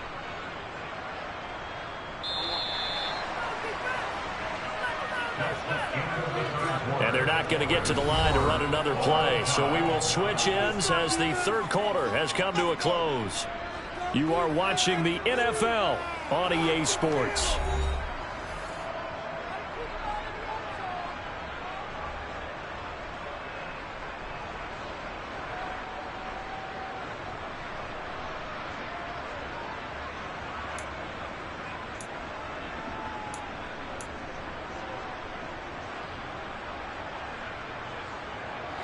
And they're not not going to get to the line to run another play. So we will switch ends as the third quarter has come to a close. You are watching the NFL on EA Sports.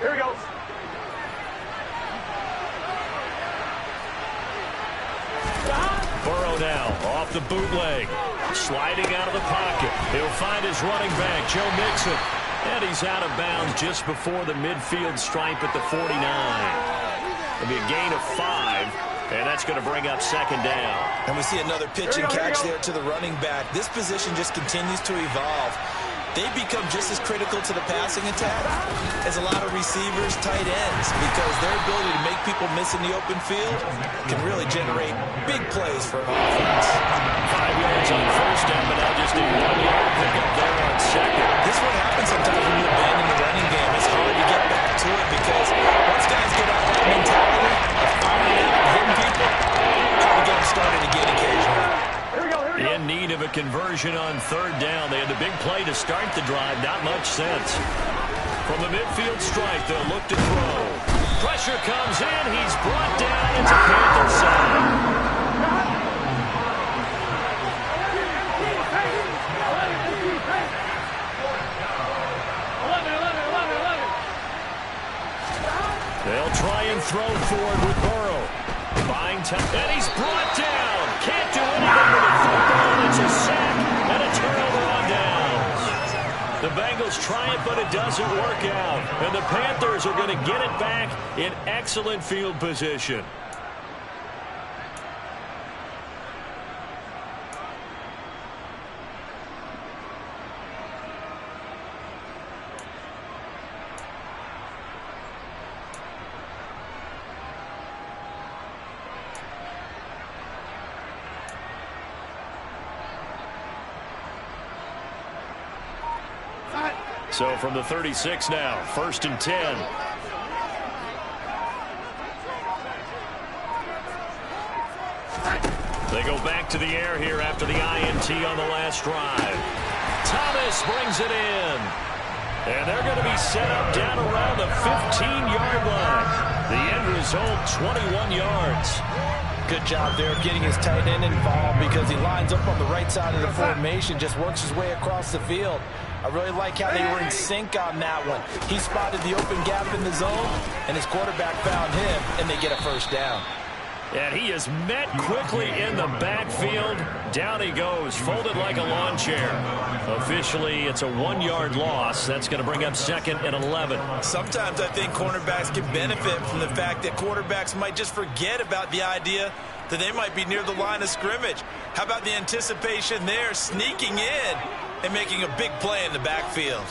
Here we go. Burrow now off the bootleg. Sliding out of the pocket. He'll find his running back, Joe Mixon. And he's out of bounds just before the midfield stripe at the 49. It'll be a gain of 5. And that's going to bring up second down. And we see another pitch and catch there to the running back. This position just continues to evolve. They become just as critical to the passing attack as a lot of receivers, tight ends, because their ability to make people miss in the open field can really generate big plays for an offense. 5 yards on first down, but now just a 1-yard pickup there on second. This is what happens sometimes when you abandon the running game. It's hard to get back to it because once guys get out that mentality of firing out and hitting people, hard to get them started again occasionally. In need of a conversion on third down. They had the big play to start the drive. Not much sense. From the midfield stripe, they'll look to throw. Pressure comes in. He's brought down into Panther side. They'll try and throw forward with Burrow. Buying time. And he's brought down. Can't do anything with the football. It's a sack and a turnover on downs. The Bengals try it, but it doesn't work out. And the Panthers are going to get it back in excellent field position. So from the 36 now, 1st and 10. They go back to the air here after the INT on the last drive. Thomas brings it in. And they're going to be set up down around the 15-yard line. The end result, 21 yards. Good job there of getting his tight end involved because he lines up on the right side of the formation, just works his way across the field. I really like how they were in sync on that one. He spotted the open gap in the zone, and his quarterback found him, and they get a first down. And he is met quickly in the backfield. Down he goes, folded like a lawn chair. Officially, it's a 1-yard loss. That's going to bring up 2nd and 11. Sometimes I think cornerbacks can benefit from the fact that quarterbacks might just forget about the idea that they might be near the line of scrimmage. How about the anticipation there, sneaking in and making a big play in the backfield?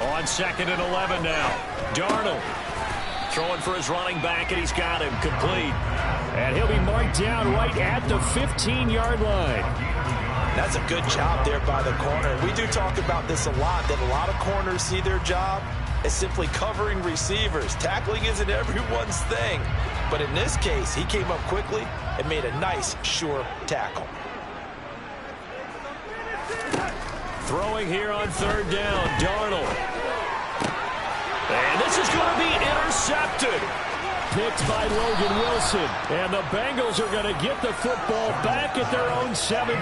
On 2nd and 11 now. Darnold throwing for his running back, and he's got him complete. And he'll be marked down right at the 15-yard line. That's a good job there by the corner. We do talk about this a lot, that a lot of corners see their job as simply covering receivers. Tackling isn't everyone's thing. But in this case, he came up quickly and made a nice, sure tackle. Throwing here on 3rd down, Darnold. And this is going to be intercepted. Picked by Logan Wilson. And the Bengals are going to get the football back at their own 17.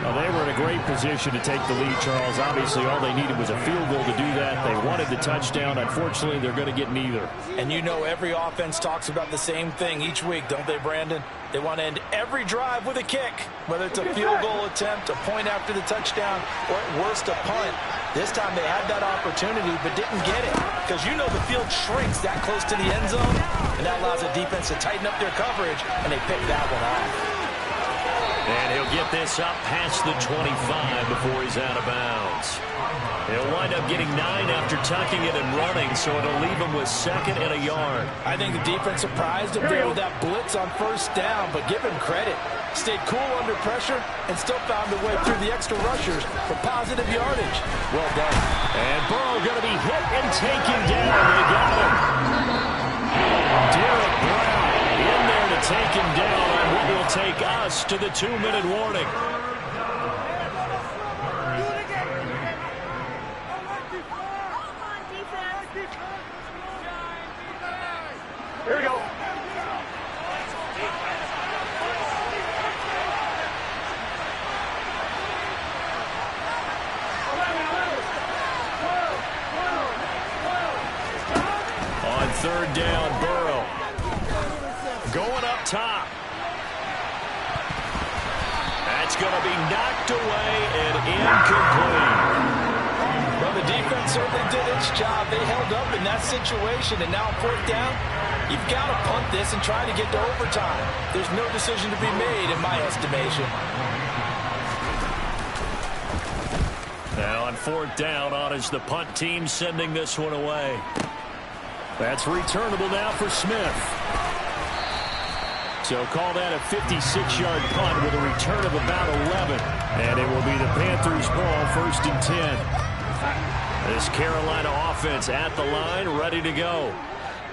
Well, they were in a great position to take the lead, Charles. Obviously, all they needed was a field goal to do that. They wanted the touchdown. Unfortunately, they're going to get neither. And you know every offense talks about the same thing each week, don't they, Brandon? They want to end every drive with a kick, whether it's a field goal attempt, a point after the touchdown, or at worst a punt. This time they had that opportunity but didn't get it because you know the field shrinks that close to the end zone, and that allows the defense to tighten up their coverage, and they pick that one off. And he'll get this up past the 25 before he's out of bounds. He'll wind up getting 9 after tucking it and running, so it'll leave him with 2nd and a yard. I think the defense surprised him there with that blitz on 1st down, but give him credit. stayed cool under pressure, and still found a way through the extra rushers for positive yardage. Well done. And Burrow going to be hit and taken down. They got him. Derek Brown in there to take him down on what will take us to the 2-minute warning. Here we go. On third down, Burrow going up top. That's going to be knocked away and incomplete. Well, the defense certainly did its job. They held up in that situation, and now on fourth down, you've got to punt this and try to get to overtime. There's no decision to be made, in my estimation. Now on fourth down, on is the punt team sending this one away. That's returnable now for Smith. So call that a 56-yard punt with a return of about 11. And it will be the Panthers' ball, 1st and 10. This Carolina offense at the line, ready to go.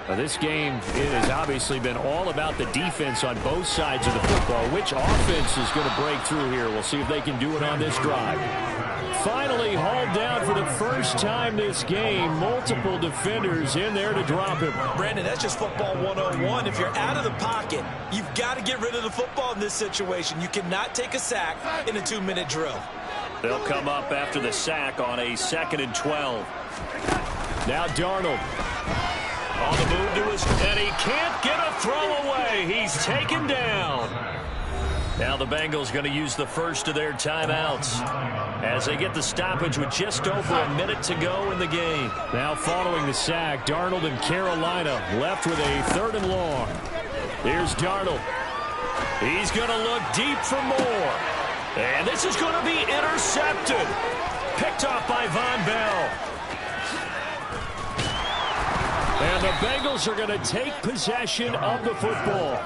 Now, this game has obviously been all about the defense on both sides of the football. Which offense is going to break through here? We'll see if they can do it on this drive. Finally hauled down for the first time this game. Multiple defenders in there to drop him. Brandon, that's just football 101. If you're out of the pocket, you've got to get rid of the football in this situation. You cannot take a sack in a 2-minute drill. They'll come up after the sack on a 2nd and 12. Now Darnold on the move to his, and he can't get a throw away. He's taken down. Now the Bengals going to use the first of their timeouts as they get the stoppage with just over a minute to go in the game. Now following the sack, Darnold and Carolina left with a 3rd and long. Here's Darnold. He's going to look deep for more. And this is going to be intercepted. Picked off by Von Bell. And the Bengals are going to take possession of the football.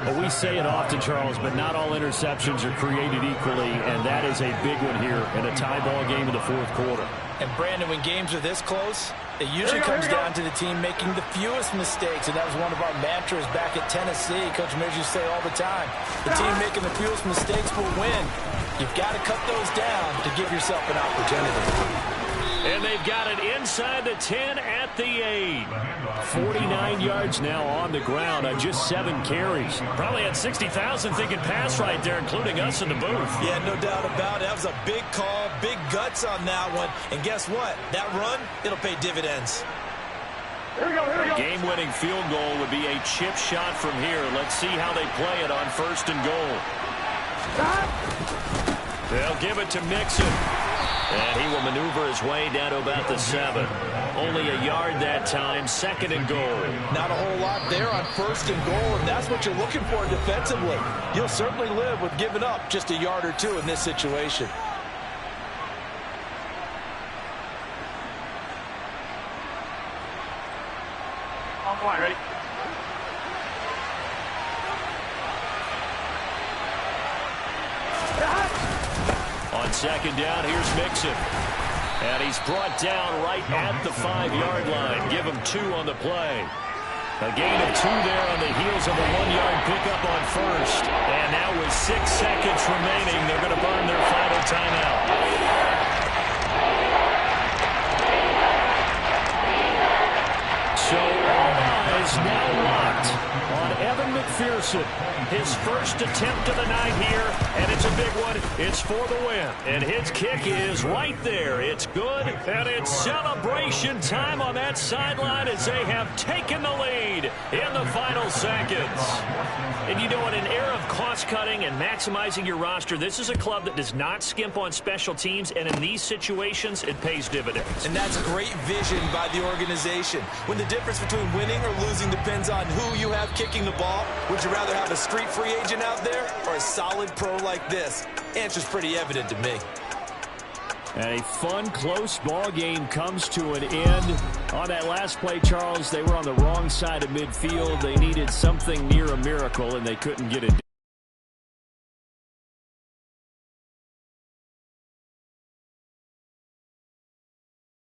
Well, we say it often, Charles, but not all interceptions are created equally, and that is a big one here in a tie ball game in the 4th quarter. And, Brandon, when games are this close, it usually comes down to the team making the fewest mistakes, and that was one of our mantras back at Tennessee. Coach Mears used to say all the time, the team making the fewest mistakes will win. You've got to cut those down to give yourself an opportunity. And they've got it inside the 10 at the 8. 49 yards now on the ground on just 7 carries. Probably had 60,000 thinking pass right there, including us in the booth. Yeah, no doubt about it. That was a big call, big guts on that one. And guess what? That run, it'll pay dividends. Here we go, here we go. Game-winning field goal would be a chip shot from here. Let's see how they play it on 1st and goal. They'll give it to Mixon. And he will maneuver his way down to about the 7. Only a yard that time, 2nd and goal. Not a whole lot there on 1st and goal, and that's what you're looking for defensively. You'll certainly live with giving up just a yard or 2 in this situation. On the line, ready? On 2nd down, here's Mixon. And he's brought down right at the 5-yard line. Give him 2 on the play. A gain of 2 there on the heels of a 1-yard pickup on 1st. And now with 6 seconds remaining, they're going to burn their final timeout. So all eyes now locked on Evan McPherson. His first attempt of the night here, and it's a big one. It's for the win. And his kick is right there. It's good, and it's celebration time on that sideline as they have taken the lead in the final seconds. And you know, in an era of cost-cutting and maximizing your roster, this is a club that does not skimp on special teams, and in these situations, it pays dividends. And that's great vision by the organization. When the difference between winning or losing depends on who you have kicking the ball, would you rather have a street free agent out there or a solid pro like this? Answer's pretty evident to me. And a fun, close ball game comes to an end. On that last play, Charles, they were on the wrong side of midfield. They needed something near a miracle, and they couldn't get it.